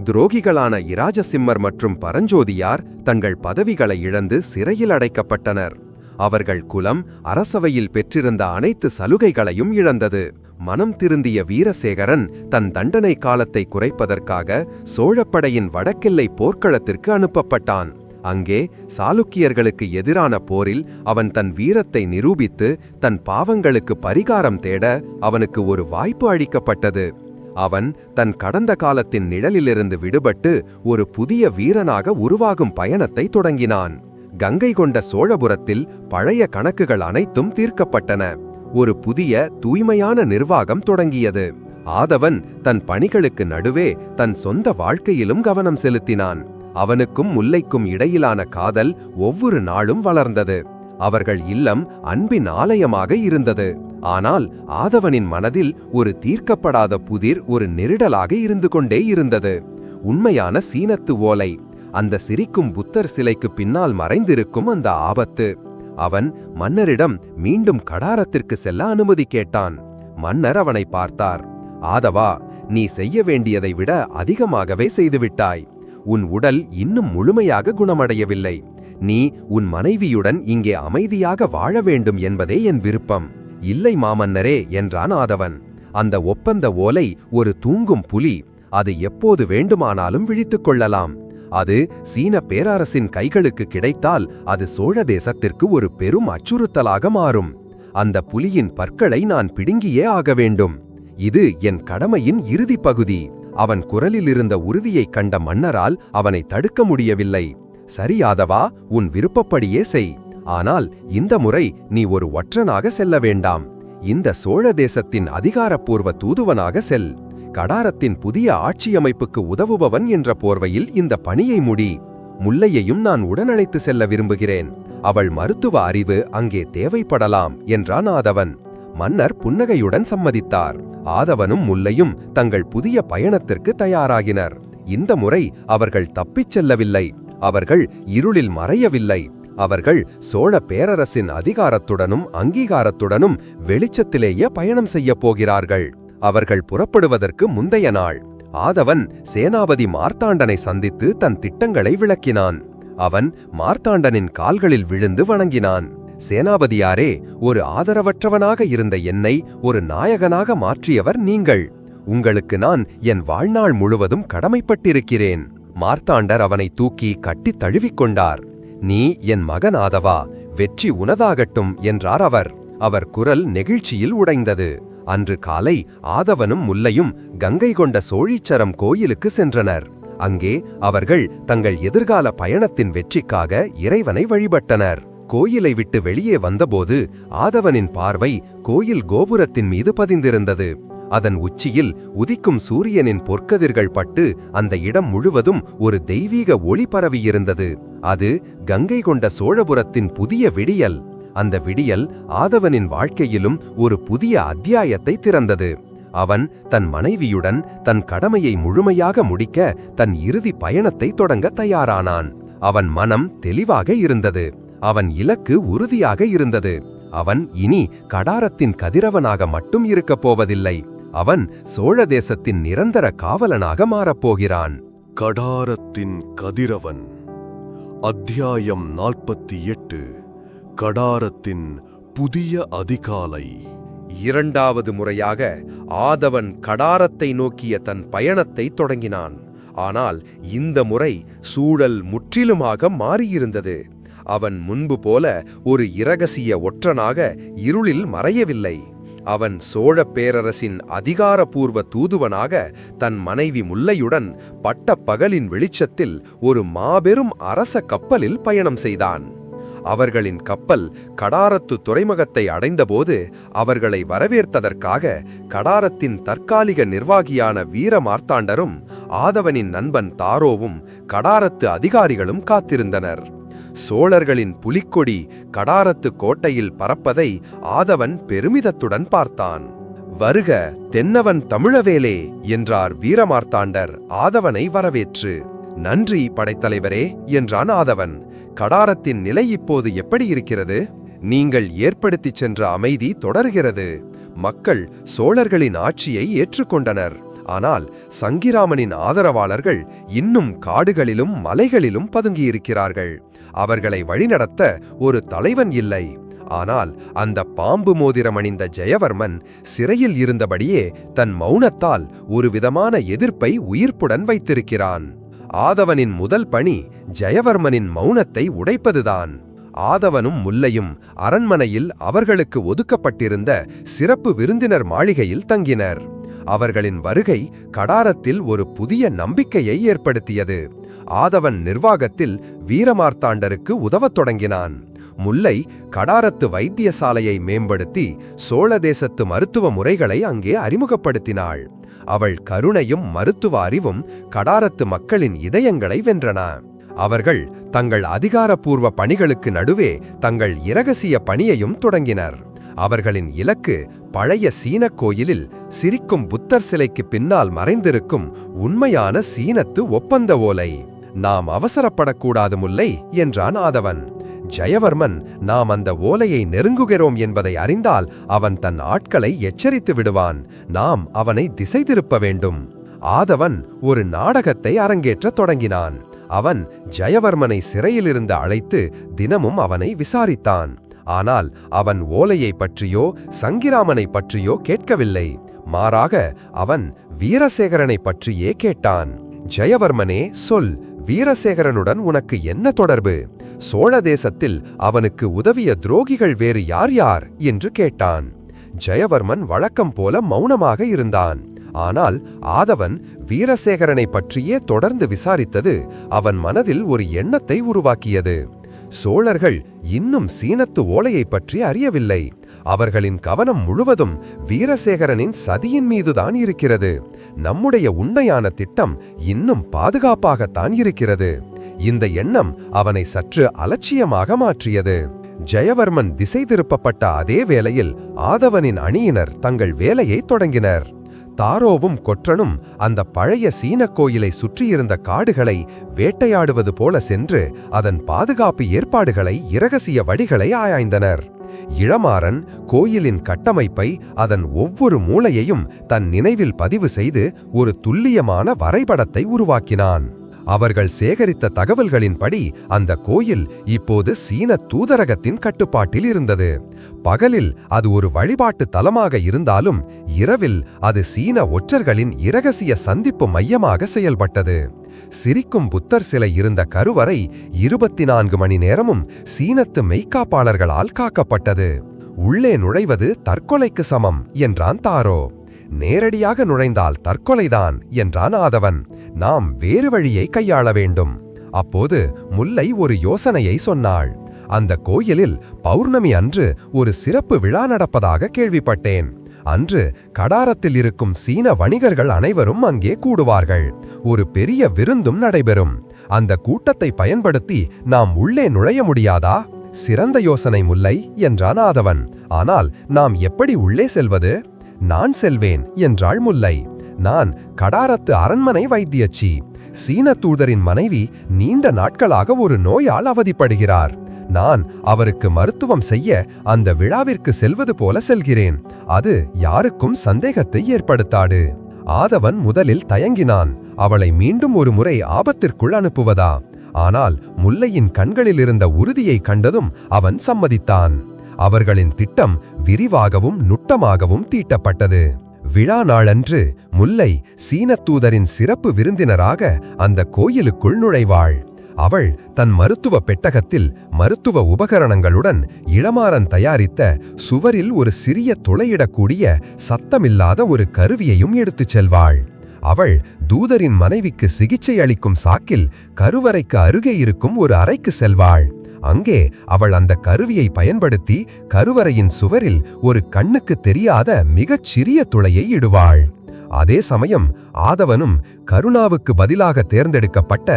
துரோகிகளான இராஜசிம்மர் மற்றும் பரஞ்சோதியார் தங்கள் பதவிகளை இழந்து சிறையில் அடைக்கப்பட்டனர். அவர்கள் குலம் அரசவையில் பெற்றிருந்த அனைத்து சலுகைகளையும் இழந்தது. மனம் திருந்திய வீரசேகரன் தன் தண்டனை காலத்தை குறைப்பதற்காக சோழப்படையின் வடக்கெல்லை போர்க்களத்திற்கு அனுப்பப்பட்டான். அங்கே சாளுக்கியர்களுக்கு எதிரான போரில் அவன் தன் வீரத்தை நிரூபித்து தன் பாவங்களுக்கு பரிகாரம் தேட அவனுக்கு ஒரு வாய்ப்பு அளிக்கப்பட்டது. அவன் தன் கடந்த காலத்தின் நிழலிலிருந்து விடுபட்டு ஒரு புதிய வீரனாக உருவாகும் பயணத்தை தொடங்கினான். கங்கை கொண்ட சோழபுரத்தில் பழைய கணக்குகள் அனைத்தும் தீர்க்கப்பட்டன. ஒரு புதிய தூய்மையான நிர்வாகம் தொடங்கியது. ஆதவன் தன் பணிகளுக்கு நடுவே தன் சொந்த வாழ்க்கையிலும் கவனம் செலுத்தினான். அவனுக்கும் முல்லைக்கும் இடையிலான காதல் ஒவ்வொரு நாளும் வளர்ந்தது. அவர்கள் இல்லம் அன்பின் ஆலயமாக இருந்தது. ஆனால் ஆதவனின் மனதில் ஒரு தீர்க்கப்படாத புதிர் ஒரு நெருடலாக இருந்து கொண்டே இருந்தது. உண்மையான சீனத்து ஓலை, அந்த சிரிக்கும் புத்தர் சிலைக்கு பின்னால் மறைந்திருக்கும் அந்த ஆபத்து. அவன் மன்னரிடம் மீண்டும் கடாரத்திற்கு செல்ல அனுமதி கேட்டான். மன்னர் அவனை பார்த்தார். ஆதவா, நீ செய்ய வேண்டியதை விட அதிகமாகவே செய்துவிட்டாய். உன் உடல் இன்னும் முழுமையாக குணமடையவில்லை. நீ உன் மனைவியுடன் இங்கே அமைதியாக வாழ வேண்டும் என்பதே என் விருப்பம். இல்லை மாமன்னரே என்றான் ஆதவன். அந்த ஒப்பந்த ஓலை ஒரு தூங்கும் புலி. அது எப்போது வேண்டுமானாலும் விழித்துக் கொள்ளலாம். அது சீன பேரரசின் கைகளுக்கு கிடைத்தால் அது சோழ தேசத்திற்கு ஒரு பெரும் அச்சுறுத்தலாக மாறும். அந்த புலியின் பற்களை நான் பிடுங்கியே ஆக வேண்டும். இது என் கடமையின் இறுதி பகுதி. அவன் குரலில் இருந்த உறுதியைக் கண்ட மன்னரால் அவனை தடுக்க முடியவில்லை. சரி ஆதவா, உன் விருப்பப்படியே செய். ஆனால் இந்த முறை நீ ஒரு ஒற்றனாக செல்ல வேண்டாம். இந்த சோழ தேசத்தின் அதிகாரப்பூர்வ தூதுவனாக செல். கடாரத்தின் புதிய ஆட்சியமைப்புக்கு உதவுபவன் என்ற போர்வையில் இந்த பணியை முடி. முல்லையையும் நான் உடனழைத்து செல்ல விரும்புகிறேன். அவள் மருத்துவ அறிவு அங்கே தேவைப்படலாம் என்றான் ஆதவன். மன்னர் புன்னகையுடன் சம்மதித்தார். ஆதவனும் முல்லையும் தங்கள் புதிய பயணத்திற்கு தயாராகினர். இந்த முறை அவர்கள் தப்பிச் செல்லவில்லை. அவர்கள் இருளில் மறையவில்லை. அவர்கள் சோழ பேரரசின் அதிகாரத்துடனும் அங்கீகாரத்துடனும் வெளிச்சத்திலேயே பயணம் செய்யப் போகிறார்கள். அவர்கள் புறப்படுவதற்கு முந்தைய நாள் ஆதவன் சேனாபதி மார்த்தாண்டனை சந்தித்து தன் திட்டங்களை விளக்கினான். அவன் மார்த்தாண்டனின் கால்களில் விழுந்து வணங்கினான். சேனாபதியாரே, ஒரு ஆதரவற்றவனாக இருந்த என்னை ஒரு நாயகனாக மாற்றியவர் நீங்கள். உங்களுக்கு நான் என் வாழ்நாள் முழுவதும் கடமைப்பட்டிருக்கிறேன். மார்த்தாண்டர் அவனை தூக்கி கட்டித் தழுவிக்கொண்டார். நீ என் மகன் ஆதவா, வெற்றி உனதாகட்டும் என்றார் அவர். அவர் குரல் நெகிழ்ச்சியில் உடைந்தது. அன்று காலை ஆதவனும் முல்லையும் கங்கை கொண்ட சோழீச்சரம் கோயிலுக்கு சென்றனர். அங்கே அவர்கள் தங்கள் எதிர்கால பயணத்தின் வெற்றிக்காக இறைவனை வழிபட்டனர். கோயிலை விட்டு வெளியே வந்தபோது ஆதவனின் பார்வை கோயில் கோபுரத்தின் மீது பதிந்திருந்தது. அதன் உச்சியில் உதிக்கும் சூரியனின் பொற்கதிர்கள் பட்டு அந்த இடம் முழுவதும் ஒரு தெய்வீக ஒளி பரவியிருந்தது. அது கங்கை கொண்ட சோழபுரத்தின் புதிய விடியல். அந்த விடியல் ஆதவனின் வாழ்க்கையிலும் ஒரு புதிய அத்தியாயத்தை திறந்தது. அவன் தன் மனைவியுடன் தன் கடமையை முழுமையாக முடிக்க தன் இறுதி பயணத்தை தொடங்க தயாரானான். அவன் மனம் தெளிவாக இருந்தது. அவன் இலக்கு உறுதியாக இருந்தது. அவன் இனி கடாரத்தின் கதிரவனாக மட்டும் இருக்கப் போவதில்லை. அவன் சோழ தேசத்தின் நிரந்தர காவலனாக மாறப்போகிறான். கடாரத்தின் கதிரவன். அத்தியாயம் 48. கடாரத்தின் புதிய அதிகாலை. இரண்டாவது முறையாக ஆதவன் கடாரத்தை நோக்கிய தன் பயணத்தை தொடங்கினான். ஆனால் இந்த முறை சூழல் முற்றிலுமாக மாறியிருந்தது. அவன் முன்பு போல ஒரு இரகசிய ஒற்றனாக இருளில் மறையவில்லை. அவன் சோழ பேரரசின் அதிகாரபூர்வ தூதுவனாக தன் மனைவி முல்லையுடன் பட்ட பகலின் வெளிச்சத்தில் ஒரு மாபெரும் அரச கப்பலில் பயணம் செய்தான். அவர்களின் கப்பல் கடாரத்து துறைமுகத்தை அடைந்தபோது அவர்களை வரவேற்பதற்காக கடாரத்தின் தற்காலிக நிர்வாகியான வீரமார்த்தாண்டரும் ஆதவனின் நண்பன் தாரோவும் கடாரத்து அதிகாரிகளும் காத்திருந்தனர். சோழர்களின் புலிக்கொடி கடாரத்து கோட்டையில் பறப்பதை ஆதவன் பெருமிதத்துடன் பார்த்தான். வருக தென்னவன் தமிழவேலே என்றார் வீரமார்த்தாண்டர் ஆதவனை வரவேற்று. நன்றி படைத்தலைவரே என்றான் ஆதவன். கடாரத்தின் நிலை இப்போது எப்படி இருக்கிறது? நீங்கள் ஏற்படுத்திச் சென்ற அமைதி தொடர்கிறது. மக்கள் சோழர்களின் ஆட்சியை ஏற்றுக்கொண்டனர். ஆனால் சங்கிராமனின் ஆதரவாளர்கள் இன்னும் காடுகளிலும் மலைகளிலும் பதுங்கியிருக்கிறார்கள். அவர்களை வழிநடத்த ஒரு தலைவன் இல்லை. ஆனால் அந்த பாம்பு மோதிரம் அணிந்த ஜெயவர்மன் சிறையில் இருந்தபடியே தன் மௌனத்தால் ஒரு விதமான எதிர்ப்பை உயிர்ப்புடன் வைத்திருக்கிறான். ஆதவனின் முதல் பணி ஜெயவர்மனின் மௌனத்தை உடைப்பதுதான். ஆதவனும் முல்லையும் அரண்மனையில் அவர்களுக்கு ஒதுக்கப்பட்டிருந்த சிறப்பு விருந்தினர் மாளிகையில் தங்கினர். அவர்களின் வருகை கடாரத்தில் ஒரு புதிய நம்பிக்கையை ஏற்படுத்தியது. ஆதவன் நிர்வாகத்தில் வீரமார்த்தாண்டருக்கு உதவத் தொடங்கினான். முல்லை கடாரத்து வைத்தியசாலையை மேம்படுத்தி சோழ தேசத்து மருத்துவ முறைகளை அங்கே அறிமுகப்படுத்தினாள். அவள் கருணையும் மருத்துவ அறிவும் கடாரத்து மக்களின் இதயங்களை வென்றன. அவர்கள் தங்கள் அதிகாரப்பூர்வ பணிகளுக்கு நடுவே தங்கள் இரகசிய பணியையும் தொடங்கினர். அவர்களின் இலக்கு பழைய சீனக் கோயிலில் சிரிக்கும் புத்தர் சிலைக்கு பின்னால் மறைந்திருக்கும் உண்மையான சீனத்து ஒப்பந்த ஓலை. நாம் அவசரப்படக்கூடாது முல்லை என்றான் ஆதவன். ஜெயவர்மன் நாம் அந்த ஓலையை நெருங்குகிறோம் என்பதை அறிந்தால் அவன் தன் ஆட்களை எச்சரித்து விடுவான். நாம் அவனை திசை திருப்ப வேண்டும். ஆதவன் ஒரு நாடகத்தை அரங்கேற்றத் தொடங்கினான். அவன் ஜெயவர்மனை சிறையிலிருந்து அழைத்து தினமும் அவனை விசாரித்தான். ஆனால் அவன் ஓலையை பற்றியோ சங்கிராமனை பற்றியோ கேட்கவில்லை. மாறாக அவன் வீரசேகரனை பற்றியே கேட்டான். ஜெயவர்மனே சொல், வீரசேகரனுடன் உனக்கு என்ன தொடர்பு? சோழ தேசத்தில் அவனுக்கு உதவிய துரோகிகள் வேறு யார் யார் என்று கேட்டான். ஜெயவர்மன் வழக்கம் போல மௌனமாக இருந்தான். ஆனால் ஆதவன் வீரசேகரனை பற்றியே தொடர்ந்து விசாரித்தது அவன் மனதில் ஒரு எண்ணத்தை உருவாக்கியது. சோழர்கள் இன்னும் சீனத்து ஓலையை பற்றி அறியவில்லை. அவர்களின் கவனம் முழுவதும் வீரசேகரனின் சதியின் மீதுதான் இருக்கிறது. நம்முடைய உண்மையான திட்டம் இன்னும் பாதுகாப்பாகத்தான் இருக்கிறது. இந்த எண்ணம் அவனை சற்று அலட்சியமாக மாற்றியது. ஜெயவர்மன் திசை திருப்பப்பட்ட அதே வேளையில் ஆதவனின் அணியினர் தங்கள் வேலையை தொடங்கினர். தாரோவும் கொற்றனும் அந்த பழைய சீனக் கோயிலை சுற்றியிருந்த காடுகளை வேட்டையாடுவது போல சென்று அதன் பாதுகாப்பு ஏற்பாடுகளை இரகசிய வழிகளை ஆராய்ந்தனர். இளமாறன் கோயிலின் கட்டமைப்பை அதன் ஒவ்வொரு மூலையையும் தன் நினைவில் பதிவு செய்து ஒரு துல்லியமான வரைபடத்தை உருவாக்கினான். அவர்கள் சேகரித்த தகவல்களின்படி அந்த கோயில் இப்போது சீன தூதரகத்தின் கட்டுப்பாட்டில் இருந்தது. பகலில் அது ஒரு வழிபாட்டு தலமாக இருந்தாலும் இரவில் அது சீன ஒற்றர்களின் இரகசிய சந்திப்பு மையமாக செயல்பட்டது. சிரிக்கும் புத்தர் சிலை இருந்த கருவறை 24 மணி நேரமும் சீனத்து மெய்க்காப்பாளர்களால் காக்கப்பட்டது. உள்ளே நுழைவது தற்கொலைக்கு சமம் என்றான் தாரோ. நேரடியாக நுழைந்தால் தற்கொலைதான் என்றான் ஆதவன். நாம் வேறு வழியை கையாள வேண்டும். அப்போது முல்லை ஒரு யோசனையை சொன்னாள். அந்த கோயிலில் பௌர்ணமி அன்று ஒரு சிறப்பு விழா நடப்பதாக கேள்விப்பட்டேன். அன்று கடாரத்தில் இருக்கும் சீன வணிகர்கள் அனைவரும் அங்கே கூடுவார்கள். ஒரு பெரிய விருந்தும் நடைபெறும். அந்த கூட்டத்தை பயன்படுத்தி நாம் உள்ளே நுழைய முடியாதா சிறந்த யோசனை முல்லை என்றான் ஆதவன். ஆனால் நாம் எப்படி உள்ளே செல்வது? நான் செல்வேன் என்றாள் முல்லை. நான் கடாரத்து அரண்மனை வைத்தியச்சி. சீன தூதரின் மனைவி நீண்ட நாட்களாக ஒரு நோயால் அவதிப்படுகிறார். நான் அவருக்கு மருத்துவம் செய்ய அந்த விழாவிற்கு செல்வது போல செல்கிறேன். அது யாருக்கும் சந்தேகத்தை ஏற்படுத்தாது. ஆதவன் முதலில் தயங்கினான். அவளை மீண்டும் ஒரு முறை ஆபத்திற்குள் அனுப்புவதா? ஆனால் முல்லையின் கண்களில் இருந்த உறுதியை கண்டதும் அவன் சம்மதித்தான். அவர்களின் திட்டம் விரிவாகவும் நுட்பமாகவும் தீட்டப்பட்டது. விழா நாளன்று முல்லை சீனத் தூதரின் சிறப்பு விருந்தினராக அந்த கோயிலுக்குள் நுழைவாள். அவள் தன் மருத்துவ பெட்டகத்தில் மருத்துவ உபகரணங்களுடன் இளமாறன் தயாரித்த சுவரில் ஒரு சிறிய துளையிடக்கூடிய சத்தமில்லாத ஒரு கருவியையும் எடுத்துச் செல்வாள். அவள் தூதரின் மனைவிக்கு சிகிச்சை அளிக்கும் சாக்கில் கருவறைக்கு அருகே இருக்கும் ஒரு அறைக்கு செல்வாள். அங்கே அவள் அந்த கருவியை பயன்படுத்தி கருவறையின் சுவரில் ஒரு கண்ணுக்கு தெரியாத மிகச் சிறிய துளையை இடுவாள். அதே சமயம் ஆதவனும் கருணாவுக்கு பதிலாக தேர்ந்தெடுக்கப்பட்ட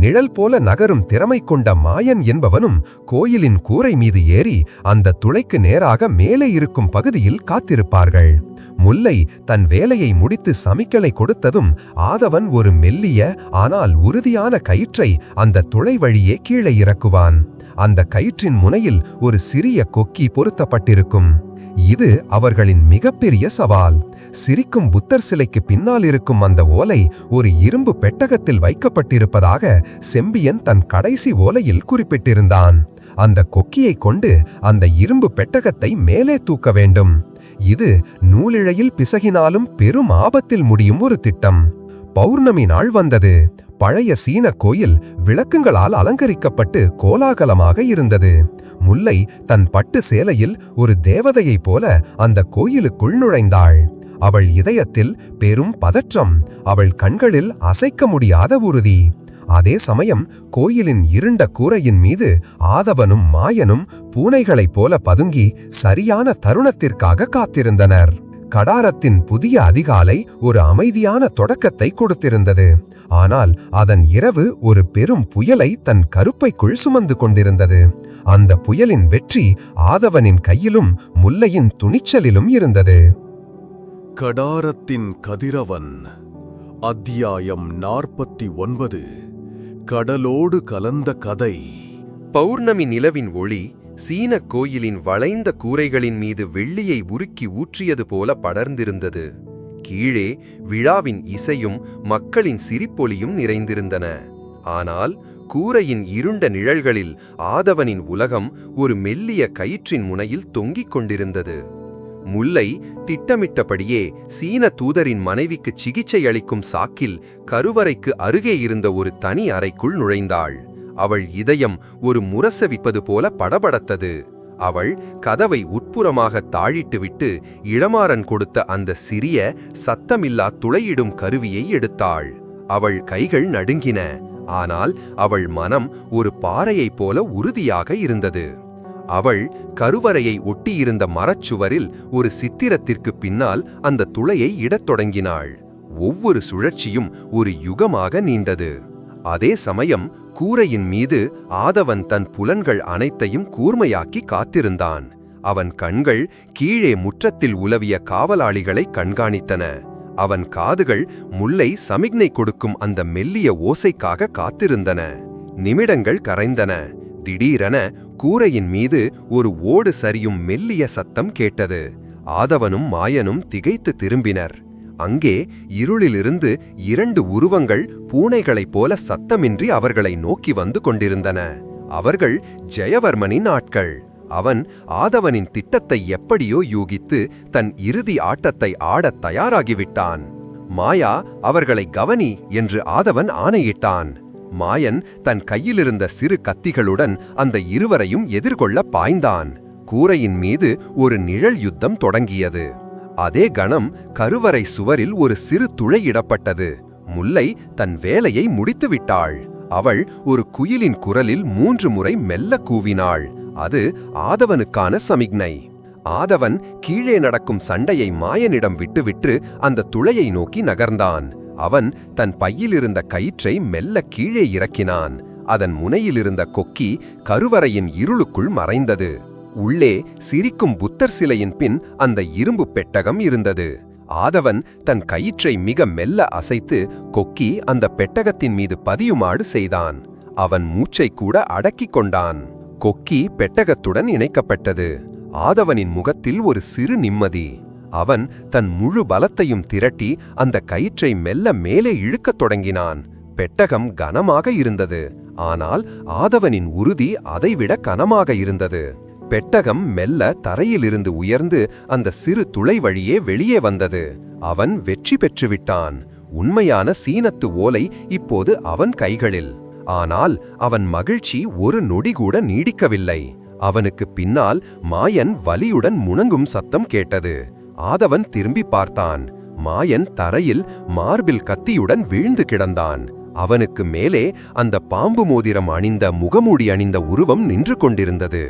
நிழல் போல நகரும் திறமை கொண்ட மாயன் என்பவனும் கோயிலின் கூரை மீது ஏறி அந்த துளைக்கு நேராக மேலே இருக்கும் பகுதியில் காத்திருப்பார்கள். முல்லை தன் வேலையை முடித்து சமிக்களை கொடுத்ததும் ஆதவன் ஒரு மெல்லிய ஆனால் உறுதியான கயிற்றை அந்த துளை வழியே கீழே இறக்குவான். அந்த கயிற்றின் முனையில் ஒரு சிறிய கொக்கி பொருத்தப்பட்டிருக்கும். இது அவர்களின் மிகப்பெரிய சவால். சிரிக்கும் புத்தர் சிலைக்கு பின்னால் இருக்கும் அந்த ஓலை ஒரு இரும்பு பெட்டகத்தில் வைக்கப்பட்டிருப்பதாக செம்பியன் தன் கடைசி ஓலையில் குறிப்பிட்டிருந்தான். அந்த கொக்கியை கொண்டு அந்த இரும்பு பெட்டகத்தை மேலே தூக்க வேண்டும். இது நூலிழையில் பிசகினாலும் பெரும் ஆபத்தில் முடியும் ஒரு திட்டம். பௌர்ணமி நாள் வந்தது. பழைய சீன கோயில் விளக்குகளால் அலங்கரிக்கப்பட்டு கோலாகலமாக இருந்தது. முல்லை தன் பட்டு சேலையில் ஒரு தேவதையைப் போல அந்த கோயிலுக்குள் நுழைந்தாள். அவள் இதயத்தில் பெரும் பதற்றம், அவள் கண்களில் அசைக்க முடியாத உறுதி. அதே சமயம் கோயிலின் இருண்ட கூரையின் மீது ஆதவனும் மாயனும் பூனைகளைப் போல பதுங்கி சரியான தருணத்திற்காக காத்திருந்தனர். கடாரத்தின் புதிய அதிகாலை ஒரு அமைதியான தொடக்கத்தை கொடுத்திருந்தது. ஆனால் அதன் இரவு ஒரு பெரும் புயலை தன் கருப்பைக்குள் சுமந்து கொண்டிருந்தது. அந்த புயலின் வெற்றி ஆதவனின் கையிலும் முல்லையின் துணிச்சலிலும் இருந்தது. கடாரத்தின் கதிரவன். அத்தியாயம் 49. கடலோடு கலந்த கதை. பௌர்ணமி நிலவின் ஒளி சீன கோயிலின் வளைந்த கூரைகளின் மீது வெள்ளியை உருக்கி ஊற்றியது போல படர்ந்திருந்தது. கீழே விழாவின் இசையும் மக்களின் சிரிப்பொலியும் நிறைந்திருந்தன. ஆனால் கூரையின் இருண்ட நிழல்களில் ஆதவனின் உலகம் ஒரு மெல்லிய கயிற்றின் முனையில் தொங்கிக் கொண்டிருந்தது. முல்லை திட்டமிட்டபடியே சீன தூதரின் மனைவிக்கு சிகிச்சை அளிக்கும் சாக்கில் கருவறைக்கு அருகே இருந்த ஒரு தனி அறைக்குள் நுழைந்தாள். அவள் இதயம் ஒரு முரசவிப்பது போல படபடத்தது. அவள் கதவை உட்புறமாக தாழிட்டுவிட்டு இளமாறன் கொடுத்த அந்த சிறிய சத்தமில்லா துளையிடும் கருவியை எடுத்தாள். அவள் கைகள் நடுங்கின. ஆனால் அவள் மனம் ஒரு பாறையைப் போல உறுதியாக இருந்தது. அவள் கருவறையை ஒட்டியிருந்த மரச்சுவரில் ஒரு சித்திரத்திற்கு பின்னால் அந்த துளையை இடத் தொடங்கினாள். ஒவ்வொரு சுழற்சியும் ஒரு யுகமாக நீண்டது. அதே சமயம் கூரையின் மீது ஆதவன் தன் புலன்கள் அனைத்தையும் கூர்மையாக்கி காத்திருந்தான். அவன் கண்கள் கீழே முற்றத்தில் உலவிய காவலாளிகளை கண்காணித்தன. அவன் காதுகள் முல்லை சமிக்ஞை கொடுக்கும் அந்த மெல்லிய ஓசைக்காக காத்திருந்தன. நிமிடங்கள் கரைந்தன. திடீரென கூரையின் மீது ஒரு ஓடு சரியும் மெல்லிய சத்தம் கேட்டது. ஆதவனும் மாயனும் திகைத்து திரும்பினர். அங்கே இருளிலிருந்து 2 உருவங்கள் பூனைகளைப் போல சத்தமின்றி அவர்களை நோக்கி வந்து கொண்டிருந்தன. அவர்கள் ஜெயவர்மனின் ஆட்கள். அவன் ஆதவனின் திட்டத்தை எப்படியோ யூகித்து தன் இறுதி ஆட்டத்தை ஆடத் தயாராகிவிட்டான். மாயா, அவர்களை கவனி என்று ஆதவன் ஆணையிட்டான். மாயன் தன் கையிலிருந்த சிறு கத்திகளுடன் அந்த இருவரையும் எதிர்கொள்ள பாய்ந்தான். கூரையின் மீது ஒரு நிழல் யுத்தம் தொடங்கியது. அதே கணம் கருவறை சுவரில் ஒரு சிறு துளையிடப்பட்டது. முல்லை தன் வேலையை முடித்துவிட்டாள். அவள் ஒரு குயிலின் குரலில் 3 முறை மெல்ல கூவினாள். அது ஆதவனுக்கான சமிக்ஞை. ஆதவன் கீழே நடக்கும் சண்டையை மாயனிடம் விட்டுவிட்டு அந்த துளையை நோக்கி நகர்ந்தான். அவன் தன் பையிலிருந்த கயிற்றை மெல்ல கீழே இறக்கினான். அதன் முனையிலிருந்த கொக்கி கருவறையின் இருளுக்குள் மறைந்தது. உள்ளே சிரிக்கும் புத்தர் சிலையின் பின் அந்த இரும்பு பெட்டகம் இருந்தது. ஆதவன் தன் கயிற்றை மிக மெல்ல அசைத்து கொக்கி அந்த பெட்டகத்தின் மீது பதியுமாறு செய்தான். அவன் மூச்சை கூட அடக்கிக் கொண்டான். கொக்கி பெட்டகத்துடன் இணைக்கப்பட்டது. ஆதவனின் முகத்தில் ஒரு சிறு நிம்மதி. அவன் தன் முழு பலத்தையும் திரட்டி அந்த கயிற்றை மெல்ல மேலே இழுக்கத் தொடங்கினான். பெட்டகம் கனமாக இருந்தது. ஆனால் ஆதவனின் உறுதி அதைவிட கனமாக இருந்தது. பெட்டகம் மெல்ல தரையிலிருந்து உயர்ந்து அந்த சிறு துளை வழியே வெளியே வந்தது. அவன் வெற்றி பெற்றுவிட்டான். உண்மையான சீனத்து ஓலை இப்போது அவன் கைகளில். ஆனால் அவன் மகிழ்ச்சி ஒரு நொடி கூட நீடிக்கவில்லை. அவனுக்கு பின்னால் மாயன் வலியுடன் முணங்கும் சத்தம் கேட்டது. ஆதவன் திரும்பி பார்த்தான். மாயன் தரையில் மார்பில் கத்தியுடன் வீழ்ந்து கிடந்தான். அவனுக்கு மேலே அந்த பாம்பு மோதிரம் அணிந்த முகமூடி அணிந்த உருவம் நின்று கொண்டிருந்தது.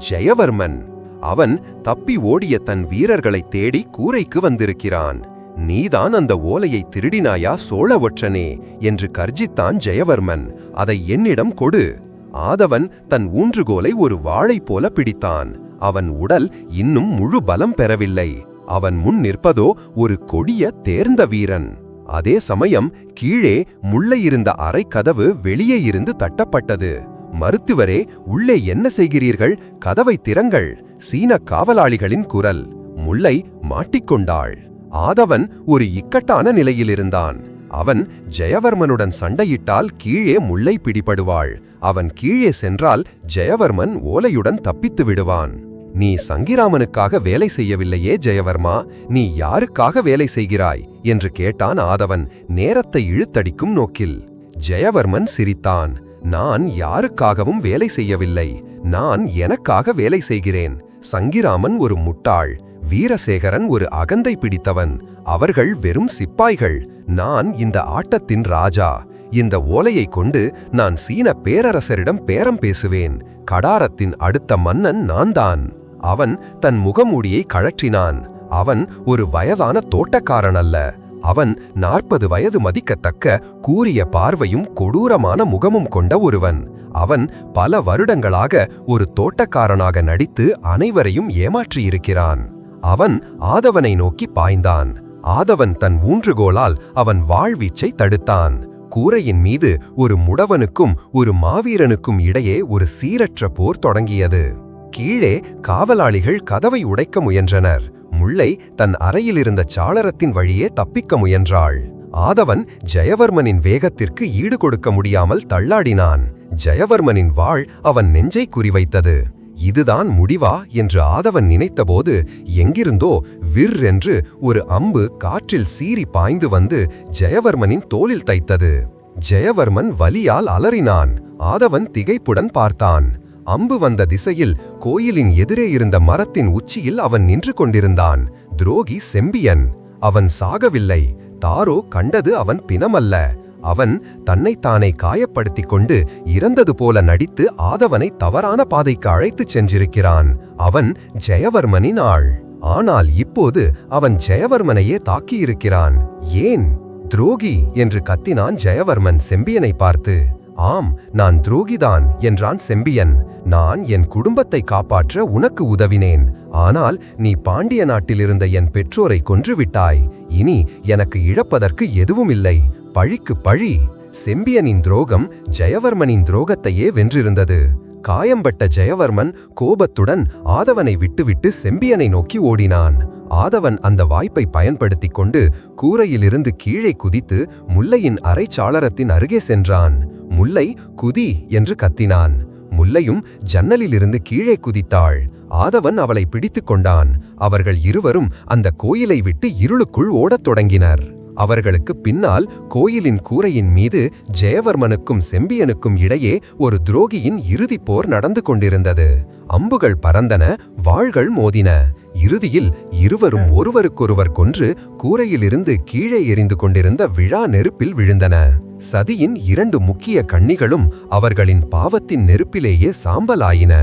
ஜெயவர்மன். அவன் தப்பி ஓடிய தன் வீரர்களை தேடி கூரைக்கு வந்திருக்கிறான். நீதான் அந்த ஓலையை திருடினாயா சோழ ஒற்றனே என்று கர்ஜித்தான் ஜெயவர்மன். அதை என்னிடம் கொடு. ஆதவன் தன் ஊன்றுகோலை ஒரு வாளை போல பிடித்தான். அவன் உடல் இன்னும் முழு பலம் பெறவில்லை. அவன் முன் நிற்பதோ ஒரு கொடிய தேர்ந்த வீரன். அதே சமயம் கீழே முள்ளை இருந்த அறை கதவு வெளியே இருந்து தட்டப்பட்டது. மருத்துவரே, உள்ளே என்ன செய்கிறீர்கள்? கதவை திறங்கள். சீன காவலாளிகளின் குரல். முல்லை மாட்டிக்கொண்டாள். ஆதவன் ஒரு இக்கட்டான நிலையிலிருந்தான். அவன் ஜெயவர்மனுடன் சண்டையிட்டால் கீழே முல்லை பிடிபடுவாள். அவன் கீழே சென்றால் ஜெயவர்மன் ஓலையுடன் தப்பித்து விடுவான். நீ சங்கிராமனுக்காக வேலை செய்யவில்லையே ஜெயவர்மா, நீ யாருக்காக வேலை செய்கிறாய் என்று கேட்டான் ஆதவன் நேரத்தை இழுத்தடிக்கும் நோக்கில். ஜெயவர்மன் சிரித்தான். நான் யாருக்காகவும் வேலை செய்யவில்லை. நான் எனக்காக வேலை செய்கிறேன். சங்கிராமன் ஒரு முட்டாள், வீரசேகரன் ஒரு அகந்தை பிடித்தவன். அவர்கள் வெறும் சிப்பாய்கள். நான் இந்த ஆட்டத்தின் ராஜா. இந்த ஓலையை கொண்டு நான் சீன பேரரசரிடம் பேரம் பேசுவேன். கடாரத்தின் அடுத்த மன்னன் நான்தான். அவன் தன் முகமூடியை கழற்றினான். அவன் ஒரு வயதான தோட்டக்காரன் அல்ல. அவன் 40 வயது மதிக்கத்தக்க கூரிய பார்வையும் கொடூரமான முகமும் கொண்ட ஒருவன். அவன் பல வருடங்களாக ஒரு தோட்டக்காரனாக நடித்து அனைவரையும் ஏமாற்றியிருக்கிறான். அவன் ஆதவனை நோக்கி பாய்ந்தான். ஆதவன் தன் ஊன்றுகோலால் அவன் வாழ்வீச்சை தடுத்தான். கூரையின் மீது ஒரு முடவனுக்கும் ஒரு மாவீரனுக்கும் இடையே ஒரு சீரற்ற போர் தொடங்கியது. கீழே காவலாளிகள் கதவை உடைக்க முயன்றனர். முல்லை தன் அறையிலிருந்த சாளரத்தின் வழியே தப்பிக்க முயன்றாள். ஆதவன் ஜெயவர்மனின் வேகத்திற்கு ஈடு கொடுக்க முடியாமல் தள்ளாடினான். ஜெயவர்மனின் வாள் அவன் நெஞ்சை குறிவைத்தது. இதுதான் முடிவா என்று ஆதவன் நினைத்தபோது எங்கிருந்தோ விர் என்று ஒரு அம்பு காற்றில் சீறி பாய்ந்து வந்து ஜெயவர்மனின் தோளில் தைத்தது. ஜெயவர்மன் வலியால் அலறினான். ஆதவன் திகைப்புடன் பார்த்தான். அம்பு வந்த திசையில் கோயிலின் எதிரே இருந்த மரத்தின் உச்சியில் அவன் நின்று கொண்டிருந்தான். துரோகி செம்பியன். அவன் சாகவில்லை. தாரோ கண்டது அவன் பிணமல்ல. அவன் தன்னைத்தானே காயப்படுத்திக் கொண்டு இறந்தது போல நடித்து ஆதவனை தவறான பாதைக்கு அழைத்துச் சென்றிருக்கிறான். அவன் ஜெயவர்மனின் ஆள். ஆனால் இப்போது அவன் ஜெயவர்மனையே தாக்கியிருக்கிறான். ஏன்? துரோகி என்று கத்தினான் ஜெயவர்மன் செம்பியனை பார்த்து. ஆம், நான் துரோகிதான் என்றான் செம்பியன். நான் என் குடும்பத்தை காப்பாற்ற உனக்கு உதவினேன். ஆனால் நீ பாண்டிய நாட்டிலிருந்த என் பெற்றோரை கொன்றுவிட்டாய். இனி எனக்கு இழப்பதற்கு எதுவுமில்லை. பழிக்கு பழி. செம்பியனின் துரோகம் ஜெயவர்மனின் துரோகத்தையே வென்றிருந்தது. காயம்பட்ட ஜெயவர்மன் கோபத்துடன் ஆதவனை விட்டுவிட்டு செம்பியனை நோக்கி ஓடினான். ஆதவன் அந்த வாய்ப்பை பயன்படுத்திக் கொண்டு கூரையிலிருந்து கீழே குதித்து முல்லையின் அரைச்சாளரத்தின் அருகே சென்றான். முல்லை, குதி என்று கத்தினான். முல்லையும் ஜன்னலிலிருந்து கீழே குதித்தாள். ஆதவன் அவளை பிடித்துக் கொண்டான். அவர்கள் இருவரும் அந்த கோயிலை விட்டு இருளுக்குள் ஓடத் தொடங்கினர். அவர்களுக்கு பின்னால் கோயிலின் கூரையின் மீது ஜெயவர்மனுக்கும் செம்பியனுக்கும் இடையே ஒரு துரோகியின் இறுதிப் போர் நடந்து கொண்டிருந்தது. அம்புகள் பறந்தன, வாள்கள் மோதின. இறுதியில் இருவரும் ஒருவருக்கொருவர் கொன்று கூரையிலிருந்து கீழே எரிந்து கொண்டிருந்த விழா நெருப்பில் விழுந்தன. சதியின் 2 முக்கிய கண்ணிகளும் அவர்களின் பாவத்தின் நெருப்பிலேயே சாம்பலாயின.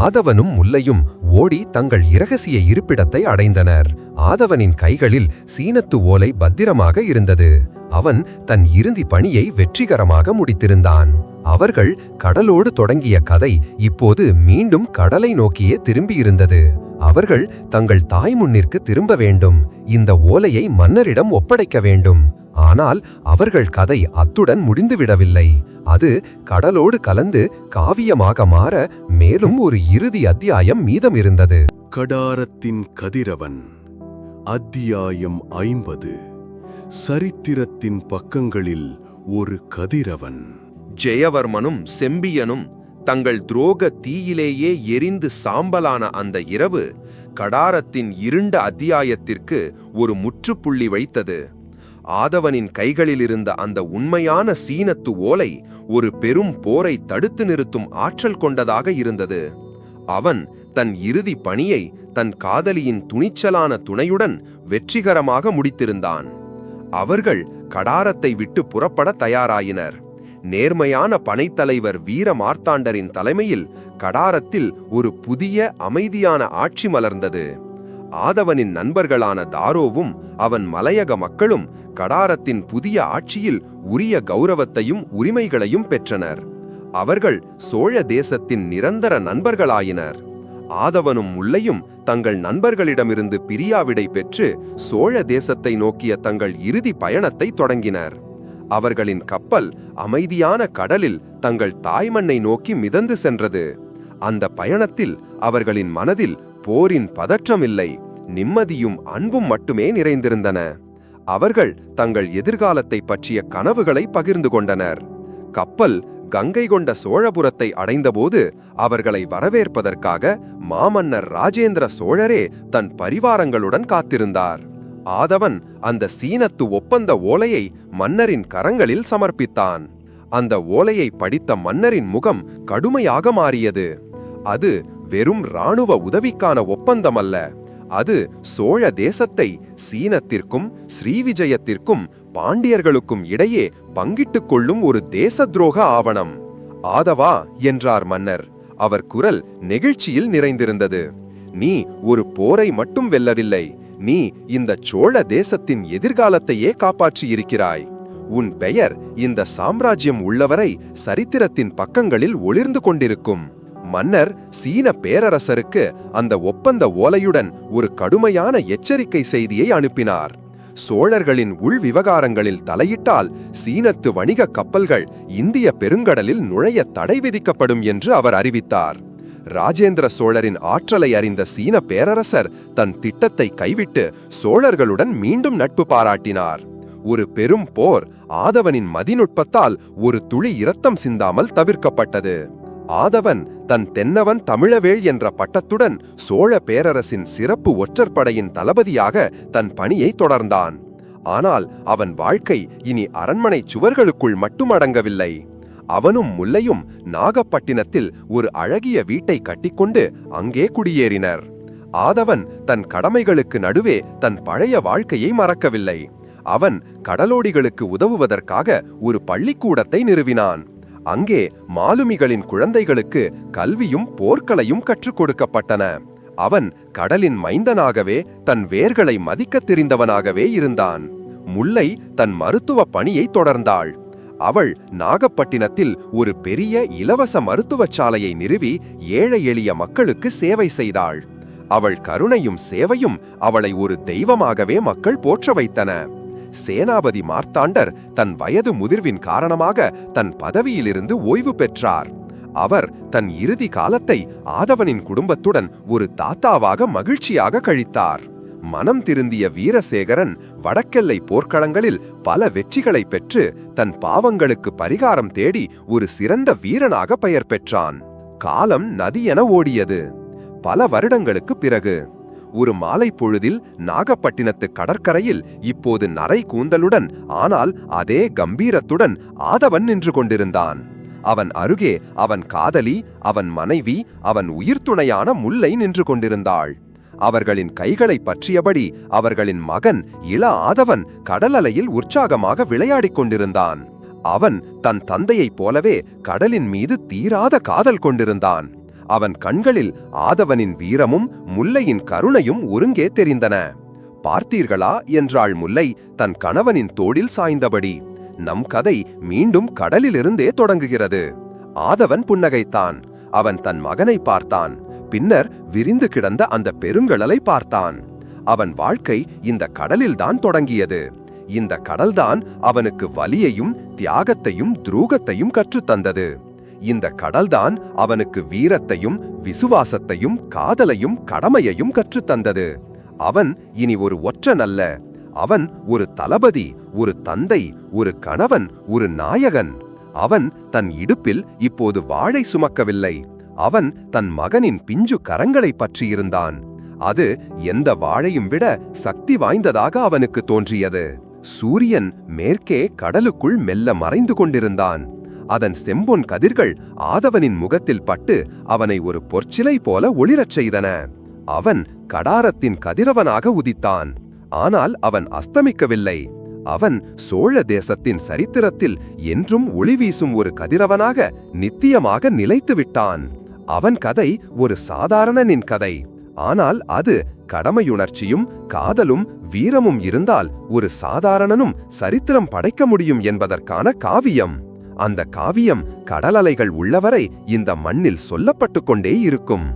ஆதவனும் முல்லையும் ஓடி தங்கள் இரகசிய இருப்பிடத்தை அடைந்தனர். ஆதவனின் கைகளில் சீனத்து ஓலை பத்திரமாக இருந்தது. அவன் தன் இறுதி பணியை வெற்றிகரமாக முடித்திருந்தான். அவர்கள் கடலோடு தொடங்கிய கதை இப்போது மீண்டும் கடலை நோக்கியே திரும்பியிருந்தது. அவர்கள் தங்கள் தாய் முன்னிற்கு திரும்ப வேண்டும், இந்த ஓலையை மன்னரிடம் ஒப்படைக்க வேண்டும். ஆனால் அவர்கள் கதை அத்துடன் முடிந்துவிடவில்லை. அது கடலோடு கலந்து காவியமாக மாற மேலும் ஒரு இறுதி அத்தியாயம் மீதமிருந்தது. கடாரத்தின் கதிரவன். அத்தியாயம் 50. சரித்திரத்தின் பக்கங்களில் ஒரு கதிரவன். ஜெயவர்மனும் செம்பியனும் தங்கள் துரோக தீயிலேயே எரிந்து சாம்பலான அந்த இரவு கடாரத்தின் இருண்ட அத்தியாயத்திற்கு ஒரு முற்றுப்புள்ளி வைத்தது. ஆதவனின் கைகளிலிருந்த அந்த உண்மையான சீனத்து ஓலை ஒரு பெரும் போரை தடுத்து நிறுத்தும் ஆற்றல் கொண்டதாக இருந்தது. அவன் தன் இறுதி பணியை தன் காதலியின் துணிச்சலான துணையுடன் வெற்றிகரமாக முடித்திருந்தான். அவர்கள் கடாரத்தை விட்டு புறப்பட தயாராயினர். நேர்மையான பனைத்தலைவர் வீர மார்த்தாண்டரின் தலைமையில் கடாரத்தில் ஒரு புதிய அமைதியான ஆட்சி மலர்ந்தது. ஆதவனின் நண்பர்களான தாரோவும் அவன் மலையக மக்களும் கடாரத்தின் புதிய ஆட்சியில் உரிய கௌரவத்தையும் உரிமைகளையும் பெற்றனர். அவர்கள் சோழ தேசத்தின் நிரந்தர நண்பர்களாயினர். ஆதவனும் முல்லையும் தங்கள் நண்பர்களிடமிருந்து பிரியாவிடை பெற்று சோழ தேசத்தை நோக்கிய தங்கள் இறுதி பயணத்தை தொடங்கினர். அவர்களின் கப்பல் அமைதியான கடலில் தங்கள் தாய்மண்ணை நோக்கி மிதந்து சென்றது. அந்த பயணத்தில் அவர்களின் மனதில் போரின் பதற்றமில்லை, நிம்மதியும் அன்பும் மட்டுமே நிறைந்திருந்தன. அவர்கள் தங்கள் எதிர்காலத்தை பற்றிய கனவுகளை பகிர்ந்து கொண்டனர். கப்பல் கங்கை கொண்ட சோழபுரத்தை அடைந்தபோது அவர்களை வரவேற்பதற்காக மாமன்னர் ராஜேந்திர சோழரே தன் பரிவாரங்களுடன் காத்திருந்தார். ஆதவன் அந்த சீனத்து ஒப்பந்த ஓலையை மன்னரின் கரங்களில் சமர்ப்பித்தான். அந்த ஓலையை படித்த மன்னரின் முகம் கடுமையாக மாறியது. அது வெறும் இராணுவ உதவிக்கான ஒப்பந்தமல்ல, அது சோழ தேசத்தை சீனத்திற்கும் ஸ்ரீவிஜயத்திற்கும் பாண்டியர்களுக்கும் இடையே பங்கிட்டுக் கொள்ளும் ஒரு தேச துரோக ஆவணம். ஆதவா என்றார் மன்னர். அவர் குரல் நெகிழ்ச்சியில் நிறைந்திருந்தது. நீ ஒரு போரை மட்டும் வெல்லவில்லை, நீ இந்த சோழ தேசத்தின் எதிர்காலத்தையே காப்பாற்றியிருக்கிறாய். உன் பெயர் இந்த சாம்ராஜ்யம் உள்ளவரை சரித்திரத்தின் பக்கங்களில் ஒளிர்ந்து கொண்டிருக்கும். மன்னர் சீன பேரரசருக்கு அந்த ஒப்பந்த ஓலையுடன் ஒரு கடுமையான எச்சரிக்கை செய்தியை அனுப்பினார். சோழர்களின் உள் விவகாரங்களில் தலையிட்டால் சீனத்து வணிக கப்பல்கள் இந்திய பெருங்கடலில் நுழைய தடை விதிக்கப்படும் என்று அவர் அறிவித்தார். ராஜேந்திர சோழரின் ஆற்றலை அறிந்த சீன பேரரசர் தன் திட்டத்தை கைவிட்டு சோழர்களுடன் மீண்டும் நட்பு பாராட்டினார். ஒரு பெரும் போர் ஆதவனின் மதிநுட்பத்தால் ஒரு துளி இரத்தம் சிந்தாமல் தவிர்க்கப்பட்டது. ஆதவன் தன் தென்னவன் தமிழவேள் என்ற பட்டத்துடன் சோழ பேரரசின் சிறப்பு ஒற்றற்படையின் தளபதியாக தன் பணியை தொடர்ந்தான். ஆனால் அவன் வாழ்க்கை இனி அரண்மனை சுவர்களுக்குள் மட்டும் அடங்கவில்லை. அவனும் முல்லையும் நாகப்பட்டினத்தில் ஒரு அழகிய வீட்டை கட்டிக்கொண்டு அங்கே குடியேறினர். ஆதவன் தன் கடமைகளுக்கு நடுவே தன் பழைய வாழ்க்கையை மறக்கவில்லை. அவன் கடலோடிகளுக்கு உதவுவதற்காக ஒரு பள்ளிக்கூடத்தை நிறுவினான். அங்கே மாலுமிகளின் குழந்தைகளுக்கு கல்வியும் போர்க்கலையும் கற்றுக் கொடுக்கப்பட்டன. அவன் கடலின் மைந்தனாகவே தன் வேர்களை மதிக்கத் தெரிந்தவனாகவே இருந்தான். முல்லை தன் மருத்துவ பணியை தொடர்ந்தாள். அவள் நாகப்பட்டினத்தில் ஒரு பெரிய இலவச மருத்துவச் சாலையை நிறுவி ஏழை எளிய மக்களுக்கு சேவை செய்தாள். அவள் கருணையும் சேவையும் அவளை ஒரு தெய்வமாகவே மக்கள் போற்ற வைத்தன. சேனாபதி மார்த்தாண்டர் தன் வயது முதிர்வின் காரணமாக தன் பதவியிலிருந்து ஓய்வு பெற்றார். அவர் தன் இறுதி காலத்தை ஆதவனின் குடும்பத்துடன் ஒரு தாத்தாவாக மகிழ்ச்சியாக கழித்தார். மனம் திருந்திய வீரசேகரன் வடக்கெல்லை போர்க்களங்களில் பல வெற்றிகளை பெற்று தன் பாவங்களுக்கு பரிகாரம் தேடி ஒரு சிறந்த வீரனாக பெயர் பெற்றான். காலம் நதியென ஓடியது. பல வருடங்களுக்கு பிறகு ஒரு மாலை பொழுதில் நாகப்பட்டினத்து கடற்கரையில் இப்போது நரை கூந்தலுடன் ஆனால் அதே கம்பீரத்துடன் ஆதவன் நின்று கொண்டிருந்தான். அவன் அருகே அவன் காதலி, அவன் மனைவி, அவன் உயிர்த்துணையான முல்லை நின்று கொண்டிருந்தாள். அவர்களின் கைகளை பற்றியபடி அவர்களின் மகன் இள ஆதவன் கடலலையில் உற்சாகமாக விளையாடிக் கொண்டிருந்தான். அவன் தன் தந்தையைப் போலவே கடலின் மீது தீராத காதல் கொண்டிருந்தான். அவன் கண்களில் ஆதவனின் வீரமும் முல்லையின் கருணையும் ஒருங்கே தெரிந்தன. பார்த்தீர்களா என்றாள் முல்லை தன் கணவனின் தோளில் சாய்ந்தபடி. நம் கதை மீண்டும் கடலிலிருந்தே தொடங்குகிறது. ஆதவன் புன்னகைத்தான். அவன் தன் மகனை பார்த்தான். பின்னர் விரிந்து கிடந்த அந்த பெருங்கடலை பார்த்தான். அவன் வாழ்க்கை இந்த கடலில்தான் தொடங்கியது. இந்த கடல்தான் அவனுக்கு வலியையும் தியாகத்தையும் துரோகத்தையும் கற்றுத்தந்தது. இந்த கடல்தான் அவனுக்கு வீரத்தையும் விசுவாசத்தையும் காதலையும் கடமையையும் கற்றுத்தந்தது. அவன் இனி ஒரு ஒற்றன் அல்ல. அவன் ஒரு தளபதி, ஒரு தந்தை, ஒரு கணவன், ஒரு நாயகன். அவன் தன் இடுப்பில் இப்போது வாளை சுமக்கவில்லை. அவன் தன் மகனின் பிஞ்சு கரங்களை பற்றியிருந்தான். அது எந்த வாளையும் விட சக்தி வாய்ந்ததாக அவனுக்கு தோன்றியது. சூரியன் மேற்கே கடலுக்குள் மெல்ல மறைந்து கொண்டிருந்தான். அதன் செம்பொன் கதிர்கள் ஆதவனின் முகத்தில் பட்டு அவனை ஒரு பொற்சிலை போல ஒளிரச் செய்தன. அவன் கடாரத்தின் கதிரவனாக உதித்தான். ஆனால் அவன் அஸ்தமிக்கவில்லை. அவன் சோழ தேசத்தின் சரித்திரத்தில் என்றும் ஒளி வீசும் ஒரு கதிரவனாக நித்தியமாக நிலைத்து விட்டான். அவன் கதை ஒரு சாதாரணனின் கதை. ஆனால் அது கடமையுணர்ச்சியும் காதலும் வீரமும் இருந்தால் ஒரு சாதாரணனும் சரித்திரம் படைக்க முடியும் என்பதற்கான காவியம். அந்த காவியம் கடலலைகள் உள்ளவரை இந்த மண்ணில் சொல்லப்பட்டு கொண்டே இருக்கும்.